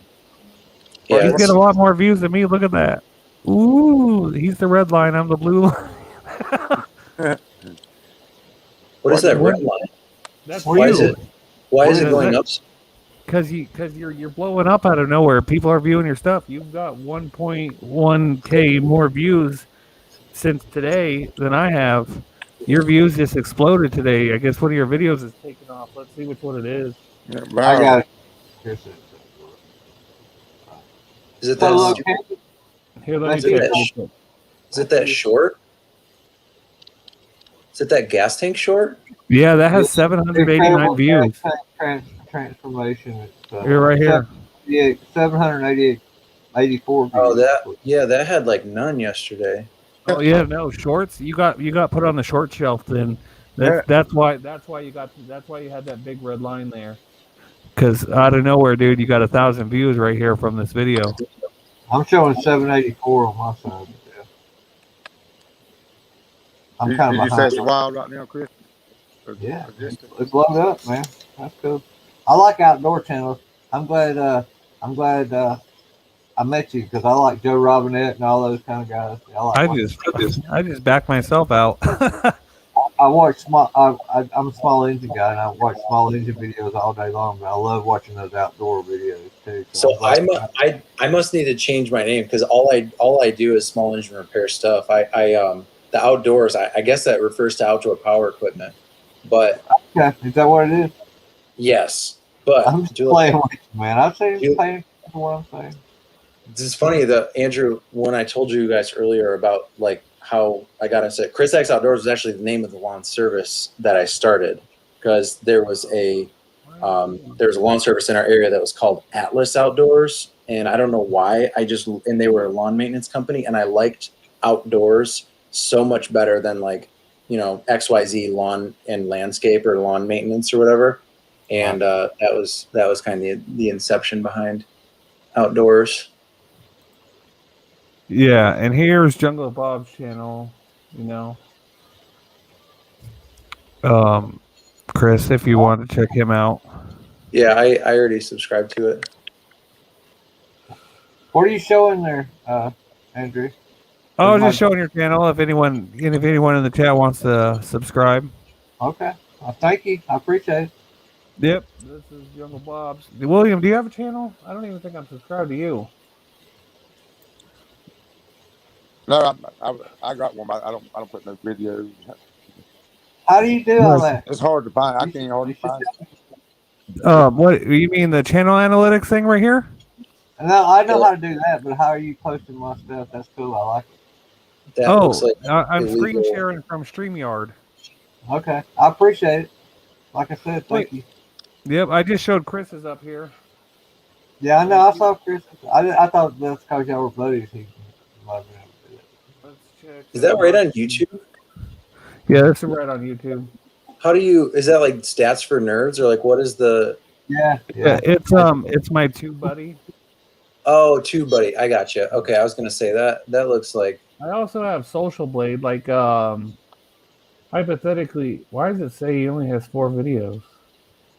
yeah, he's it's- getting a lot more views than me. Look at that. Ooh, he's the red line. I'm the blue line. what is that What- red line? That's Why is you. it? Why is it What is going it? up? Because you're blowing up out of nowhere. People are viewing your stuff. You've got 1.1K more views since today than I have. Your views just exploded today. I guess one of your videos is taken off. Let's see which one it is. Yeah, I got it. Here's it. Is it So that? look, Here, let me Is it check. that Is it that short? Is it that gas tank short? Yeah, that has 789 views. Transformation. It's, You're right here. Yeah, 788, 84 views. Oh, that had like none yesterday. Oh yeah, no shorts. You got put on the short shelf. Then that's why you had that big red line there. Because out of nowhere, dude, you got 1,000 views right here from this video. I'm showing 784 on my side. Yeah. I'm Did kind you of say behind. it's wild right now, Chris? Yeah, Logistics? it's blowed up, man. That's cool. I like outdoor channels. I'm glad I met you because I like Joe Robinette and all those kind of guys. I just backed myself out. I watch small. I'm a small engine guy, and I watch small engine videos all day long. But I love watching those outdoor videos too. So I'm glad- I must need to change my name because all I do is small engine repair stuff. The outdoors. I guess that refers to outdoor power equipment. But yeah, is that what it is? yes, but I'm just playing with you, man. I'm saying You- playing for what I'm saying. it's funny that Andrew, when I told you guys earlier about like how I got into Chris X Outdoors was actually the name of the lawn service that I started because there was a lawn service in our area that was called Atlas Outdoors, and I don't know why and they were a lawn maintenance company, and I liked outdoors so much better than like XYZ lawn and landscape or lawn maintenance or whatever, and that was kind of the inception behind outdoors. Yeah, and here's Jungle Bob's channel. Chris, if you want to check him out. Yeah, I already subscribed to it. What are you showing there, Andrew? Oh, just showing your channel. If anyone in the chat wants to subscribe. Okay. Thank you. I appreciate it. Yep. This is Jungle Bob's. William, do you have a channel? I don't even think I'm subscribed to you. No, I got one, but I don't put no videos. How do you do all that? It's hard to find. I can't hardly find it. What you mean the channel analytics thing right here? No, I know how to do that, but how are you posting my stuff? That's cool. I like it. That looks like I'm screen illegal. sharing from StreamYard. Okay. I appreciate it. Like I said, thank you. Yep, I just showed Chris's up here. Yeah, I know. I saw Chris. I thought that's because y'all were buddies. He might have been able to do it. Let's check. Is that right on YouTube? Yeah, that's right on YouTube. How do you? Is that like stats for nerds or like what is the? Yeah. Yeah, it's my tube buddy. Oh, TubeBuddy. I got you. Okay, I was gonna say that. That looks like. I also have Social Blade. Like, hypothetically, why does it say he only has 4 videos?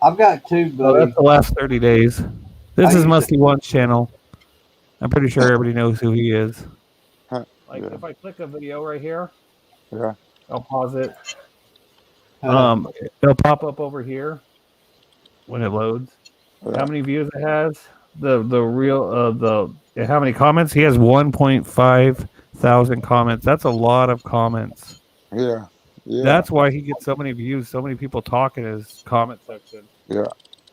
I've got two, Oh, buddy. that's the last 30 days. This I is use Musty One's channel. I'm pretty sure everybody knows who he is. Huh, Like, yeah. if I click a video right here, Yeah. I'll pause it. Uh, It'll pop up over here when it loads. Yeah. How many views it has? The real how many comments? He has 1.5 thousand comments. That's a lot of comments. Yeah. Yeah. That's why he gets so many views. So many people talk in his comment section. Yeah.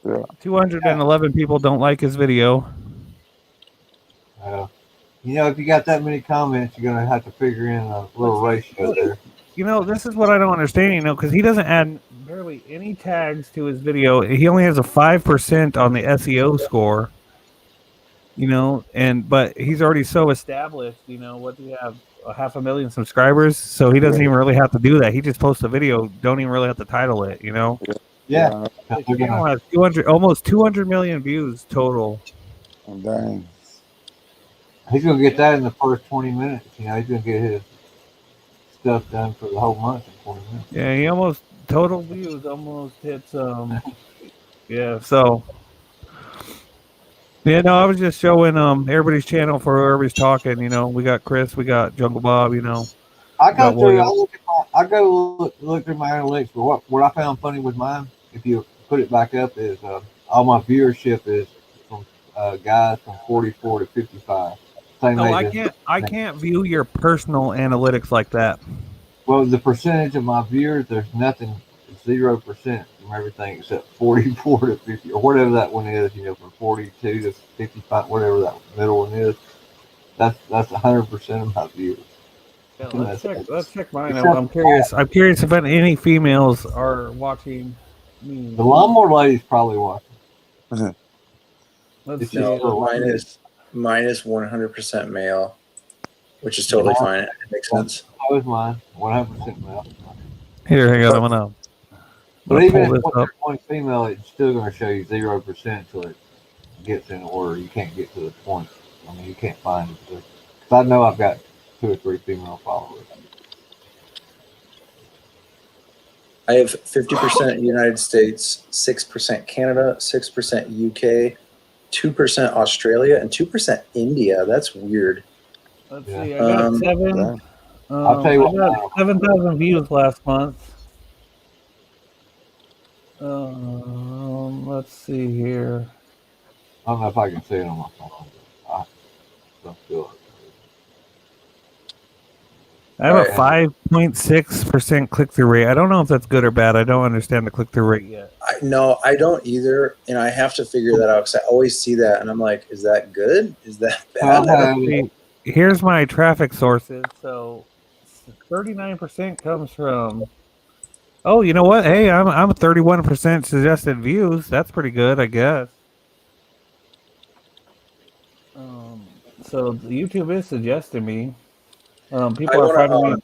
Yeah. 211 people don't like his video. if you got that many comments, you're gonna have to figure in a little ratio there. This is what I don't understand. Because he doesn't add barely any tags to his video. He only has a 5% on the SEO score. But he's already so established. What do you have? 500,000 subscribers, so he doesn't even really have to do that. He just posts a video. Don't even really have to title it. Yeah. The They're channel gonna- has 200, almost 200 million views total. Oh, dang. he's gonna get that in the first 20 minutes. You know, he's gonna get his stuff done for the whole month in 20 minutes. Yeah, he almost total views almost hits yeah, so yeah, no, I was just showing everybody's channel for everybody's talking, you know. We got Chris, we got Jungle Bob, you know. I go Got through. William. I look at my. I go look through my analytics. But what I found funny with mine, if you put it back up, is all my viewership is from guys from 44 to 55. Same No, age as- I can't view your personal analytics like that. Well, the percentage of my viewers, there's nothing, 0% from everything except 44 to 50 or whatever that one is. You know, from 42 to 55, whatever that middle one is. That's 100% of my viewers. Yeah, let's let's check mine. Except- I'm curious. I'm curious if any females are watching me. The lawnmower lady's probably watching. Let's It's see. just- No, mine is 100% male, which is totally fine. It makes sense. That was mine, 100% male. Here, hang on, I'm gonna But even if pull this up. one female, it's still going to show you 0% until it gets in order. You can't get to the point. I mean, you can't find it. Because I know I've got 2 or 3 female followers. I have 50% United States, 6% Canada, 6% UK, 2% Australia, and 2% India. That's weird. Let's Yeah. see. I got seven. Yeah. I'll tell you I got what. 7,000 views last month. Let's see here. I don't know if I can see it on my phone. I don't feel it. I have a Alright. 5.6% click through rate. I don't know if that's good or bad. I don't understand the click through rate yet. No, I don't either, and I have to figure that out because I always see that, and I'm like, is that good? Is that bad? Uh, See, here's my traffic sources. So 39% comes from. Oh, you know what? Hey, I'm 31% suggested views. That's pretty good, I guess. So YouTube is suggesting me. People are finding me.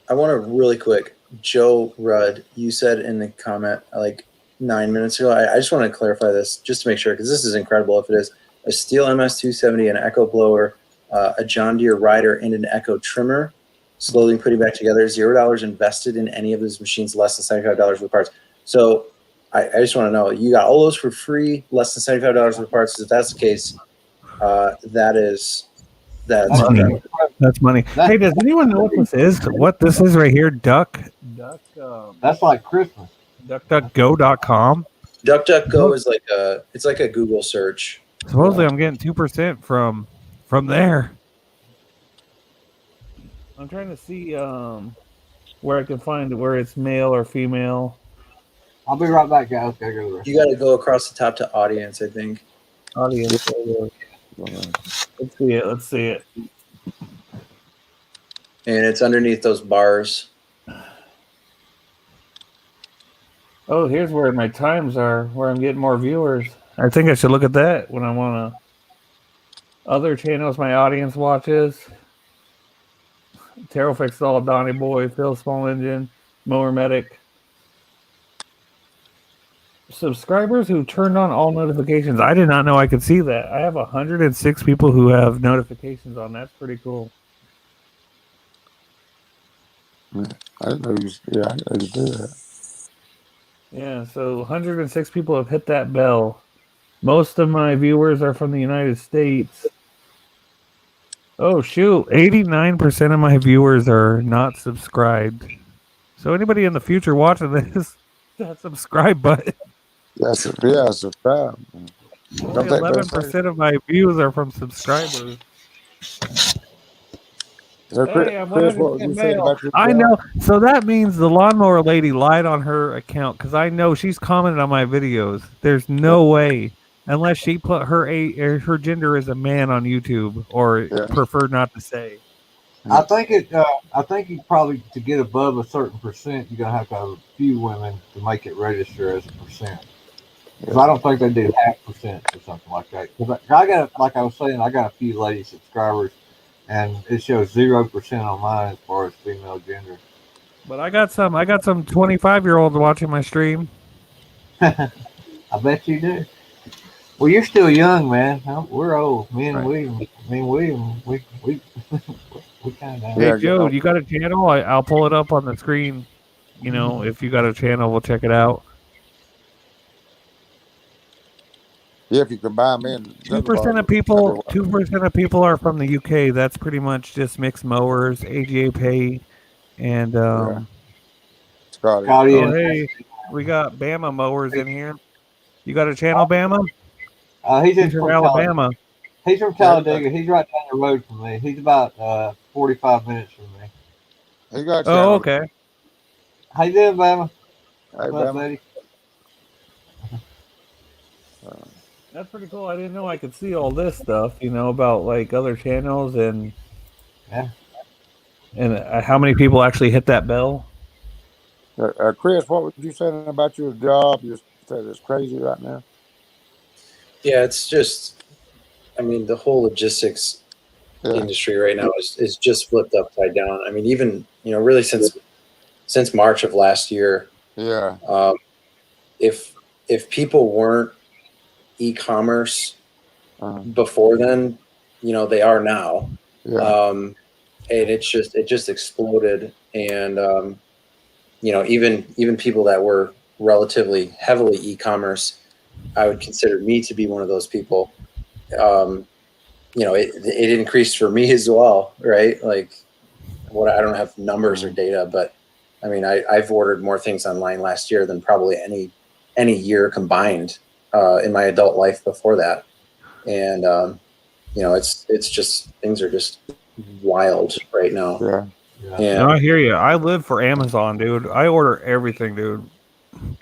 I want to really quick, Joe Rudd, you said in the comment like 9 minutes ago, I just want to clarify this just to make sure, because this is incredible if it is, a Steel MS270, an Echo blower, a John Deere rider, and an Echo trimmer, slowly putting back together, $0 invested in any of those machines, less than $75 for parts. So I just want to know, you got all those for free, less than $75 for parts. If that's the case, that's Money. incredible. That's money. Hey, does anyone know what this is? What this is right here? That's like Christmas. DuckDuckGo.com. DuckDuckGo is it's like a Google search. Supposedly, I'm getting 2% from there. I'm trying to see where I can find where it's male or female. I'll be right back, guys. Gotta go to the rest. You got to go across the top to audience, I think. Audience. Let's see it. Let's see it. And it's underneath those bars. Oh, here's where my times are, where I'm getting more viewers. I think I should look at that when I want to. Other channels my audience watches. Terrell Fix All, Donnie Boy, Phil Small Engine, Mower Medic. Subscribers who turned on all notifications. I did not know I could see that. I have 106 people who have notifications on. That's pretty cool. I didn't know you. Yeah, I didn't know you did that. Yeah, so 106 people have hit that bell. Most of my viewers are from the United States. Oh, shoot. 89% of my viewers are not subscribed. So anybody in the future watching this, that subscribe button. That's a fact. Only 11% of my views are from subscribers. So Hey, I'm Chris, what was 100% you saying male. about your I job? know. So that means the lawnmower lady lied on her account because I know she's commented on my videos. There's no way, unless she put her gender as a man on YouTube or Yeah. preferred not to say. I think you probably, to get above a certain percent, you're gonna have to have a few women to make it register as a percent. Because I don't think they do half percent or something like that. Because I got, like I was saying, I got a few lady subscribers, and it shows 0% on mine as far as female gender. But I got some 25-year-olds watching my stream. I bet you do. Well, you're still young, man. We're old. Right. Me and William, we we kind of. Hey Yeah, Joe, you got a channel? I'll pull it up on the screen. You know, if you got a channel, we'll check it out. yeah. If you combine me and 2% of people, 2% of people are from the UK. That's pretty much just mixed mowers, AGA pay, and Scotty. Scotty oh and hey, we got Bama mowers in here. You got a channel, Bama? he's He's from Alabama. He's from Talladega. He's right down the road from me. He's about 45 minutes from me. He got a Oh, channel. okay. How you doing, Bama? Hey, What's up, Bama. buddy? That's pretty cool. I didn't know I could see all this stuff, you know, about like other channels and Yeah. and how many people actually hit that bell. Chris, what were you saying about your job? You said it's crazy right now. Yeah, it's just, I mean, the whole logistics industry right now is just flipped upside down. I mean, even, you know, really since March of last year, if people weren't e-commerce before then, you know, they are now. And it just exploded. And you know, even people that were relatively heavily e-commerce, I would consider me to be one of those people. You know, it increased for me as well, right? Like, I don't have numbers or data, but I mean, I've ordered more things online last year than probably any year combined in my adult life before that. And you know, it's just, things are just wild right now. Yeah. And No, I hear you. I live for Amazon, dude. I order everything, dude.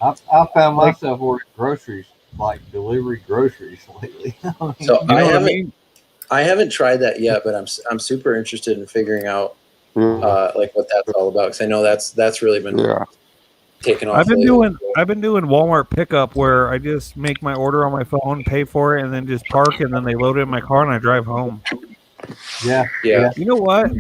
I found myself ordering groceries, like delivery groceries lately. so You know what I mean? I haven't tried that yet, but I'm super interested in figuring out like what that's all about, because I know that's really been taken off. I've been doing Walmart pickup where I just make my order on my phone, pay for it, and then just park, and then they load it in my car and I drive home. Yeah. You know what?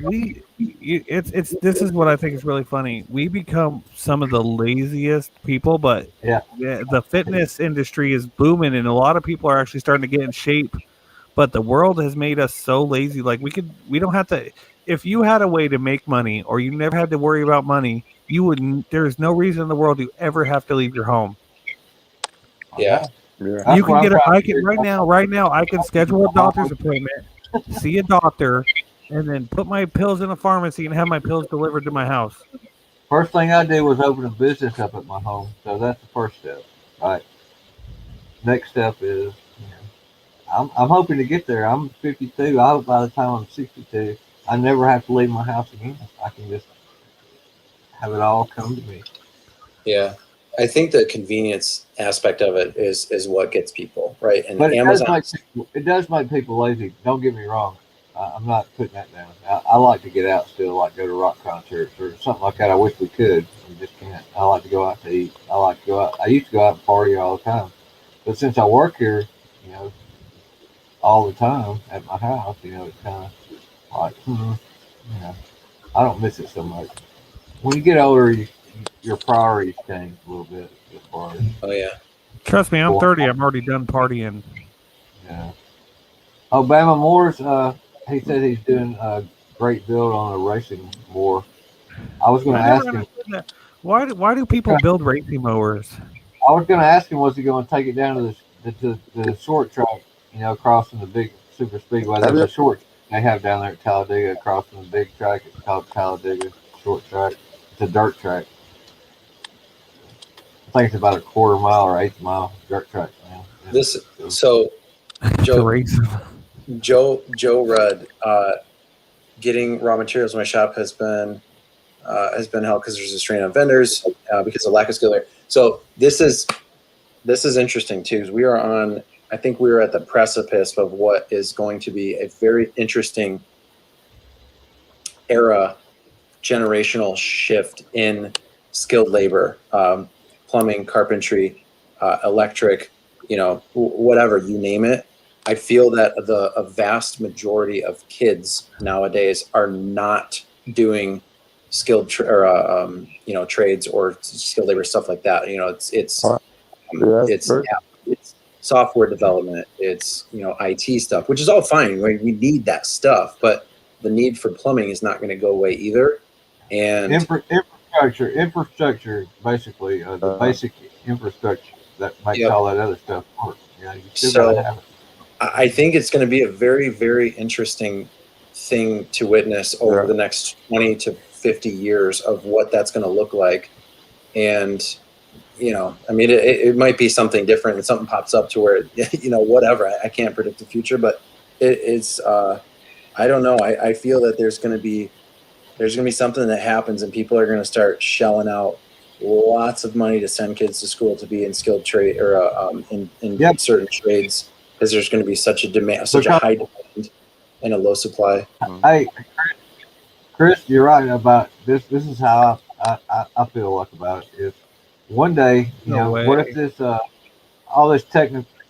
This is what I think is really funny. We become some of the laziest people, but the fitness industry is booming, and a lot of people are actually starting to get in shape. But the world has made us so lazy. Like we don't have to. If you had a way to make money, or you never had to worry about money, you wouldn't. There's no reason in the world you ever have to leave your home. Yeah. You can get. I can right now. I can schedule a doctor's appointment, see a doctor, and then put my pills in a pharmacy and have my pills delivered to my house. First thing I did was open a business up at my home, so that's the first step. Right. Next step is, I'm hoping to get there. I'm 52. I hope by the time I'm 62, I never have to leave my house again. I can just have it all come to me. Yeah. I think the convenience aspect of it is what gets people, right? And But Amazon, it does make people lazy. Don't get me wrong. I'm not putting that down. I like to get out still, like go to rock concerts or something like that. I wish we could. We just can't. I like to go out to eat. I like to go out. I used to go out and party all the time. But since I work here, all the time at my house, it's kind of like, I don't miss it so much. When you get older, your priorities change a little bit as far as. Oh yeah. Trust me, I'm 30. I'm already done partying. Yeah. Obama Moore's, he said he's doing a great build on a racing mower. I was going to ask him. Why do people build racing mowers? I was going to ask him, was he going to take it down to the short track, crossing the big super speedway. There's a short they have down there at Talladega, across from the big track. It's called Talladega Short Track. It's a dirt track. I think it's about a quarter mile or 1/8 mile dirt track, man. Joe Rudd, getting raw materials in my shop has been held because there's a strain on vendors because of lack of skill there. So this is interesting too, because I think we are at the precipice of what is going to be a very interesting generational shift in skilled labor, plumbing, carpentry, electric, whatever, you name it. I feel that a vast majority of kids nowadays are not doing skilled trades or skilled labor, stuff like that. Yeah, it's true. it's software development, it's IT stuff, which is all fine. We need that stuff, but the need for plumbing is not going to go away either. And Infrastructure, basically, the basic infrastructure that makes Yep. all that other stuff work. You still So- gotta have it. I think it's going to be a very, very interesting thing to witness over Yeah. the next 20 to 50 years of what that's going to look like. And, I mean, it might be something different and something pops up to where, whatever. I can't predict the future, but it's, I don't know. I feel that there's going to be something that happens and people are going to start shelling out lots of money to send kids to school to be in skilled trade or in Yep. certain trades, because there's going to be such a demand, such a Because- high demand and a low supply. Hey, Chris, you're right about this. This is how I feel like about it. Is one day, No way. what if this all this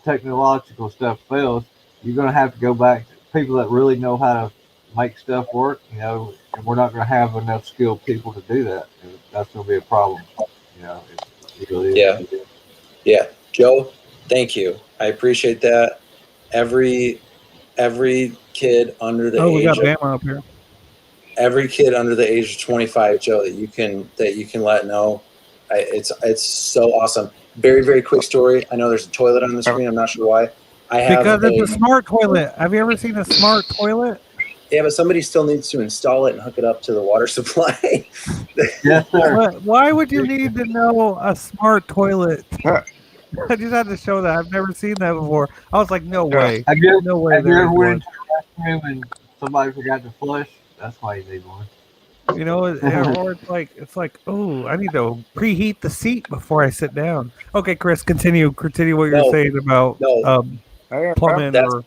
technological stuff fails? You're going to have to go back to people that really know how to make stuff work. And we're not going to have enough skilled people to do that. And that's going to be a problem. It really is. Yeah. Joe, thank you. I appreciate that. Every kid under the Oh, we got age of Bama up here. every kid under the age of 25, Joe, that you can let know. It's so awesome. Very, very quick story. I know there's a toilet on the screen. I'm not sure why. I have Because it's a smart toilet. Have you ever seen a smart toilet? yeah, but somebody still needs to install it and hook it up to the water supply. Yes, sir. But why would you need to know a smart toilet? I just had to show that. I've never seen that before. I was like, no way. Have you No way. Have you there ever is went one. into the restroom and somebody forgot to flush? That's why you need one. Or it's like, oh, I need to preheat the seat before I sit down. Okay, Chris, continue what you're No, saying about no. plumbing. That's-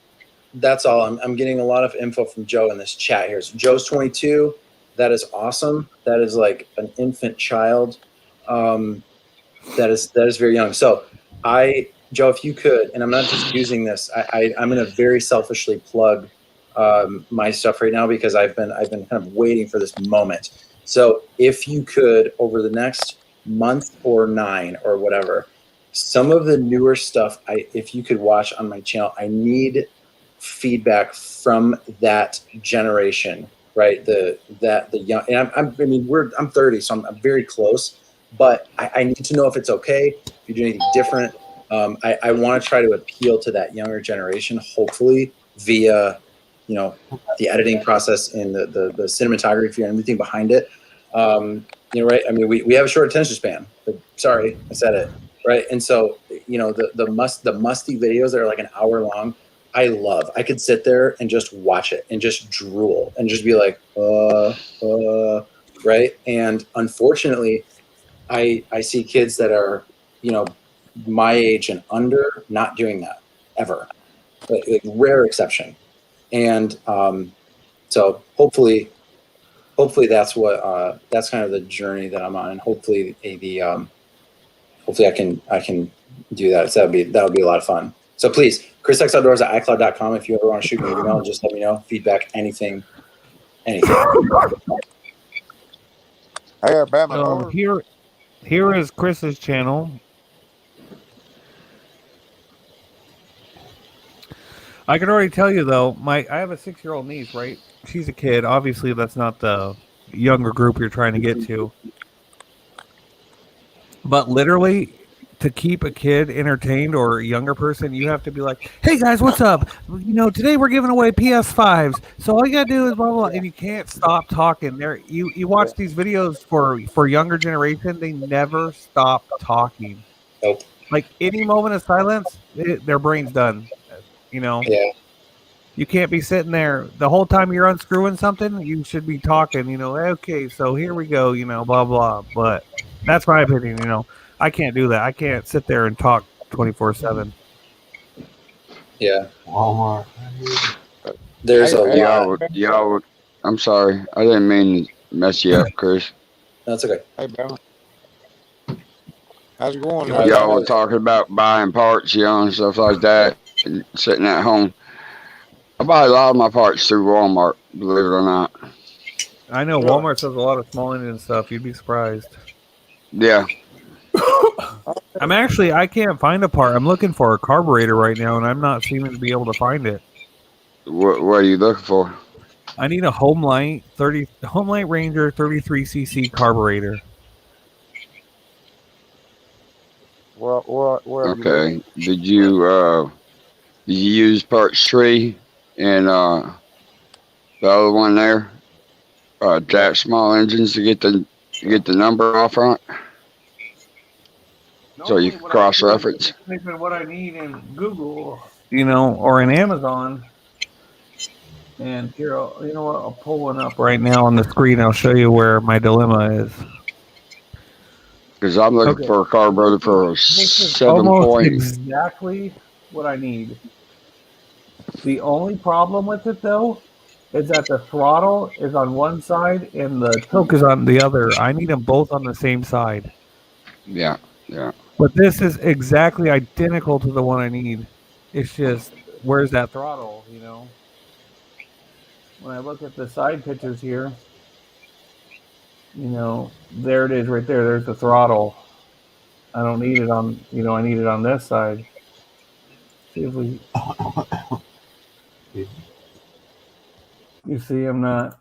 That's all. I'm getting a lot of info from Joe in this chat here. So Joe's 22. That is awesome. That is like an infant child. That is very young. So Joe, if you could, and I'm not just using this, I'm going to very selfishly plug my stuff right now because I've been kind of waiting for this moment. So if you could, over the next month or 9 or whatever, some of the newer stuff, if you could watch on my channel, I need feedback from that generation, right? The young, and I'm 30, so I'm very close, but I need to know if it's okay, if you do anything different. I want to try to appeal to that younger generation, hopefully via, the editing process and the cinematography and everything behind it. Right? I mean, we have a short attention span. Sorry, I said it. Right? And so, the musty videos that are like an hour long, I could sit there and just watch it and just drool and just be like, right? And unfortunately, I see kids that are, my age and under not doing that ever, like rare exception. And so hopefully that's what that's kind of the journey that I'm on, and hopefully hopefully I can do that. So that'll be a lot of fun. So please, chrisxoutdoors@icloud.com. If you ever want to shoot me an email, just let me know. Feedback, anything. Hey, Bama. Here is Chris's channel. I can already tell you though, I have a 6-year-old niece, right? She's a kid. Obviously, that's not the younger group you're trying to get to. But literally, to keep a kid entertained or a younger person, you have to be like, "Hey guys, what's up? Today we're giving away PS5s. So all you gotta do is blah blah," and you can't stop talking. You watch these videos for younger generation, they never stop talking. Nope. Like any moment of silence, their brain's done. Yeah. You can't be sitting there the whole time you're unscrewing something. You should be talking. Okay, so here we go. Blah blah. But that's my opinion. I can't do that. I can't sit there and talk 24/7. Yeah. Walmart. There's a lot. Y'all, I'm sorry. I didn't mean to mess you up, Chris. That's okay. Hey, Bama. How's it going? Y'all were talking about buying parts, and stuff like that, and sitting at home. I buy a lot of my parts through Walmart, believe it or not. I know Really? Walmart sells a lot of small engine stuff. You'd be surprised. Yeah. I can't find a part. I'm looking for a carburetor right now, and I'm not seeming to be able to find it. What are you looking for? I need a Homelight Ranger 33cc carburetor. Where have you looked? Okay. Did you use parts 3 and the other one there? Jack Small Engines to get the number off on it? So you can cross-reference. Typing what I need in Google, or in Amazon. And here, you know what? I'll pull one up right now on the screen. I'll show you where my dilemma is. Because I'm looking for a carburetor for a This is 7 almost point. exactly what I need. The only problem with it, though, is that the throttle is on one side and the choke is on the other. I need them both on the same side. Yeah. But this is exactly identical to the one I need. It's just, where's that throttle, When I look at the side pictures here, there it is right there. There's the throttle. I don't need it on, I need it on this side. See if we... You see, I'm not...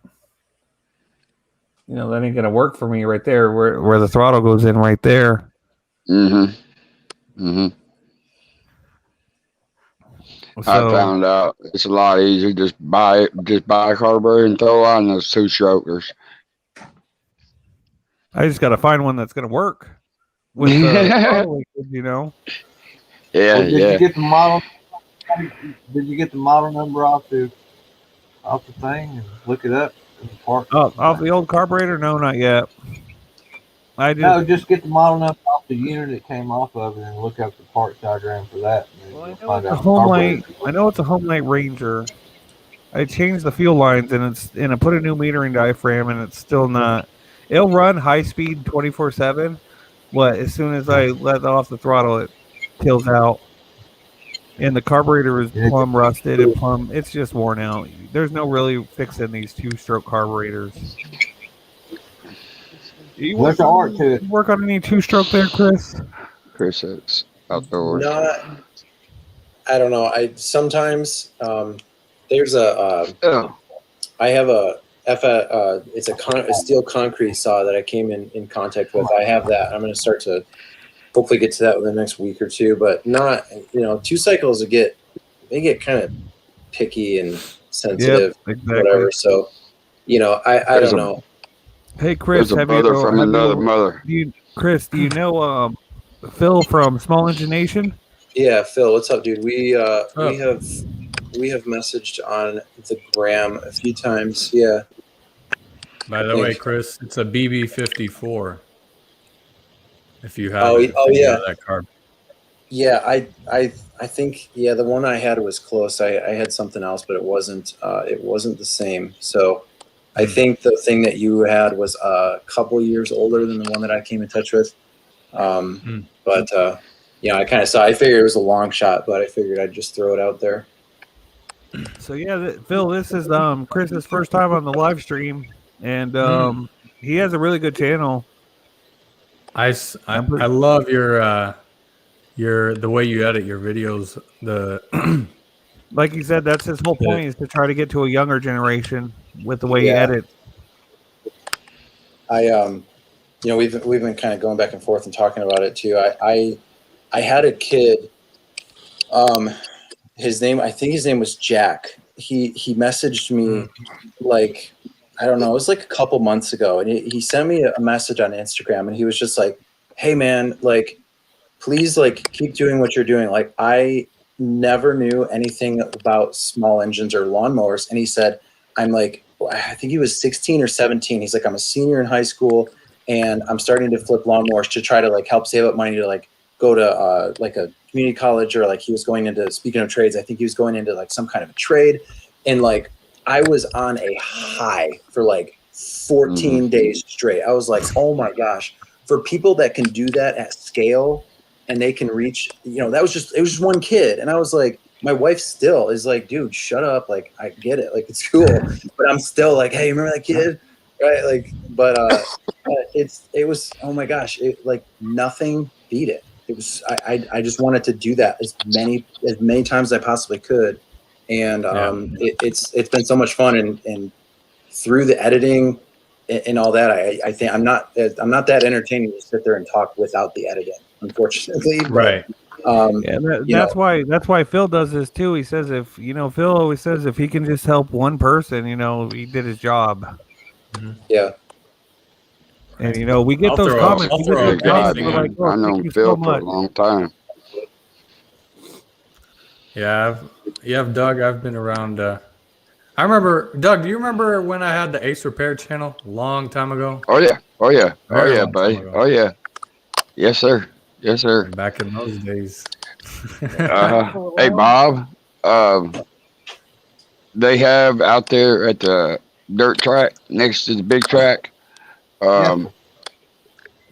that ain't going to work for me right there where the throttle goes in right there. Mm-hmm. So, I found out it's a lot easier. Just buy a carburetor and throw on those 2-strokers. I just got to find one that's going to work with the throttle, Yeah, Did you get the model? Did you get the model number off the thing and look it up? Off the old carburetor? No, not yet. Just get the model number off the unit it came off of, and then look up the parts diagram for that. Well, I know it's a Homelight Ranger. I changed the fuel lines and I put a new metering diaphragm, and it's still not. It'll run high speed 24/7, but as soon as I let off the throttle, it kills out. And the carburetor is plumb rusted and it's just worn out. There's no really fixing these 2-stroke carburetors. What's the art to it? Work on any 2-stroke there, Chris? Chris, it's outdoors. I don't know. I sometimes there's a I have it's a steel concrete saw that I came in contact with. I have that. I'm going to start to hopefully get to that within the next week or two, but not 2 cycles get kind of picky and sensitive, whatever. So I don't know. Hey Chris, there's a brother from another mother. Chris, do you know Phil from Small Engine Nation? Yeah, Phil, what's up, dude? We have messaged on the gram a few times. Yeah. By the way, Chris, it's a BB54. If you have that car. Yeah, I think the one I had was close. I had something else, but it wasn't the same. So I think the thing that you had was a couple years older than the one that I came in touch with. But I kind of saw. I figured it was a long shot, but I figured I'd just throw it out there. So Phil, this is Chris's first time on the live stream, and he has a really good channel. I love the way you edit your videos. Like you said, that's his whole point, is to try to get to a younger generation with the way he edits. We've been kind of going back and forth and talking about it too. I had a kid. I think his name was Jack. He messaged me like, I don't know, it was like a couple months ago, and he sent me a message on Instagram, and he was just like, "Hey man, like, please, like, keep doing what you're doing. Like, I never knew anything about small engines or lawnmowers." And he said, I think he was 16 or 17. He's like, "I'm a senior in high school, and I'm starting to flip lawnmowers to try to like help save up money to like go to like a community college," or like he was going into, speaking of trades, I think he was going into like some kind of a trade. And like, I was on a high for like 14 days straight. I was like, oh my gosh, for people that can do that at scale and they can reach, it was just one kid. And I was like, my wife still is like, dude, shut up. Like, I get it. Like, it's cool. But I'm still like, hey, remember that kid? Right. Like, but it was, oh my gosh, like nothing beat it. I just wanted to do that as many times as I possibly could, and it's been so much fun, and through the editing and all that, I think I'm not that entertaining to sit there and talk without the editing, unfortunately. Right. That's why Phil does this too. He says Phil always says if he can just help one person, he did his job. Yeah. And we get those comments. God, man. I know Phil for a long time. Yeah, Doug. I've been around. I remember, Doug. Do you remember when I had the Ace Repair channel a long time ago? Oh yeah, Very long buddy. time ago. Oh yeah, yes sir. Back in those days. Hey Bob, they have out there at the dirt track next to the big track.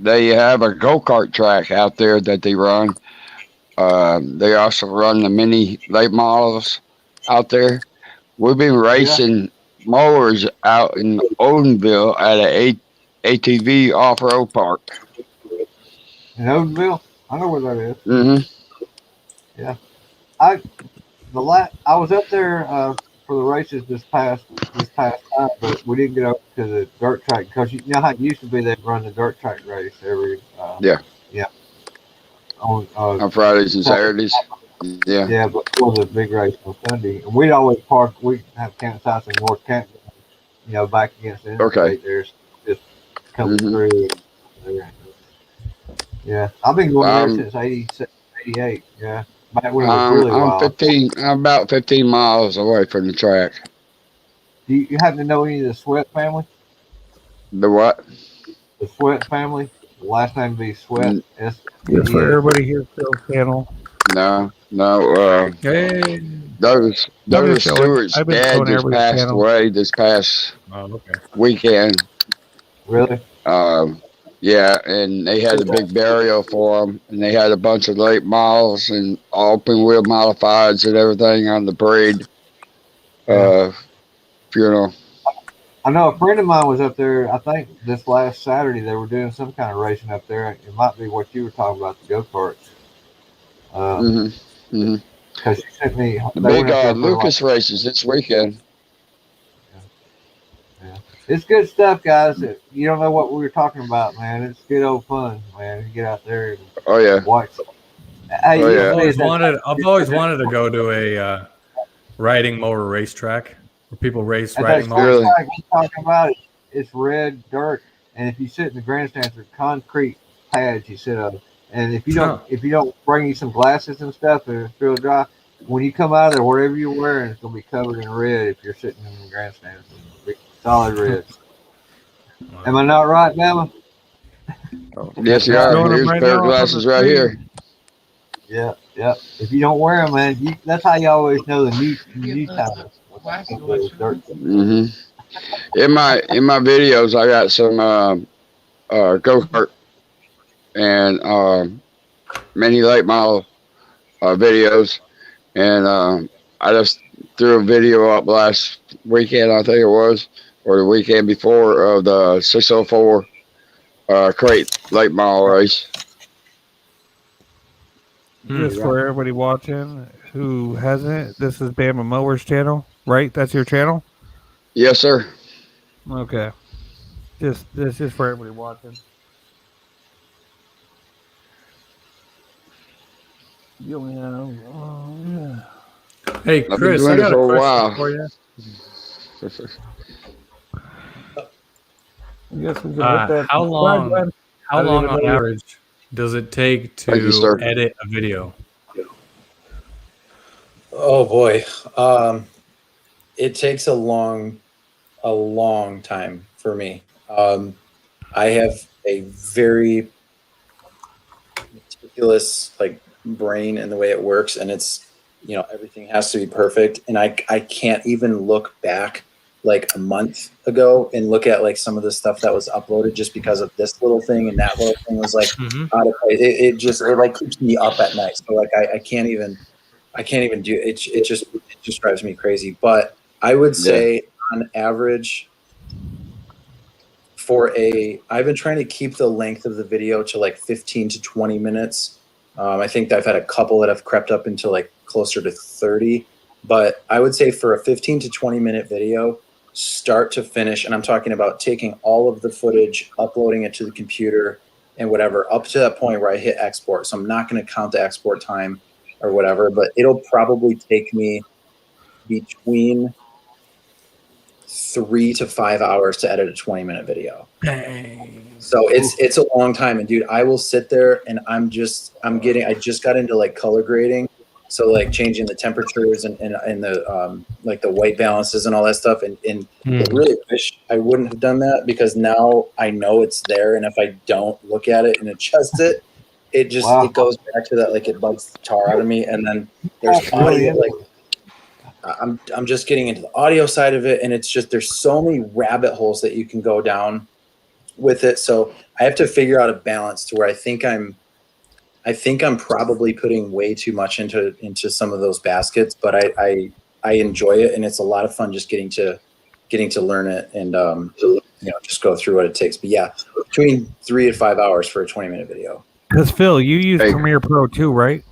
They have a go-kart track out there that they run. They also run the mini late models out there. We've been racing mowers out in Odenville at an ATV off-road park. In Odenville? I know where that is. Mm-hmm. Yeah. I was up there for the races this past time, but we didn't get up to the dirt track because you know how it used to be they'd run the dirt track race every on Fridays and Saturdays. Yeah, but for the big race on Sunday, and we'd always park. We have campsites in North Canton, back against the interstate. There's just coming through. Yeah, I've been going there since 88. Yeah, back when it was really wild. I'm about 15 miles away from the track. Do you happen to know any of the Sweat family? The what? The Sweat family. The last name would be Sweat. Yes, for everybody here, Phil's channel. No. Hey. Douglas Stewart's dad just passed away this past weekend. Really? Yeah, and they had a big burial for him, and they had a bunch of late models and open wheel modifieds and everything on the parade funeral. I know a friend of mine was up there. I think this last Saturday they were doing some kind of racing up there. It might be what you were talking about, the go-karts. Because she sent me the big Lucas races this weekend. Yeah. It's good stuff, guys. You don't know what we were talking about, man. It's good old fun, man. You get out there and watch. Hey, I've always wanted to go to a riding mower racetrack where people race riding mowers. We're talking about it. It's red dirt, and if you sit in the grandstands, they're concrete pads you sit on. And if you don't bring you some glasses and stuff and it's real dry, when you come out of there, whatever you're wearing, it's gonna be covered in red if you're sitting in the grandstands. Solid red. Am I not right, Bama? Yes, you are. Here's a pair of glasses right here. Yeah. If you don't wear them, man, that's how you always know the new time. In my videos, I got some go-kart and many late model videos, and I just threw a video up last weekend, I think it was, or the weekend before, of the 604 crate late model race. Just for everybody watching who hasn't, this is Bama Mowers channel, right? That's your channel? Yes, sir. Okay. Just for everybody watching. You only have, Hey, Chris, I got a question for you. How long on average does it take to edit a video? Oh boy, it takes a long time for me. I have a very meticulous brain in the way it works, and it's everything has to be perfect, and I can't even look back a month ago and look at some of the stuff that was uploaded just because of this little thing and that little thing was out of place. It just keeps me up at night. So I can't even do it. It just drives me crazy. But I would say on average I've been trying to keep the length of the video to 15 to 20 minutes. I think I've had a couple that have crept up into like closer to 30, but I would say for a 15 to 20 minute video, start to finish, and I'm talking about taking all of the footage, uploading it to the computer and whatever, up to that point where I hit export. So I'm not going to count the export time or whatever, but it'll probably take me between 3 to 5 hours to edit a 20-minute video. Dang. So it's a long time, and dude, I will sit there and I just got into like color grading, so like changing the temperatures and the like the white balances and all that stuff, and I really wish I wouldn't have done that, because now I know it's there, and if I don't look at it and adjust it, it just it goes back to that, like it bugs the tar out of me. And then there's audio, like I'm just getting into the audio side of it, and it's just there's so many rabbit holes that you can go down with it. So I have to figure out a balance to where I think I'm probably putting way too much into some of those baskets, but I enjoy it, and it's a lot of fun just getting to learn it and just go through what it takes. But yeah, between 3 to 5 hours for a 20-minute video. Because Phil, you use Premiere Pro too, right?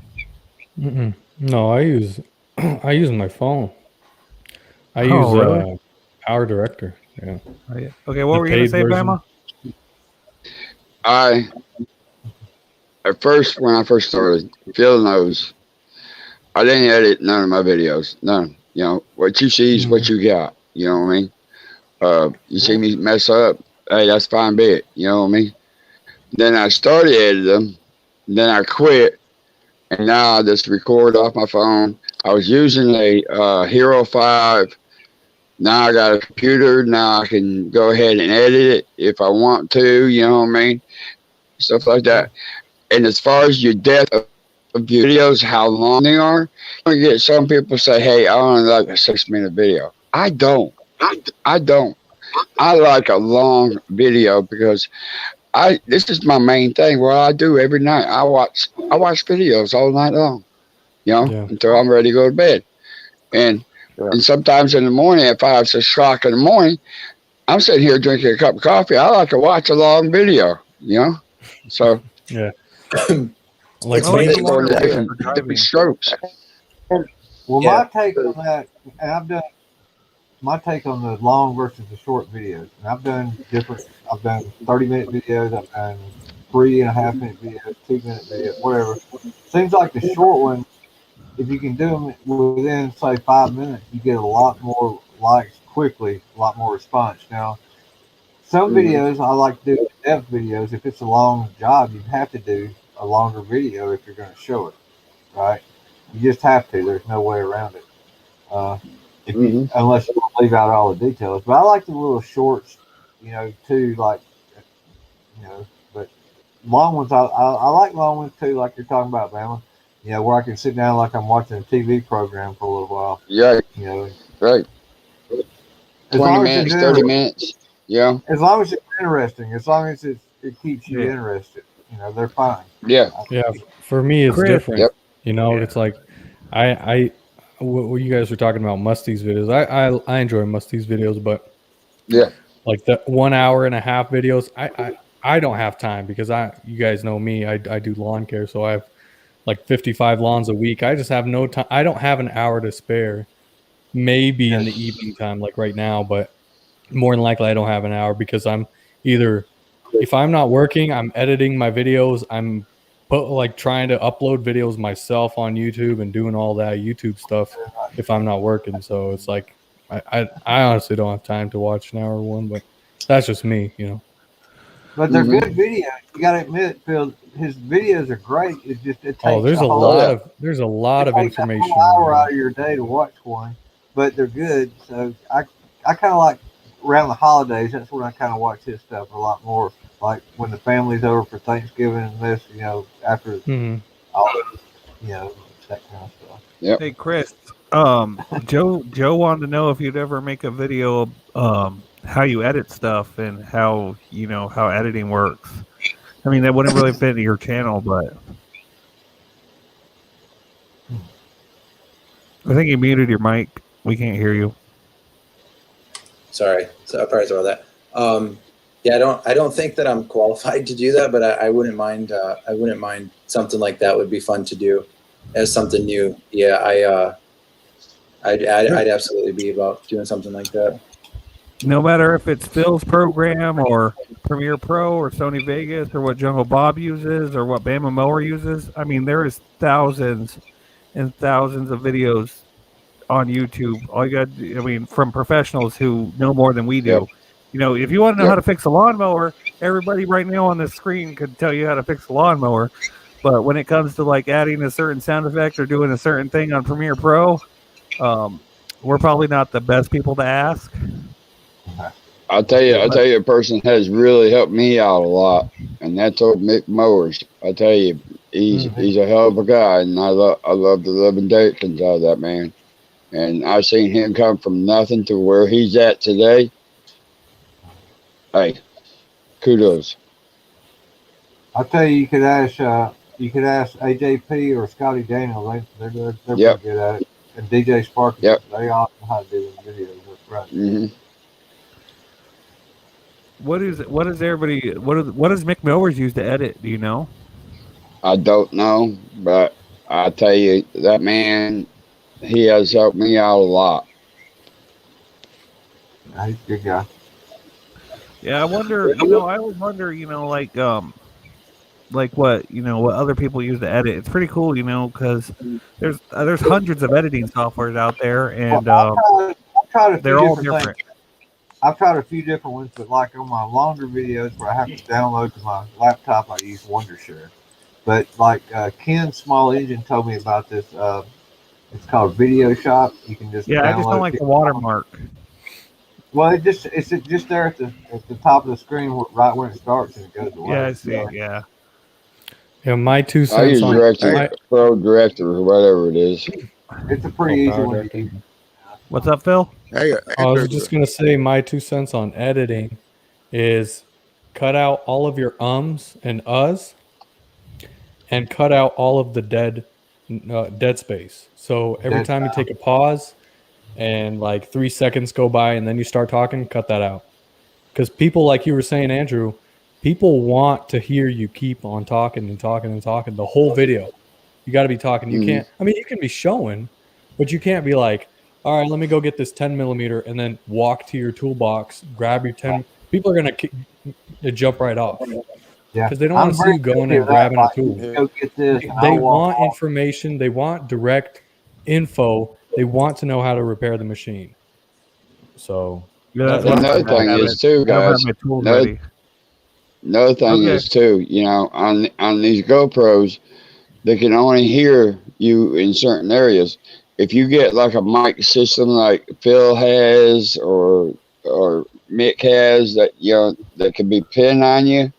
No, I use my phone. I use really? Power Director. Yeah. Oh, yeah. Okay, what were you gonna say, Bama? At first, when I first started, Phil knows, I didn't edit none of my videos. None. You know, what you see is what you got. You know what I mean? You see me mess up, hey, that's fine bit. You know what I mean? Then I started editing them. Then I quit. And now I just record off my phone. I was using a Hero 5. Now I got a computer. Now I can go ahead and edit it if I want to. You know what I mean? Stuff like that. And as far as your depth of videos, how long they are, you get some people say, hey, I only like a 6-minute video. I don't. I don't. I like a long video because this is my main thing. What I do every night, I watch videos all night long, until I'm ready to go to bed. And sometimes in the morning at 5, 6 o'clock in the morning, I'm sitting here drinking a cup of coffee. I like to watch a long video, So yeah, like different strokes. Well, my take on that, and I've done my take on the long versus the short videos, and I've done 30-minute videos, I've done 3.5-minute videos, 2-minute videos, whatever. Seems like the short ones, if you can do them within say 5 minutes, you get a lot more likes quickly, a lot more response. Now, some videos I like to do depth videos. If it's a long job, you have to do a longer video if you're going to show it, right? You just have to. There's no way around it, unless you leave out all the details. But I like the little shorts, too. Like, but long ones, I like long ones too. Like you're talking about, Bama. Where I can sit down like I'm watching a TV program for a little while. Yeah. Right. 20 minutes, 30 minutes. Yeah. As long as it's interesting, as long as it keeps you interested, they're fine. Yeah. Yeah. For me, it's different. Yep. It's like what you guys were talking about Musty's videos. I enjoy Musty's videos, but like the 1 hour and a half videos, I don't have time because you guys know me. I do lawn care, so I have like 55 lawns a week. I just have no time. I don't have an hour to spare. Maybe in the evening time, like right now, but more than likely I don't have an hour because I'm either, if I'm not working, I'm editing my videos. I'm trying to upload videos myself on YouTube and doing all that YouTube stuff if I'm not working. So it's like, I honestly don't have time to watch an hour one, but that's just me, But they're good videos. You got to admit, Phil, his videos are great. It's just it takes there's a lot of information. An hour out of your day to watch one, but they're good. So I kind of like around the holidays. That's when I kind of watch his stuff a lot more. Like when the family's over for Thanksgiving and this, after all, that kind of stuff. Yep. Hey, Chris. Joe wanted to know if you'd ever make a video how you edit stuff and how how editing works. I mean, that wouldn't really fit into your channel, but I think you muted your mic. We can't hear you. Sorry. So apologize about that. Yeah, I don't think that I'm qualified to do that, but I wouldn't mind. I wouldn't mind something like that. Would be fun to do as something new. Yeah, I'd absolutely be about doing something like that. No matter if it's Phil's program or Premiere Pro or Sony Vegas or what Jungle Bob uses or what Bama Mower uses, I mean, there is thousands and thousands of videos on YouTube. All you got, I mean, from professionals who know more than we do. Yep. You know, if you want to know Yep. how to fix a lawnmower, everybody right now on the screen could tell you how to fix a lawnmower. But when it comes to like adding a certain sound effect or doing a certain thing on Premiere Pro, we're probably not the best people to ask. I'll tell you, a person has really helped me out a lot, and that's old Mick Mowers. I tell you, he's a hell of a guy, and I love the living daylights out of that man. And I've seen him come from nothing to where he's at today. Hey, kudos. I'll tell you, you could ask AJP or Scotty Daniel. They're Yep. pretty good at it. And DJ Sparky. Yep. They all know how to do the videos. That's right. Hmm. What does Mick Mowers use to edit? Do you know? I don't know, but I tell you, that man, he has helped me out a lot. He's a good guy. Yeah, I wonder. You know, I always wonder. You know, like what what other people use to edit. It's pretty cool, you know, because there's hundreds of editing softwares out there, and I've tried a few they're all different different. things. I've tried a few different ones, but like on my longer videos where I have to download to my laptop, I use Wondershare. But like Ken Small Engine told me about this. It's called Video Shop. You can just Yeah, I just don't like the watermark. Well, it's just there at the top of the screen, right where it starts, and it goes away. Yeah, I see. Yeah. Yeah, my 2 I cents use on Director, Pro Director, or whatever it is. It's a pretty easy one to use. What's up, Phil? Hey, I was just gonna say my 2 cents on editing is cut out all of your ums and uhs, and cut out all of the dead space. So every Dead time you take a pause and like 3 seconds go by and then you start talking, cut that out. Because people, like you were saying, Andrew, people want to hear you keep on talking and talking and talking the whole video. You got to be talking. You can't. I mean, you can be showing, but you can't be like, all right, let me go get this 10 millimeter and then walk to your toolbox, grab your 10. People are going to jump right off. Yeah, Because they don't want to see you going and grabbing a tool. Go get this. and They I'll walk want information. They want direct info. They want to know how to repair the machine. So Yeah, Another thing is too, guys. Another thing is too, you know, on these GoPros, they can only hear you in certain areas. If you get like a mic system like Phil has or Mick has, that that can be pinned on you,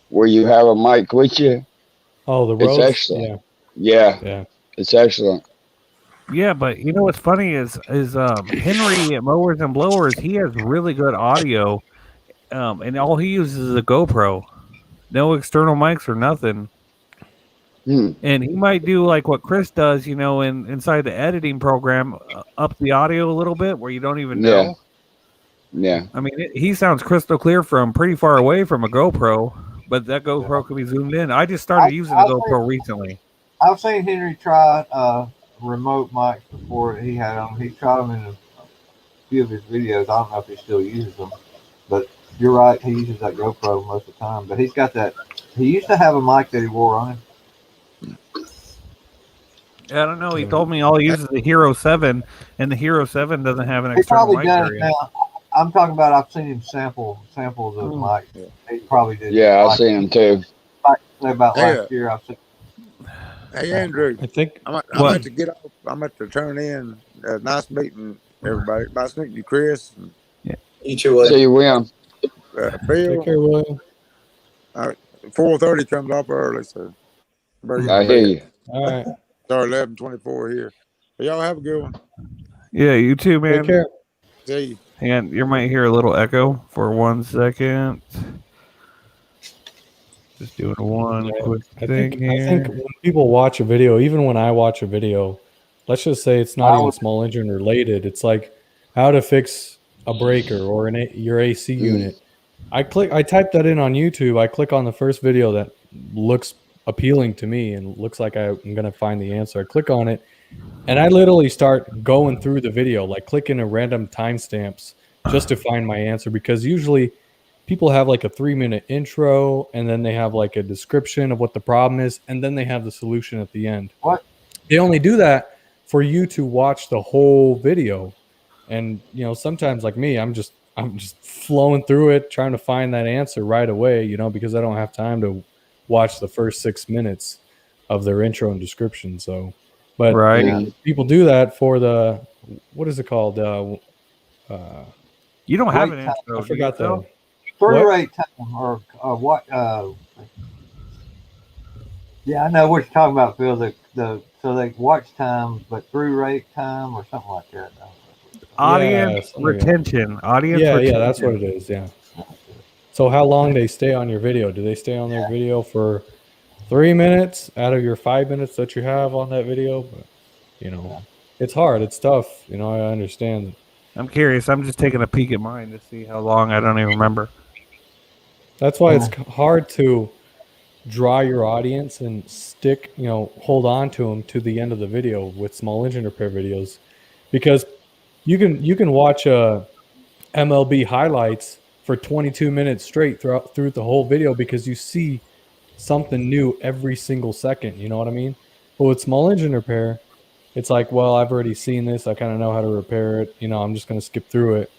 where you have a mic with you. Oh, the It's Rode? excellent. Yeah, it's excellent. Yeah, but you know what's funny is Henry at Mowers and Blowers, he has really good audio, and all he uses is a GoPro, no external mics or nothing. And he might do like what Chris does, you know, inside the editing program, up the audio a little bit where you don't even know. Yeah. I mean, he sounds crystal clear from pretty far away from a GoPro, but that GoPro can be zoomed in. I just started using a GoPro recently. I've seen Henry try remote mics before. He had them. He tried them in a few of his videos. I don't know if he still uses them, but you're right. He uses that GoPro most of the time. But he's got that. He used to have a mic that he wore on him. I don't know. He told me all he uses is the Hero 7, and the Hero 7 doesn't have an He external probably mic done it area. now. I'm talking about. I've seen him samples of mics. He probably did. Yeah, I've seen him too. About last year, I've seen. Hey, Andrew. I think I'm about to get off. I'm about to turn in. Nice meeting everybody. Nice meeting you, Chris. You too, William. See you, William. Phil. take care, William. 4:30 comes off early, so I hear you. All right. Start 11:24 here. Y'all have a good one. Yeah, you too, man. Take care. See you. And you might hear a little echo for 1 second. Just doing one quick thing I here. think when people watch a video, even when I watch a video, let's just say it's not even small engine related. It's like how to fix a breaker or your AC unit. I type that in on YouTube. I click on the first video that looks appealing to me and looks like I'm going to find the answer. I click on it and I literally start going through the video, like clicking at random timestamps just to find my answer, because usually people have like a 3-minute intro and then they have like a description of what the problem is and then they have the solution at the end. What? They only do that for you to watch the whole video. And you know, sometimes like me, I'm just flowing through it trying to find that answer right away, you know, because I don't have time to watch the first 6 minutes of their intro and description. So, but Right. people do that for the, what is it called? You don't have an Wait, intro. I forgot though. the, Through What? rate time or what? Yeah, I know what you're talking about, Phil. So they watch time, but through rate time or something like that. Audience something like that. retention. Audience yeah, retention. that's what it is. Yeah. So how long they stay on your video? Do they stay on their video for 3 minutes out of your 5 minutes that you have on that video? But, you know, it's hard. It's tough. You know, I understand. I'm curious. I'm just taking a peek at mine to see how long. I don't even remember. That's why it's hard to draw your audience and stick, you know, hold on to them to the end of the video with small engine repair videos, because you can watch MLB highlights for 22 minutes straight through the whole video because you see something new every single second. You know what I mean? But with small engine repair, it's like, well, I've already seen this. I kind of know how to repair it. You know, I'm just going to skip through it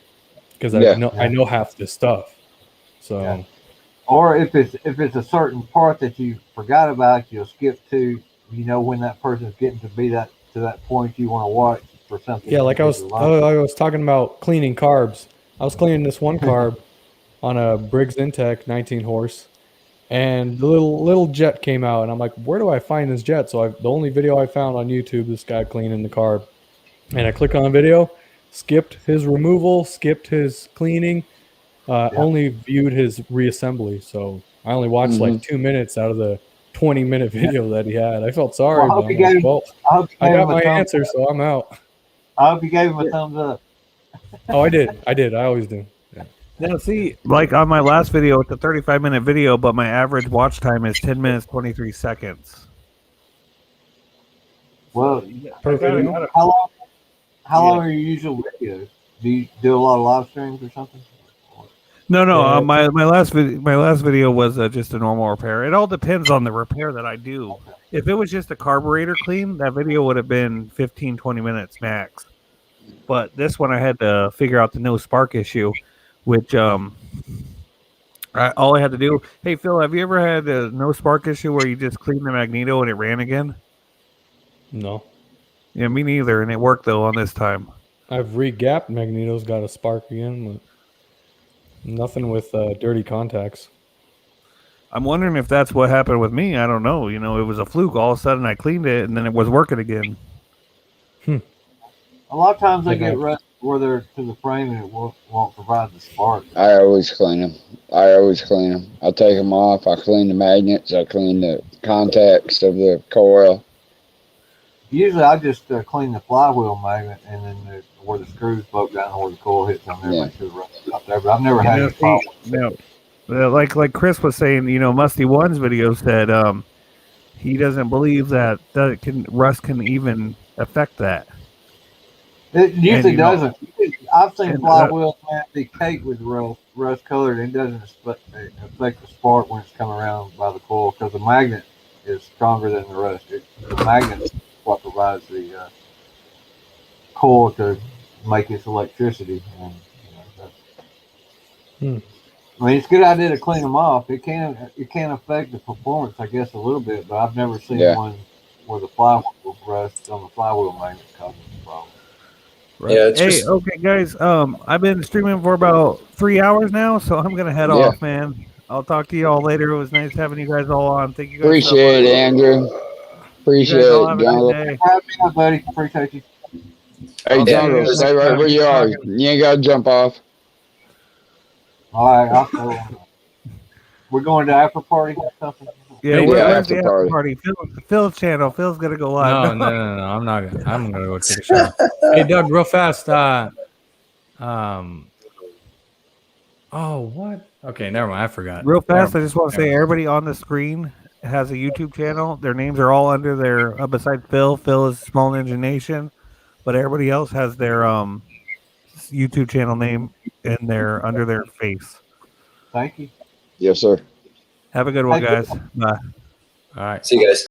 because I know half this stuff. So. Yeah. Or if it's a certain part that you forgot about, you'll skip to, you know, when that person's getting to that point you want to watch for something. Yeah, like I was talking about cleaning carbs. I was cleaning this one carb on a Briggs Intech 19 horse, and the little jet came out, and I'm like, where do I find this jet? So the only video I found on YouTube, this guy cleaning the carb, and I click on video, skipped his removal, skipped his cleaning. Only viewed his reassembly, so I only watched like 2 minutes out of the 20-minute video that he had. I felt sorry. Well, I got my answer, so I'm out. I hope you gave him a thumbs up. Oh, I did. I always do. Yeah. Now, see, like on my last video, it's a 35-minute video, but my average watch time is 10 minutes, 23 seconds. Well, Per video? how long are your usual videos? Do you do a lot of live streams or something? No. Yeah, My last video was just a normal repair. It all depends on the repair that I do. If it was just a carburetor clean, that video would have been 15, 20 minutes max. But this one, I had to figure out the no spark issue, which all I had to do. Hey Phil, have you ever had a no spark issue where you just cleaned the magneto and it ran again? No. Yeah, me neither, and it worked though on this time. I've re-gapped magnetos, got a spark again, but nothing with dirty contacts. I'm wondering if that's what happened with me. I don't know. You know, it was a fluke. All of a sudden, I cleaned it, and then it was working again. A lot of times they get rust where they're to the frame and it won't provide the spark. I always clean them. I take them off. I clean the magnets. I clean the contacts of the coil. Usually I just clean the flywheel magnet and then where the screws poke down where the coil hits on there, make sure the rust is out there. But I've never had any problem. Like Chris was saying, you know, Musty One's video said he doesn't believe that rust can even affect that. It usually And, you know, doesn't. I've seen flywheels be caked with rust colored, and it doesn't affect the spark when it's coming around by the coil because the magnet is stronger than the rust. The magnet is what provides the coil to make its electricity. And, you know, I mean, it's a good idea to clean them off. It can affect the performance, I guess, a little bit, but I've never seen one where the flywheel rust on the flywheel magnet causes a problem. Right. Yeah, it's hey, okay, guys. I've been streaming for about 3 hours now, so I'm gonna head off, man. I'll talk to you all later. It was nice having you guys all on. Thank you guys. Appreciate it, Andrew. Appreciate it, Jungle. Have me, buddy. Appreciate you. Hey, Jungle, stay right where you are. You ain't gotta jump off. All right, I'll go. We're going to after party or something. Yeah, Hey, where's the after after party? Phil's channel. Phil's gonna go live. No, I'm not gonna. I'm gonna go take a shower. Hey, Doug, real fast. Oh, what? Okay, never mind. I forgot. Real fast, I Never just want to mind. say everybody on the screen has a YouTube channel. Their names are all under their besides Phil. Phil is Small Ninja Nation, but everybody else has their YouTube channel name in their under their face. Thank you. Yes, sir. Have a good one, Hey, guys. Bye. All right. See you guys.